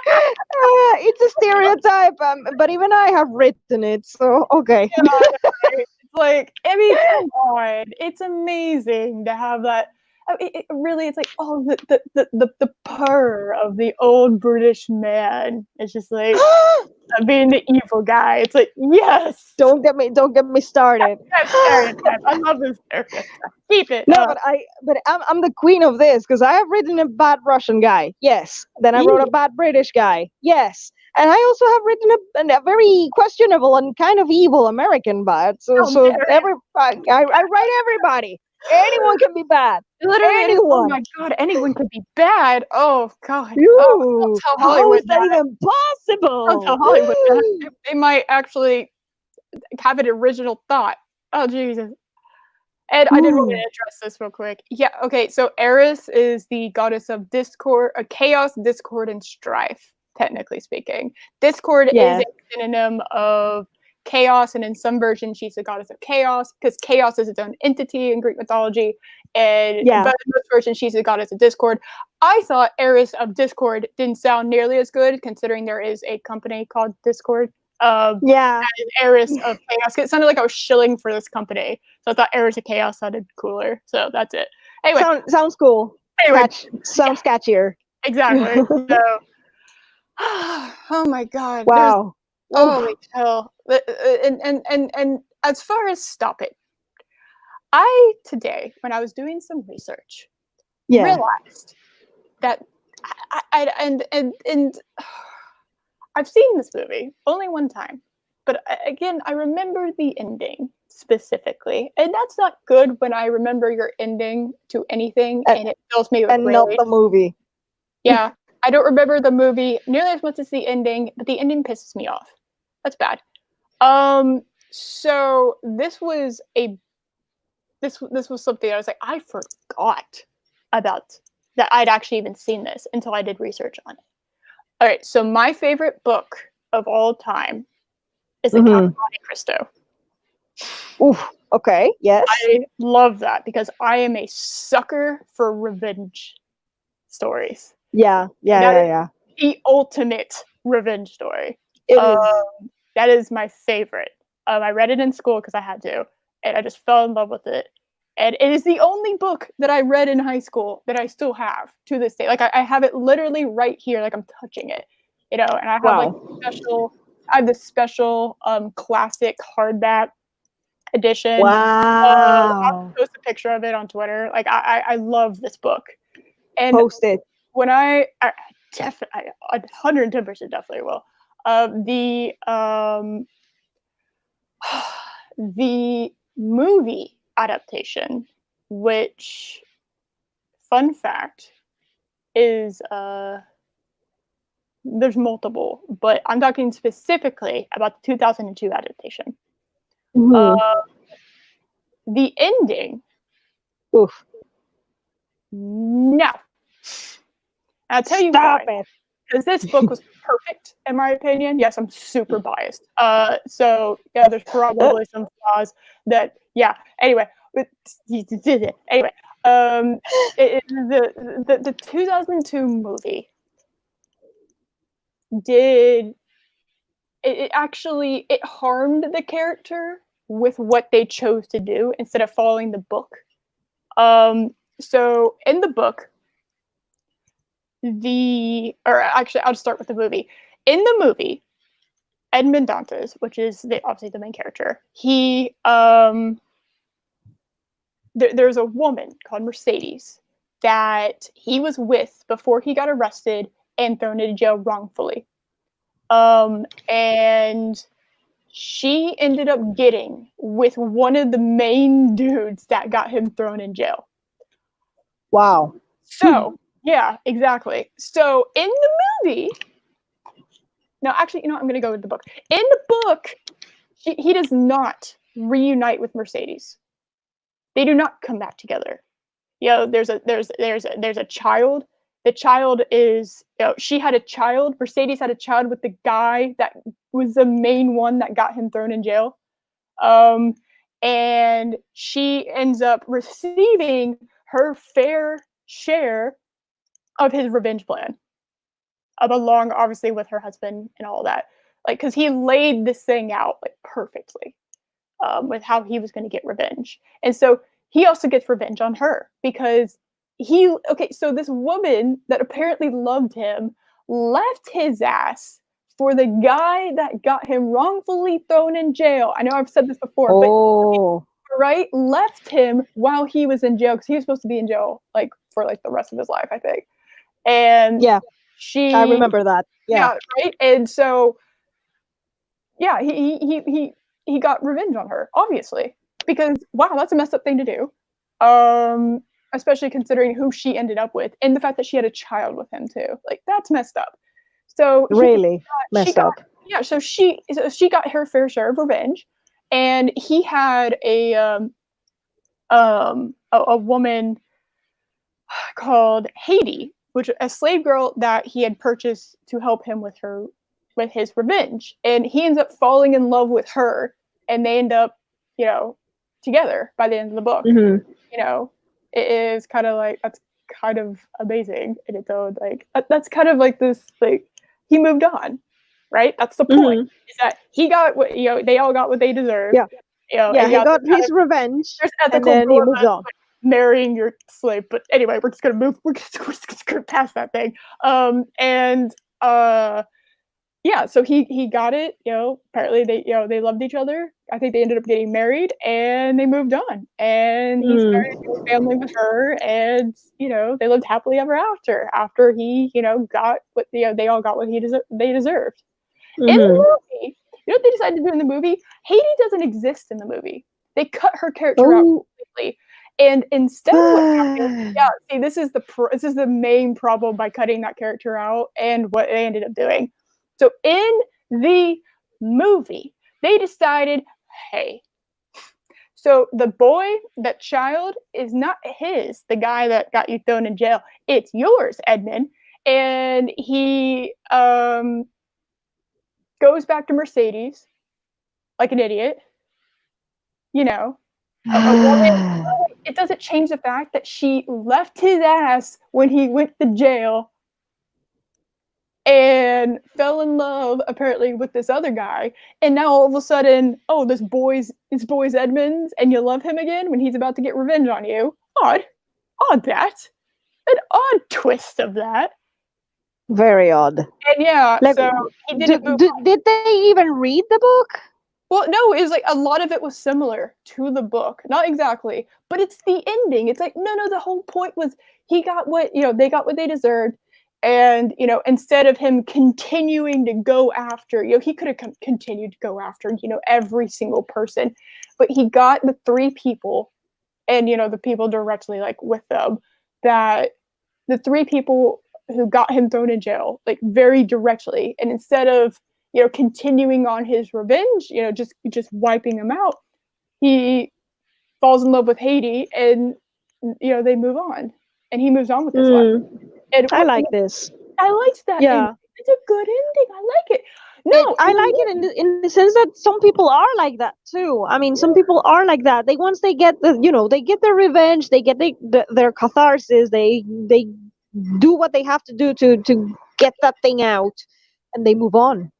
It's a stereotype, but even I have written it, so okay. Yeah, right. It's like, I mean, come on. It's amazing to have that. It really, it's like, oh, the purr of the old British man. It's just like being the evil guy. It's like, yes, Don't get me started. that stereotype. I love this stereotype. Keep it No, up. but I'm the queen of this because I have written a bad Russian guy. Yes. Then I wrote a Yeah. bad British guy. Yes. And I also have written a very questionable and kind of evil American bad. So Oh, there it is. I write everybody. Anyone can be bad. Literally, it is. Oh Anyone. my god, anyone could be bad. Oh god. Oh, don't Ooh, tell how Hollywood is that that. even Don't tell possible? Hollywood that. They might actually have an original thought. Oh Jesus. And I did want to Ooh, address this real quick. Yeah, okay, so Eris is the goddess of discord, chaos, discord, and strife, technically speaking. Discord is yeah, a synonym of chaos, and in some versions, she's the goddess of chaos, because chaos is its own entity in Greek mythology. yeah. But in most versions, she's the goddess of discord. I thought Eris of Discord didn't sound nearly as good, considering there is a company called Discord. Yeah, Eris of Chaos. It sounded like I was shilling for this company, so I thought Eris of Chaos sounded cooler. So that's it. Anyway, sounds cool. anyway, yeah, Sounds catchier. exactly. So, oh my God, there's Wow. holy Oh, hell. And as far as stop it, I today when I was doing some research yeah. realized that and I've seen this movie only one time, but again, I remember the ending specifically, and that's not good when I remember your ending to anything And, and it fills me with and not rage. the movie. Yeah, I don't remember the movie nearly as much as the ending, but the ending pisses me off. That's bad. So this was something I was like, I forgot about that I'd actually even seen this until I did research on it. All right, so my favorite book of all time is The Count Mm-hmm. of Monte Cristo. Oof. Okay. Yes. I love that because I am a sucker for revenge stories. Yeah. Yeah. That Yeah. is Yeah. the ultimate revenge story. It Um, is. that is my favorite. I read it in school because I had to, and I just fell in love with it. And it is the only book that I read in high school that I still have to this day. Like I have it literally right here, like I'm touching it, and I have like Wow. special. I have this special classic hardback edition. I'll Wow. post a picture of it on Twitter. Like I love this book, and Post it. when I definitely 110% definitely will. The the movie adaptation, which fun fact is there's multiple, but I'm talking specifically about the 2002 adaptation. Uh, Mm-hmm. the ending, Oof. no. I'll tell you Stop why. it. Because this book was perfect, in my opinion. Yes, I'm super biased. So yeah, there's probably some flaws that, yeah. Anyway, anyway, the 2002 movie did it actually it harmed the character with what they chose to do instead of following the book. So in the book, or actually, I'll start with the movie. In the movie, Edmond Dantes, which is obviously the main character, there's a woman called Mercedes that he was with before he got arrested and thrown into jail wrongfully. And she ended up getting with one of the main dudes that got him thrown in jail. Wow. So, yeah, exactly. So in the movie, no, actually, I'm going to go with the book. In the book, he does not reunite with Mercedes. They do not come back together. There's a child. The child is she had a child. Mercedes had a child with the guy that was the main one that got him thrown in jail. And she ends up receiving her fair share of his revenge plan. along obviously with her husband and all that. Like, because he laid this thing out like perfectly, with how he was going to get revenge. And so he also gets revenge on her because okay, so this woman that apparently loved him left his ass for the guy that got him wrongfully thrown in jail. I know I've said this before, but Oh, right, left him while he was in jail because he was supposed to be in jail like for like the rest of his life, I think. And yeah, I she, remember that. Yeah. yeah, right. And so yeah, he got revenge on her, obviously, because wow, that's a messed up thing to do. Especially considering who she ended up with and the fact that she had a child with him too. Like that's messed up. So Really she messed got, up. yeah, so she got her fair share of revenge, and he had a woman called Haiti, which a slave girl that he had purchased to help him with his revenge. And he ends up falling in love with her, and they end up, together by the end of the book. Mm-hmm. You know, it is kind of like that's kind of amazing in its own like that's kind of like this like he moved on, right? That's the point. Mm-hmm. Is that he got what they all got what they deserved. Yeah. Yeah, And he yeah, got his revenge, there's and ethical then he dilemmas moves on. with marrying your slave. But anyway, we're just gonna move. We're just gonna pass that thing. And yeah, so he got it. Apparently they loved each other. I think they ended up getting married, and they moved on. And he started a family with her, and they lived happily ever after. After he got what they all got what they deserved. In Mm-hmm. the movie, you know what they decided to do in the movie? Haiti doesn't exist in the movie. They cut her character out Oh. completely. And instead, what happened? Yeah, see, this is the main problem by cutting that character out, and what they ended up doing. So in the movie, they decided, hey, so the boy, that child, is not his. The guy that got you thrown in jail, it's yours, Edmund. And he goes back to Mercedes like an idiot. You know, a woman. It doesn't change the fact that she left his ass when he went to jail and fell in love apparently with this other guy, and now all of a sudden, oh, it's boy's Edmonds, and you love him again when he's about to get revenge on you. Odd that, an odd twist of that. Very odd. And yeah, Like, so he didn't move. did they even read the book? Well, no, it was like a lot of it was similar to the book. Not exactly, but it's the ending. It's like, no, the whole point was he got what, they got what they deserved. And, instead of him continuing to go after, he could have continued to go after, every single person. But he got the three people and, the people directly like with them, that the three people who got him thrown in jail, like very directly. And instead of, continuing on his revenge, just wiping him out, he falls in love with Haiti, and they move on, and he moves on with his life. And I like this. I liked that. Yeah. It's a good ending. I like it. No, I like it in the sense that some people are like that too. I mean, some people are like that. They once they get they get their revenge, they get their catharsis, they do what they have to do to get that thing out, and they move on.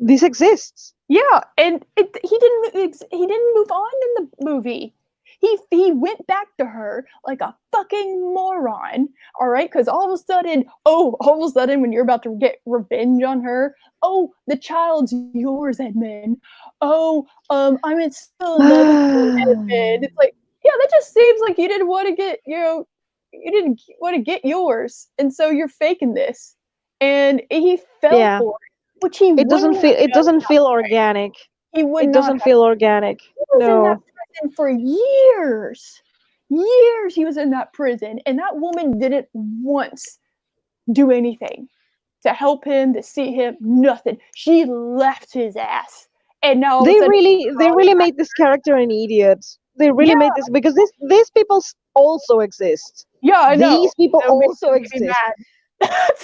This exists. yeah, and he didn't move on in the movie. He went back to her like a fucking moron. All right, because all of a sudden, when you're about to get revenge on her, oh, the child's yours, Edmund. Oh, I'm still in love with you, Edmund. It's like, yeah, that just seems like you didn't want to get, you didn't want to get yours, and so you're faking this. And he fell Yeah. for it, which he wouldn't. It doesn't feel organic. He would It not doesn't have. feel organic. He was in that No. prison for years. Years he was in that prison, and that woman didn't once do anything to help him, to see him, nothing. She left his ass. And now all of a sudden, They really made this character an idiot. They really yeah, made this because these people also exist. yeah, I know. These people That makes also me exist. mad.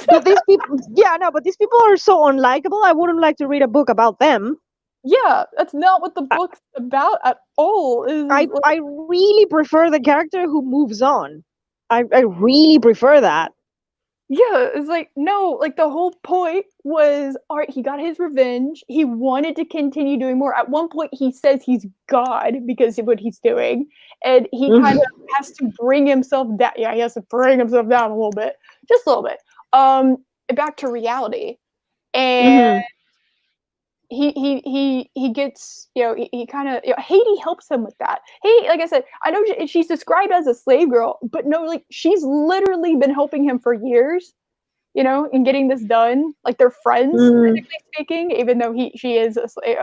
But these people, yeah, no, but these people are so unlikable. I wouldn't like to read a book about them. Yeah, that's not what the book's about at all. I really prefer the character who moves on. I really prefer that. Yeah, it's like, no, like the whole point was, all right, he got his revenge. He wanted to continue doing more. At one point, he says he's God because of what he's doing, and he kind of has to bring himself down. Yeah, he has to bring himself down a little bit, just a little bit, back to reality. And Mm-hmm. he gets, he kind of, Haiti helps him with that. Haiti, like I said, I know she's described as a slave girl, but no, like she's literally been helping him for years, in getting this done. Like they're friends, Mm. physically speaking, even though she is a slave.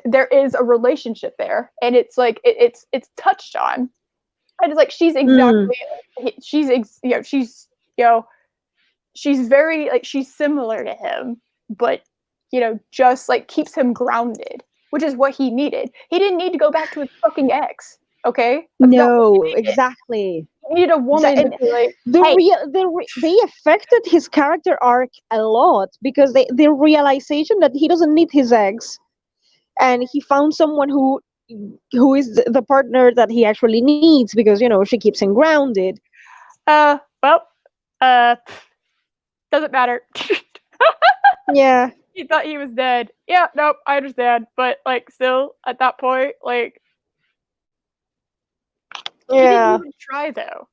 There is a relationship there, and it's like it's touched on, and it's like she's Mm. exactly, you know she's very, like, she's similar to him, but just like keeps him grounded, which is what he needed. He didn't need to go back to his fucking ex. Okay, that's not what he No, needed. exactly. He needed a woman to And be like, hey, they affected his character arc a lot because the realization that he doesn't need his ex, and he found someone who is the partner that he actually needs because she keeps him grounded. well, uh, doesn't matter. Yeah, He thought he was dead. Yeah, nope, I understand. But like still at that point, like she didn't yeah, even try though.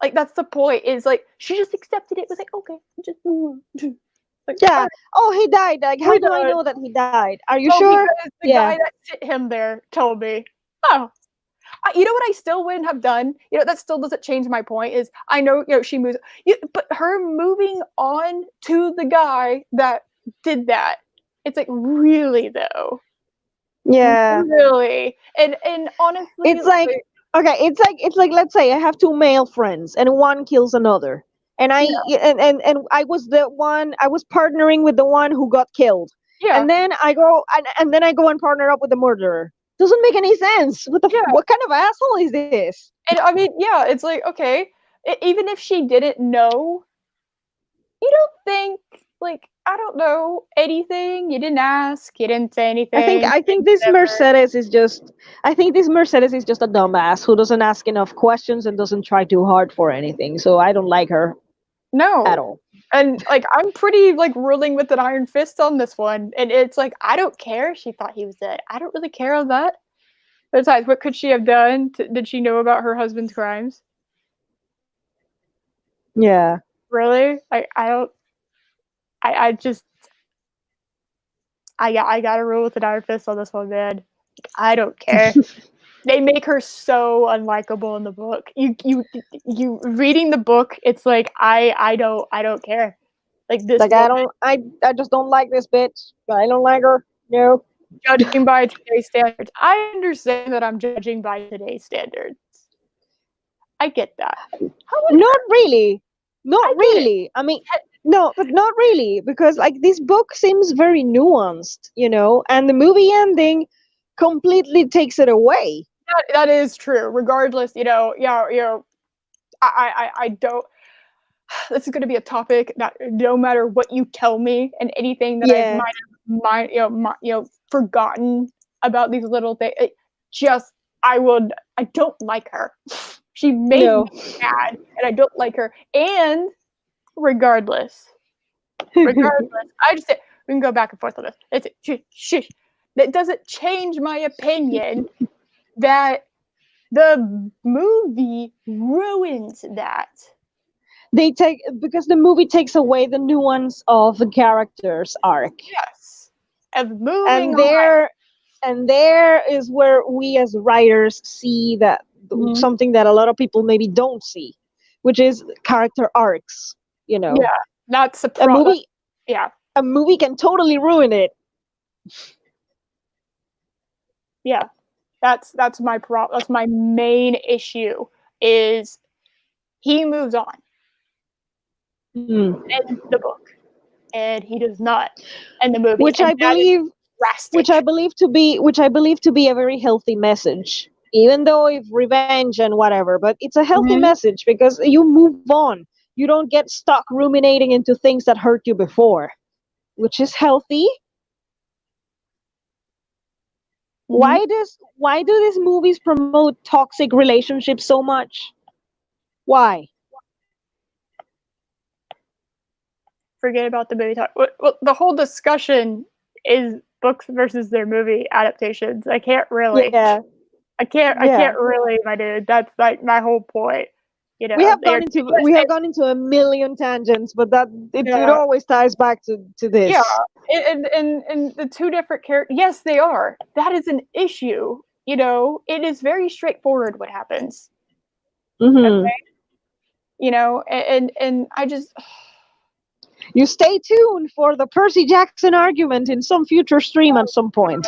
Like that's the point, is like she just accepted it, was like, okay, just like, all yeah. right, Oh, he died. Like, how we're do I done. know that he died? Are you Oh, sure? because the Yeah. guy that sit him there told me. Oh, you know what I still wouldn't have done? That still doesn't change my point. Is I know, she moves, but her moving on to the guy that did that. It's like, really though, Yeah. really, and honestly, It's like, like, okay, it's like let's say I have two male friends and one kills another. And I yeah, and I was the one I was partnering with the one who got killed. yeah, And then and then I go and partner up with the murderer. Doesn't make any sense. yeah. What kind of asshole is this? And I mean, yeah, it's like, okay, even if she didn't know, you don't think, like, I don't know anything. You didn't ask. You didn't say I think anything. I think It's this never. Mercedes is just I think this Mercedes is just a dumbass who doesn't ask enough questions and doesn't try too hard for anything. So I don't like her at No. all. And like I'm pretty like ruling with an iron fist on this one. And it's like I don't care. She thought he was dead. I don't really care on that. Besides, what could she have done? Did she know about her husband's crimes? Yeah. Really? I don't. I just I got to rule with an iron fist on this one, man. I don't care. They make her so unlikable in the book. You reading the book, it's like I don't care. Like this Like woman, I just don't like this bitch. I don't like her. No. judging by today's standards. I understand that I'm judging by today's standards. I get that. Not However, really. Not I get it. really. I mean, no, but not really because like this book seems very nuanced, and the movie ending completely takes it away. That is true. Regardless, I don't. This is going to be a topic that no matter what you tell me, and anything that I Yeah. might forgotten about these little things, just I don't like her. She made me No. mad, and I don't like her. And regardless, regardless, I just say we can go back and forth on this. That doesn't change my opinion that the movie ruins that. They take because the movie takes away the nuance of the character's arc. Yes. Of moving And on. there is where we as writers see that Mhm. something that a lot of people maybe don't see, which is character arcs. Yeah, that's a A pro. movie Yeah, a movie can totally ruin it. yeah. That's my pro. That's my main issue. Is he moves on Mm. in the book, and he does not in the movie, which and I that is believe drastic. which I believe to be a very healthy message. Even though if revenge and whatever, but it's a healthy Hmm. message because you move on. You don't get stuck ruminating into things that hurt you before, which is healthy. Hmm. Why do these movies promote toxic relationships so much? Why? forget about the movie talk. Well, the whole discussion is books versus their movie adaptations. I can't really. Yeah, I yeah. can't really, my dude. That's like my whole point. You We know, have gone into we have gone into a million tangents, but that it yeah, always ties back to yeah, this. and the two different characters. Yes, they are. That is an issue. You know, it is very straightforward what happens. Hmm. Okay, you know, and I just You stay tuned for the Percy Jackson argument in some future stream at some point.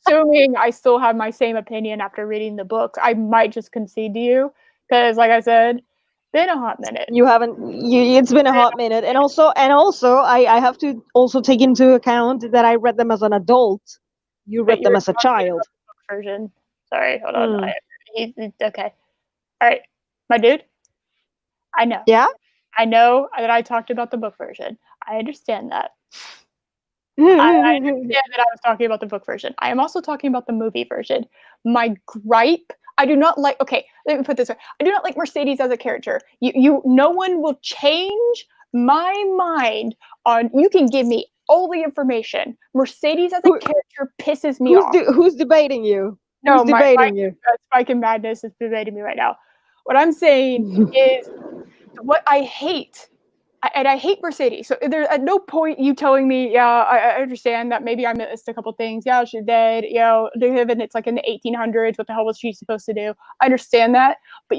assuming I still have my same opinion after reading the books, I might just concede to you because, like I said, been a hot minute. You haven't. It's been a hot minute, and also, I have to also take into account that I read them as an adult. You But read them you're as a talking child. about the book version. Sorry, hold on. Mm. Okay. All right, my dude. I know. Yeah. I know that I talked about the book version. I understand that. I understand that I was talking about the book version. I am also talking about the movie version. My gripe, I do not like. Okay, let me put this way. I do not like Mercedes as a character. No one will change my mind on. You can give me all the information. Mercedes as a Who, character pisses me off. who's debating you? Who's No, my debating you? Spike and Madness is debating me right now. What I'm saying is what I hate and I hate Mercedes. So there at no point you telling me, yeah, I understand that maybe I missed a couple things. Yeah, she's dead. You know, and it's like in the 1800s. What the hell was she supposed to do? I understand that, but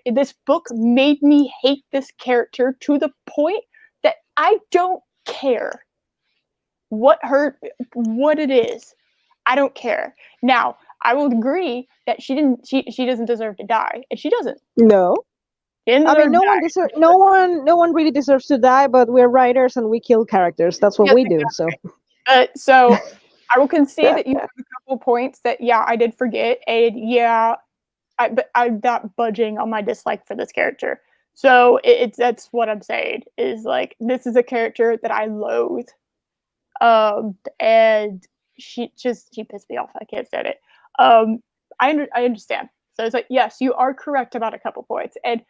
this book made me hate this character to the point that I don't care what it is. I don't care. Now, I will agree that she doesn't deserve to die, and she doesn't. No. She didn't I mean, deserve to die. no one really deserves to die, but we're writers and we kill characters. That's what Yes, we do. So, exactly. So I will concede that you have a couple points that yeah I did forget, and yeah, but I'm not budging on my dislike for this character. So it's that's what I'm saying is like this is a character that I loathe, and she pissed me off. I can't stand it. Um, I understand. So it's like yes, you are correct about a couple points, and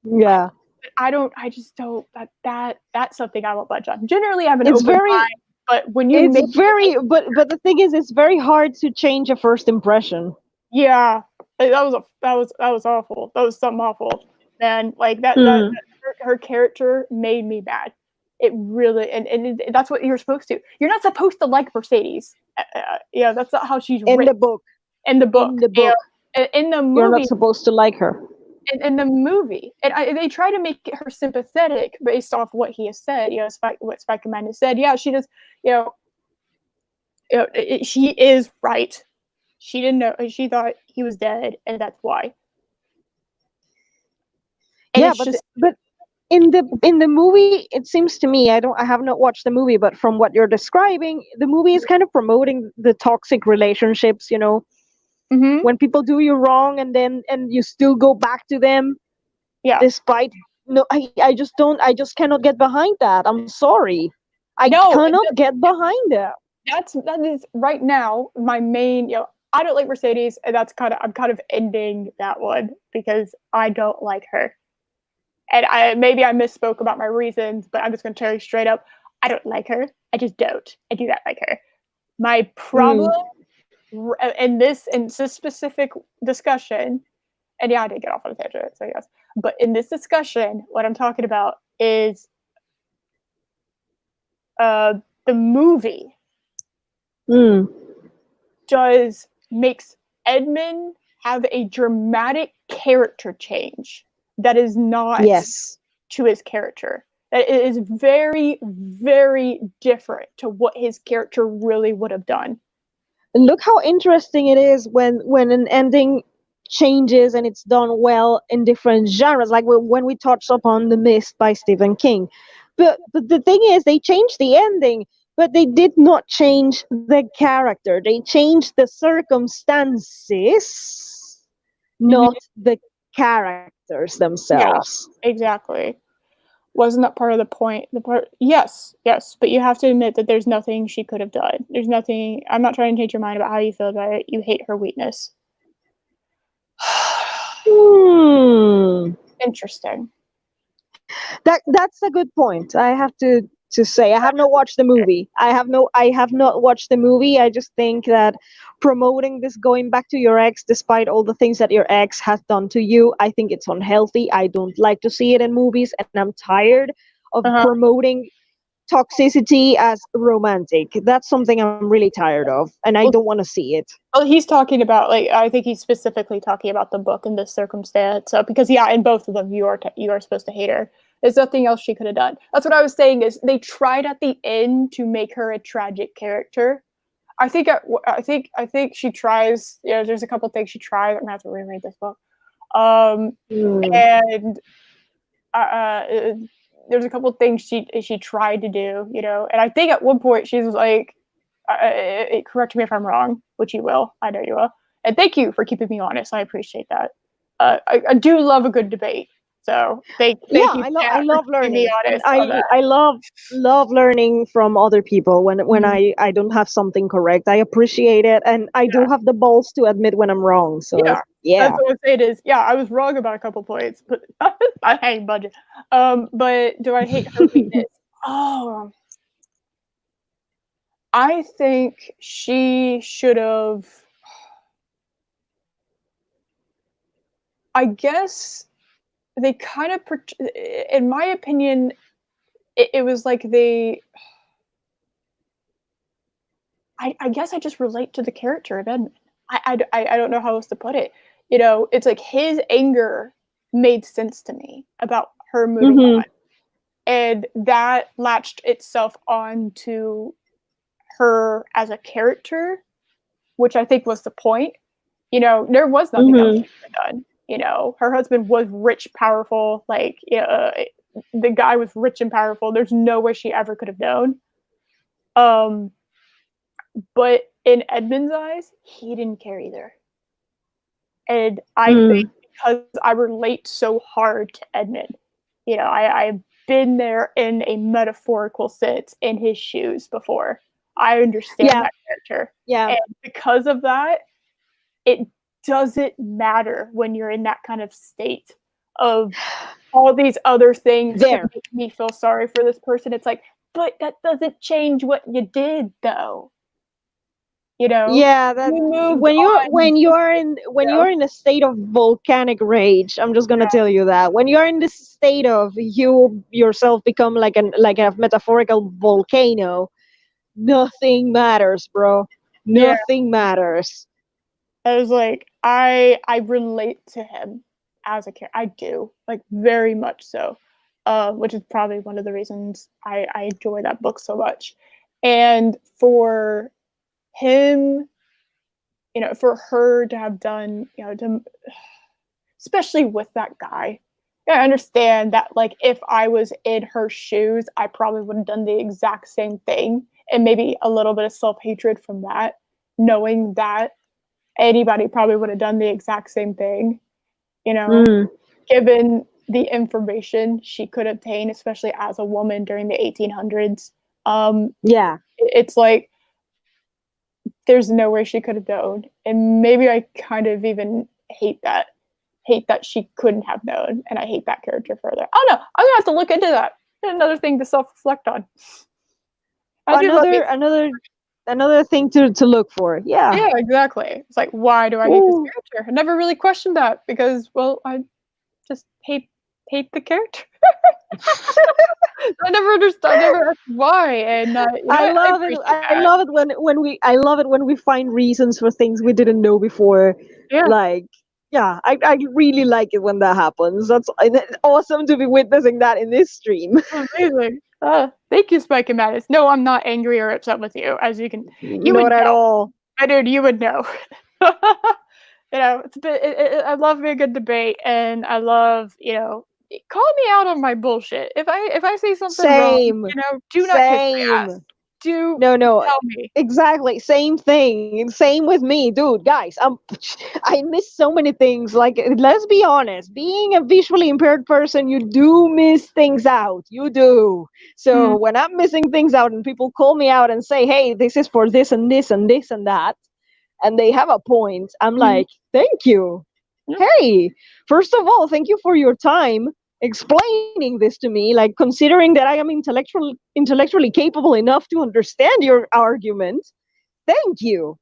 yeah, I just don't that's something I won't budge on. Generally, I have an it's open very, mind, but when you it's make very, but the thing is, it's very hard to change a first impression. yeah, that was awful. That was something awful, man. Like Hmm. her character made me mad. It really that's what you're supposed to. You're not supposed to like Mercedes. Yeah, that's not how she's In written the book, in the in book. the Yeah, book, in the you're not movie, supposed to like her. in the movie, and they try to make her sympathetic based off what he has said. You know, what Spiker Man has said. Yeah, she does. You know, she is right. She didn't know. She thought he was dead, and that's why. And Yeah, it's just but in the movie, it seems to me, I have not watched the movie, but from what you're describing, the movie is kind of promoting the toxic relationships. mm-hmm, When people do you wrong, and you still go back to them yeah. despite. No, I just cannot get behind that. I'm sorry, I No, cannot get behind that. that is right now my main. You know, I don't like Mercedes, and I'm kind of ending that one because I don't like her. And maybe I misspoke about my reasons, but I'm just going to tell you straight up. I don't like her. I just don't. I do not like her. My problem Mm. in this specific discussion, and yeah, I did get off on a tangent, so yes. But in this discussion, what I'm talking about is uh, the movie Mm. makes Edmund have a dramatic character change that is not Yes. to his character. That it is very, very different to what his character really would have done. And look how interesting it is when an ending changes and it's done well in different genres, like when we touched upon The Mist by Stephen King. But the thing is, they changed the ending, but they did not change the character. They changed the circumstances, Mm-hmm. not the characters Yeah, themselves. exactly. Wasn't that part of the point? Yes, yes, but you have to admit that there's nothing she could have done. There's nothing. I'm not trying to change your mind about how you feel about it. You hate her weakness. Hmm. Interesting. That's a good point. I have to say I have not watched the movie. I have not watched the movie. I just think that promoting this going back to your ex despite all the things that your ex has done to you, I think it's unhealthy. I don't like to see it in movies, and I'm tired of Uh-huh. promoting toxicity as romantic. That's something I'm really tired of, and I don't Well, want to see it. well, he's talking about like I think he's specifically talking about the book in this circumstance. So because yeah, in both of them, you are supposed to hate her. There's nothing else she could have done. That's what I was saying. Is they tried at the end to make her a tragic character. I think she tries. You know, there's a couple things she tries. I'm gonna have to reread this book. Um, Hmm. and there's a couple things she tried to do. You know, and I think at one point she was like, correct me if I'm wrong, which you will. I know you will. And thank you for keeping me honest. I appreciate that. I do love a good debate. So thank Yeah, you, I chat, for love keeping me learning, and honest on that. I love learning from other people when Mhm. I don't have something correct. I appreciate it, and I do Yeah, have the balls to admit when I'm wrong. So yeah. That's yeah. what I'm saying is, yeah, I was wrong about a couple points, but I hate budget. But do I hate her weakness? Oh, I think she should have. I guess they kind of, in my opinion, it was like they I guess I just relate to the character of Edmund. I don't know how else to put it. You know, it's like his anger made sense to me about her moving Hmm. on. And that latched itself on to her as a character, which I think was the point. You know, there was nothing else Hmm. she could have done. You know, her husband was rich, powerful, like, the guy was rich and powerful. There's no way she ever could have known. Um, but in Edmund's eyes, he didn't care either. And I think Mm. because I relate so hard to Edmund, you know, I've been there in a metaphorical sense in his shoes before. I understand Yeah, that character. yeah. And because of that, it doesn't matter when you're in that kind of state of all these other things could There. make me feel sorry for this person. It's like, but that doesn't change what you did, though. You know, Yeah, that you moved on. when You you're in a state of volcanic rage, I'm just gonna tell you that when you're in this state of you yourself become like a metaphorical volcano, nothing matters, bro. yeah. Nothing matters. I was like, I relate to him as a character. I do, like, very much so, which is probably one of the reasons I enjoy that book so much. And for him, you know, for her to have done, you know, to, especially with that guy. Yeah, I understand that, like, if I was in her shoes, I probably would have done the exact same thing, and maybe a little bit of self hatred from that, knowing that anybody probably would have done the exact same thing, you know, Mm, given the information she could obtain, especially as a woman during the 1800s. yeah. It's like there's no way she could have known, and maybe I kind of even hate that she couldn't have known, and I hate that character further. I don't know. I'm gonna have to look into that. Another thing to self reflect on. I do love Another these. another another thing to look for. Yeah. Yeah, exactly. It's like, why do I hate this Ooh. character? I never really questioned that because, well, I just hate the character. I never understood. I never asked why, and you know I what? I love it. appreciate I that. love it I love it when we find reasons for things we didn't know before. Yeah, Like, yeah, I really like it when that happens. It's awesome to be witnessing that in this stream. amazing. Thank you, Spike and Mattis. No, I'm not angry or upset with you, as you would Not at know. all. I dude, you would know. You know, it's a bit. I love me a good debate, and I love, you know, call me out on my bullshit. If I say something wrong, Same. you know, do not kiss my ass. Same. Do No, no. tell me. Exactly. Same thing. Same with me, dude. Guys, I miss so many things. Like, let's be honest. Being a visually impaired person, you do miss things out. You do. Mm, So when I'm missing things out and people call me out and say, "Hey, this is for this and this and this and that," and they have a point, I'm mhm, like, "Thank you. yeah, Hey, first of all, thank you for your time. explaining this to me, like considering that I am intellectually capable enough to understand your argument. Thank you.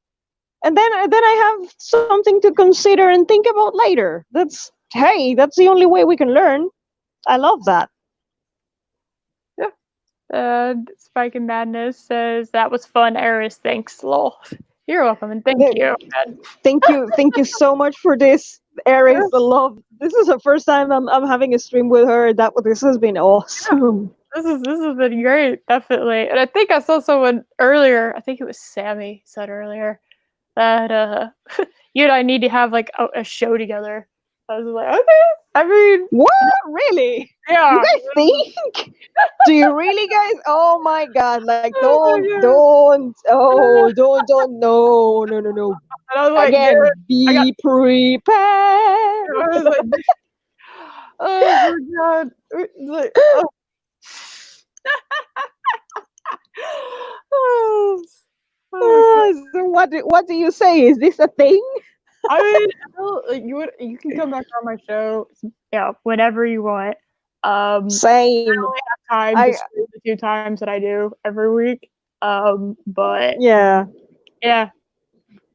And then I have something to consider and think about later. That's the only way we can learn. I love that. Spike and Madness says that was fun, Eris. Thanks, lol. You're welcome, and thank you. Thank you so much for this, Aries. I love. This is the first time I'm having a stream with her. This has been awesome. This has been great, definitely. And I think I saw someone earlier. I think it was Sammy said earlier that you and I need to have like a show together. I was like, okay. I mean, what? Really? Yeah. You guys think? Do you really, guys? Oh my God! Like, don't, no. And I was like, again, be prepared. I was like, oh my God! Like, oh. So what do you say? Is this a thing? I mean, like, you can come back on my show, whenever you want. Same. I only have time to stream the 2 times that I do every week. But yeah,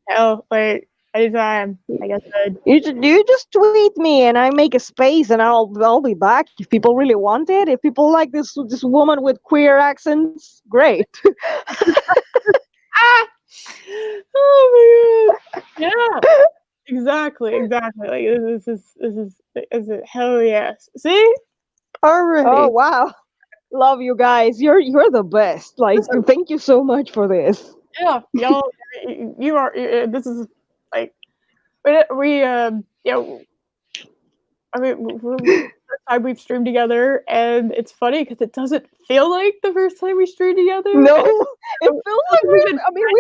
hell, like anytime. Like I said, you just tweet me and I make a space and I'll be back if people really want it. If people like this woman with queer accents, great. Oh my God! Yeah, exactly. Like this is hell yes. See, already. Oh wow, love you guys. You're the best. Like, thank you so much for this. Yeah, y'all. You are. This is like we I mean, first time we've streamed together, and it's funny because it doesn't feel like the first time we streamed together. No, it feels like we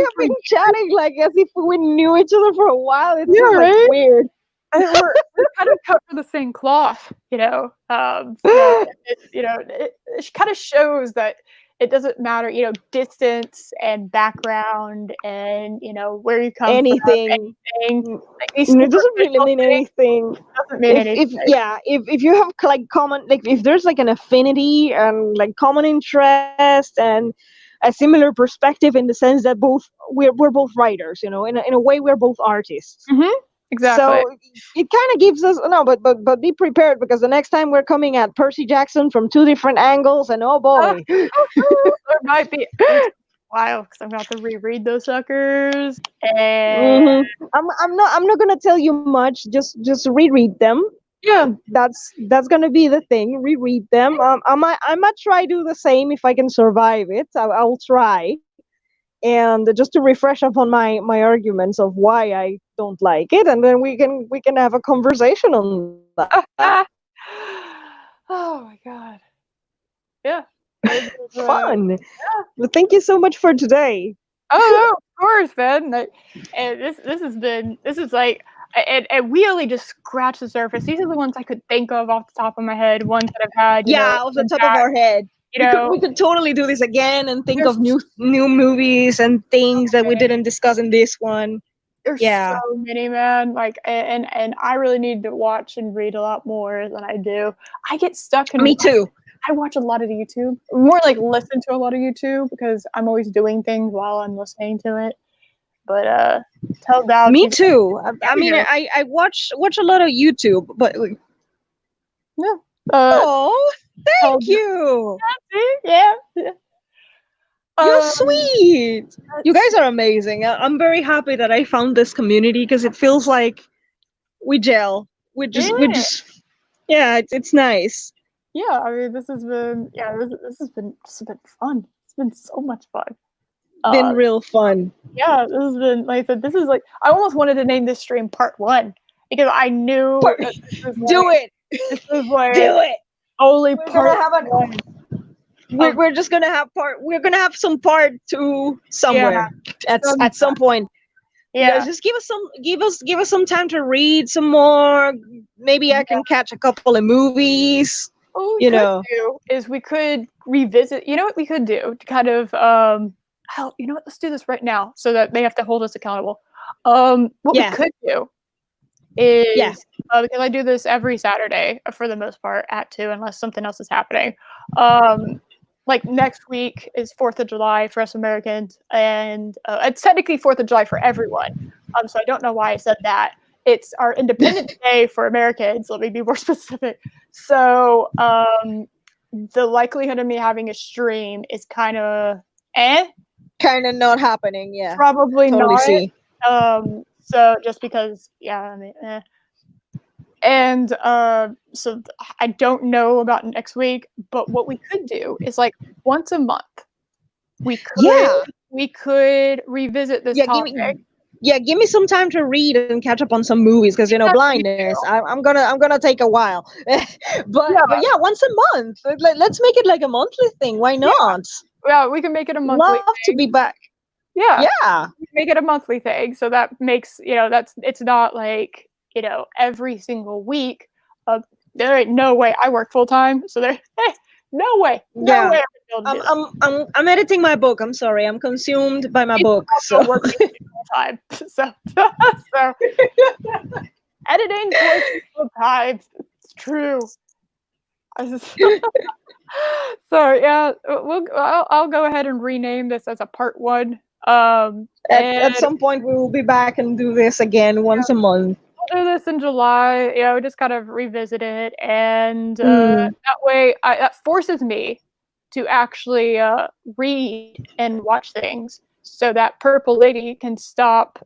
have been chatting like as if we knew each other for a while. It's just like right? weird. We're kind of cut from the same cloth, So it kind of shows that it doesn't matter, distance and background and where you come from. Anything. Like, it doesn't really mean anything. If you have like common, like if there's like an affinity and like common interest and a similar perspective in the sense that we're both writers, in a way we're both artists. Mm-hmm. Exactly. So it kind of gives us but be prepared because the next time we're coming at Percy Jackson from 2 different angles, and oh boy, it might be a while because I'm going to have to reread those suckers. And I'm not gonna tell you much. Just reread them. Yeah, that's gonna be the thing. Reread them. I might try do the same if I can survive it. I'll try. And just to refresh upon my arguments of why I don't like it, and then we can have a conversation on that. Oh my God! Yeah, fun. Yeah. Well, thank you so much for today. Oh, of course, man. And this is like, and we only just scratched the surface. These are the ones I could think of off the top of my head. Ones that I've had, off the top of our head. We could totally do this again and think of new movies and things that we didn't discuss in this one. There's so many, man. Like, and I really need to watch and read a lot more than I do. I get stuck in. Me too. I watch a lot of YouTube. More like listen to a lot of YouTube because I'm always doing things while I'm listening to it. But tell Val. Me too. I mean, I watch a lot of YouTube, but yeah. Oh, thank you. Yeah. You're sweet. You guys are amazing. I'm very happy that I found this community because it feels like we gel. We just it's nice. Yeah, I mean, this has been this has been fun. It's been so much fun. Been real fun. Yeah, this has been, like I said, this is like, I almost wanted to name this stream Part 1 because I knew do it. This is like do it. Only Part 1. We're just gonna have we're gonna have some Part 2 somewhere at some point. Yeah, just give us some time to read some more. Maybe I can catch a couple of movies. Oh, we could revisit. You know what we could do to kind of you know what? Let's do this right now so that they have to hold us accountable. What we could do is because I do this every Saturday for the most part at 2, unless something else is happening. Um, like next week is 4th of July for us Americans, and it's technically 4th of July for everyone. So I don't know why I said that. It's our Independence Day for Americans. Let me be more specific. So the likelihood of me having a stream is kind of Kind of not happening. Yeah, probably totally not. see. So just because, yeah, I mean, and so I don't know about next week, but what we could do is like once a month we could Yeah, we could revisit this yeah. topic. Give me some time to read and catch up on some movies because That's what we blindness. do. I'm gonna take a while, but Yeah, yeah, once a month. Let's make it like a monthly thing. Why yeah, not? yeah. We can make it a monthly Love to thing. be back. Yeah, Yeah. we can make it a monthly thing. So that makes that's it's not like every single week. There ain't no way I work full time, so there no Yeah. way I'm gonna be able to do that. I'm editing my book. I'm sorry. I'm consumed by my It's book. also So working full time. So editing works full time. It's true. I just, so yeah, I'll go ahead and rename this as a part one. at And some point we will be back and do this again once a month. we'll do this in July. We just kind of revisit it, and Mm. that way, that forces me to actually read and watch things, so that purple lady can stop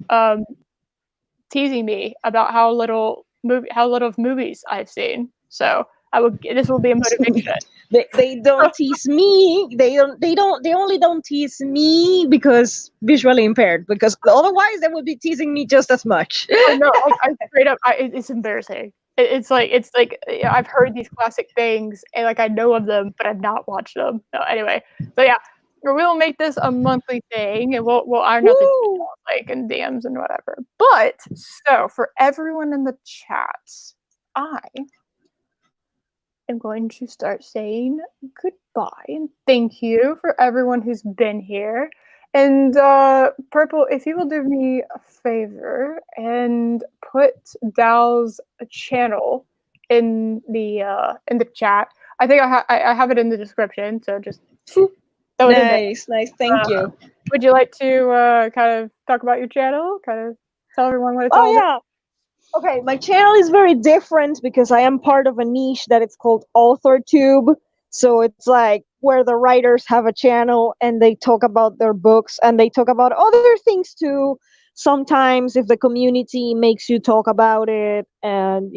teasing me about how little of movies I've seen. So this will be a motivation. They don't tease me. They only don't tease me because visually impaired. Because otherwise they would be teasing me just as much. Oh no, I straight up, it's embarrassing. It's like I've heard these classic things and like I know of them, but I've not watched them. So anyway, so yeah, we'll make this a monthly thing, and we'll iron out the Woo! details, like in DMs and whatever. But so for everyone in the chat, I am going to start saying goodbye and thank you for everyone who's been here. And Purple, if you will do me a favor and put Dal's channel in the chat. I think I have it in the description, so just throw it in there. Nice. Thank you. Would you like to kind of talk about your channel? Kind of tell everyone what it's all Oh about? yeah. Okay, my channel is very different because I am part of a niche that it's called AuthorTube. So it's like where the writers have a channel and they talk about their books and they talk about other things too. Sometimes if the community makes you talk about it and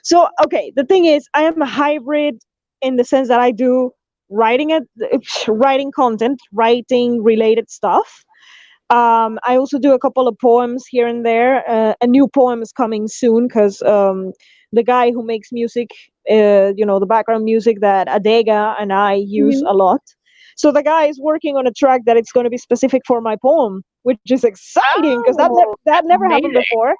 So okay, the thing is I am a hybrid in the sense that I do writing content, writing related stuff. I also do a couple of poems here and there. A new poem is coming soon because the guy who makes music, the background music that Adega and I use Mhm. a lot. So the guy is working on a track that it's going to be specific for my poem, which is exciting because Oh, that that's never happened amazing. before.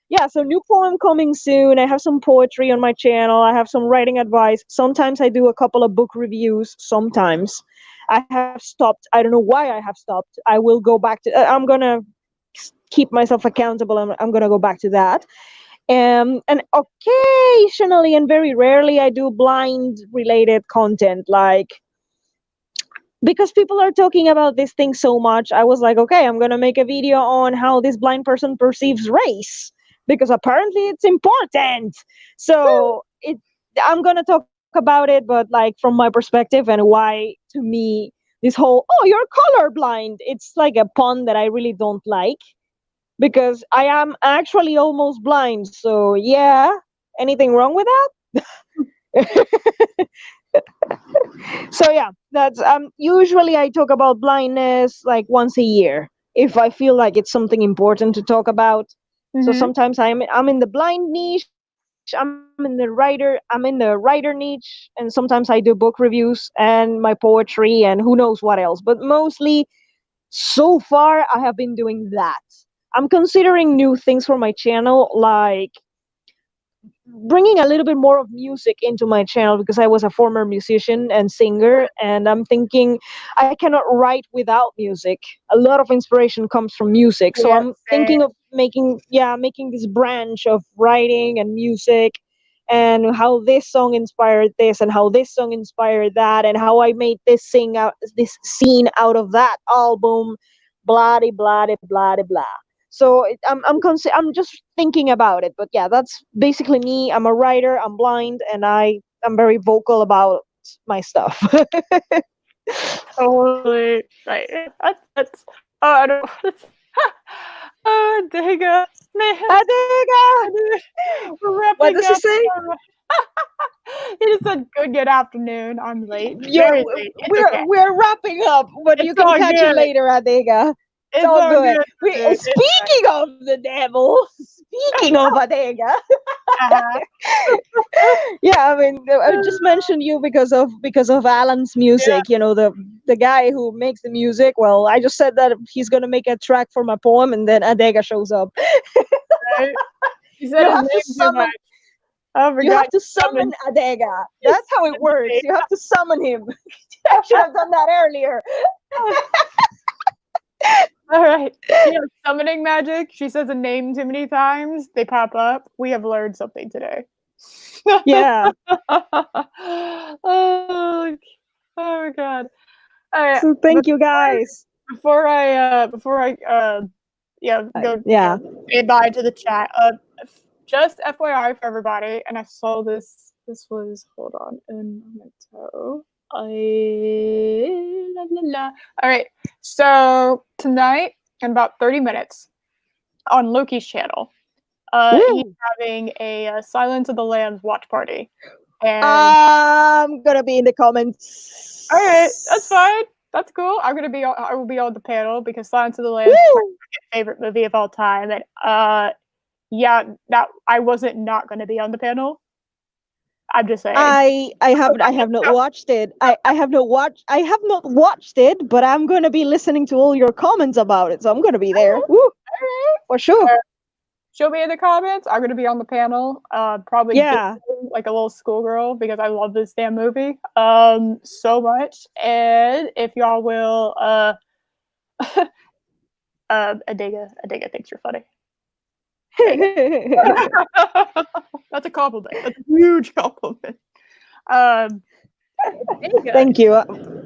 Yeah, so new poem coming soon. I have some poetry on my channel. I have some writing advice. Sometimes I do a couple of book reviews. Sometimes I have stopped. I don't know why I have stopped. I will go back to. I'm gonna keep myself accountable. I'm gonna go back to that. And occasionally and very rarely I do blind related content, like because people are talking about this thing so much. I was like, okay, I'm gonna make a video on how this blind person perceives race because apparently it's important. So I'm gonna talk about it, but like from my perspective and why to me this whole "oh, you're colorblind" it's like a pun that I really don't like because I am actually almost blind. So yeah, anything wrong with that? So yeah, that's usually I talk about blindness like once a year if I feel like it's something important to talk about. So Mhm. sometimes I'm in the blind niche, I'm in the writer niche, and sometimes I do book reviews and my poetry and who knows what else. But mostly so far I have been doing that. I'm considering new things for my channel, like bringing a little bit more of music into my channel because I was a former musician and singer, and I'm thinking I cannot write without music. A lot of inspiration comes from music, so Yeah, I'm same. thinking of making this branch of writing and music, and how this song inspired this and how this song inspired that, and how I made this scene out of that album, blah de blah de blah de blah. So I'm just thinking about it, but yeah, that's basically me. I'm a writer. I'm blind, and I'm very vocal about my stuff. Totally. Right. That's oh, I don't. Oh, Dega. Man, Adega, we're what wrapping does he up. say? He just said good afternoon. I'm late. Yo, Very late. It's we're okay. we're wrapping up, but you It's can all catch it good. later, Adega. It's It's all all good. good, dude. It's Speaking of the devil, speaking of Adega, uh-huh. yeah, I mean, I just mentioned you because of Alan's Yeah, music. The guy who makes the music. Well, I just said that he's gonna make a track for my poem, and then Adega shows up. right. He said You his have to name too summon. much. Oh my You god, have to summon. summon Adega. He's That's how it summoned works. me. You have to summon him. I should have done that earlier. All right. She has summoning magic. She says a name too many times. They pop up. We have learned something today. Yeah. Oh, oh my god. All right. So thank you guys. Before I yeah, go Yeah. say bye to the chat. Just FYI for everybody, and I saw this. This was hold on in Memento. La, la, la. All right. So tonight, in about 30 minutes, on Loki's channel, he's Woo. having a Silence of the Lambs watch party, and I'm gonna be in the comments. all right, that's fine. That's cool. I will be on the panel because Silence of the Lambs is my Woo. favorite movie of all time, and yeah, that I wasn't not going to be on the panel. I'm just saying. I have not watched it. I have not watched it, but I'm gonna be listening to all your comments about it, so I'm gonna be there. Woo, All right. for sure. Show me in the comments. I'm going to be on the panel. Probably Yeah. like a little schoolgirl because I love this damn movie so much. And if y'all will, Adega thinks you're funny. That's a compliment. That's a huge compliment. Um, Thank you.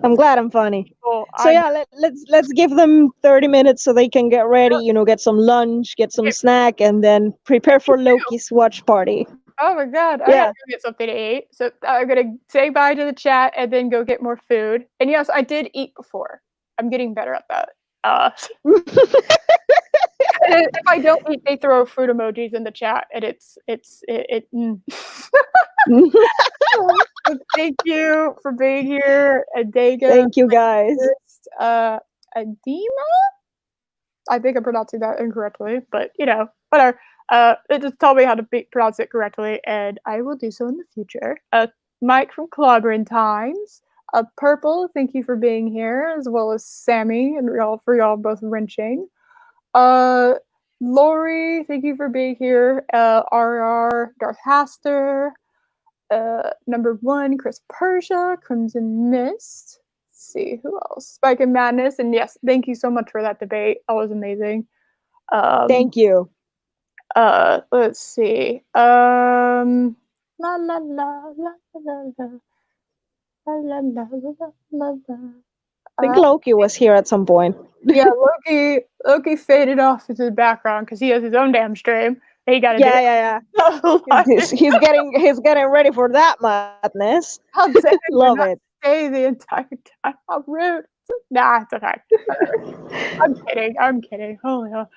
I'm glad I'm funny. Well, So yeah, let's give them 30 minutes so they can get ready. Get some lunch, get some Okay. snack, and then prepare for Loki's watch party. Oh my god, I Yeah. gotta go get something to eat. So I'm gonna say bye to the chat and then go get more food. And yes, I did eat before. I'm getting better at that. If I don't eat, they throw fruit emojis in the chat, and So thank you for being here, Adega. Thank you guys. Adema? I think I'm pronouncing that incorrectly, but whatever. It just told me how to pronounce it correctly, and I will do so in the future. Mike from Clobbering Times. Purple, thank you for being here, as well as Sammy, and y'all both wrenching. Lori, thank you for being here. RR, Darth Haster, number 1, Chris Persia, Crimson Mist. Let's see who else. Spike and Madness, and yes, thank you so much for that debate. That was amazing. Thank you. Let's see. La la la la la la la la la la la. I think Loki was here at some point. Yeah, Loki faded off into the background because he has his own damn stream. He got to Yeah. He's getting ready for that madness. How dare you Love not it. stay the entire time? How rude. Nah, it's okay. I'm kidding. Holy hell.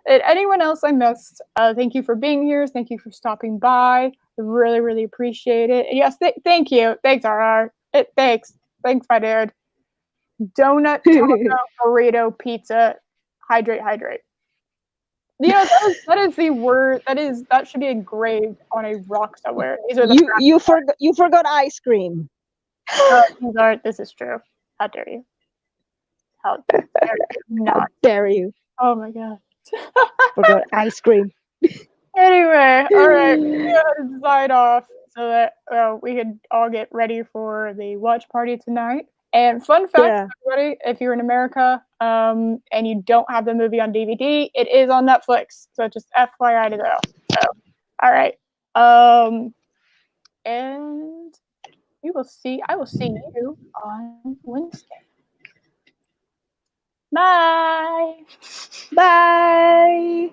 And anyone else I missed, thank you for being here. Thank you for stopping by. I really, really appreciate it. And yes, thank you. Thanks, RR. Thanks, my dude. Donut, taco, burrito, pizza, hydrate. That is the word. That should be engraved on a rock somewhere. These are the you forgot ice cream. This is true. How dare you? How dare you not? How dare you? Oh my god. Forgot ice cream. Anyway, all right. sign off so that we could all get ready for the watch party tonight. And fun fact, Yeah. everybody, if you're in America and you don't have the movie on DVD, it is on Netflix. So just FYI to go. So, all right. And I will see you on Wednesday. Bye. Bye.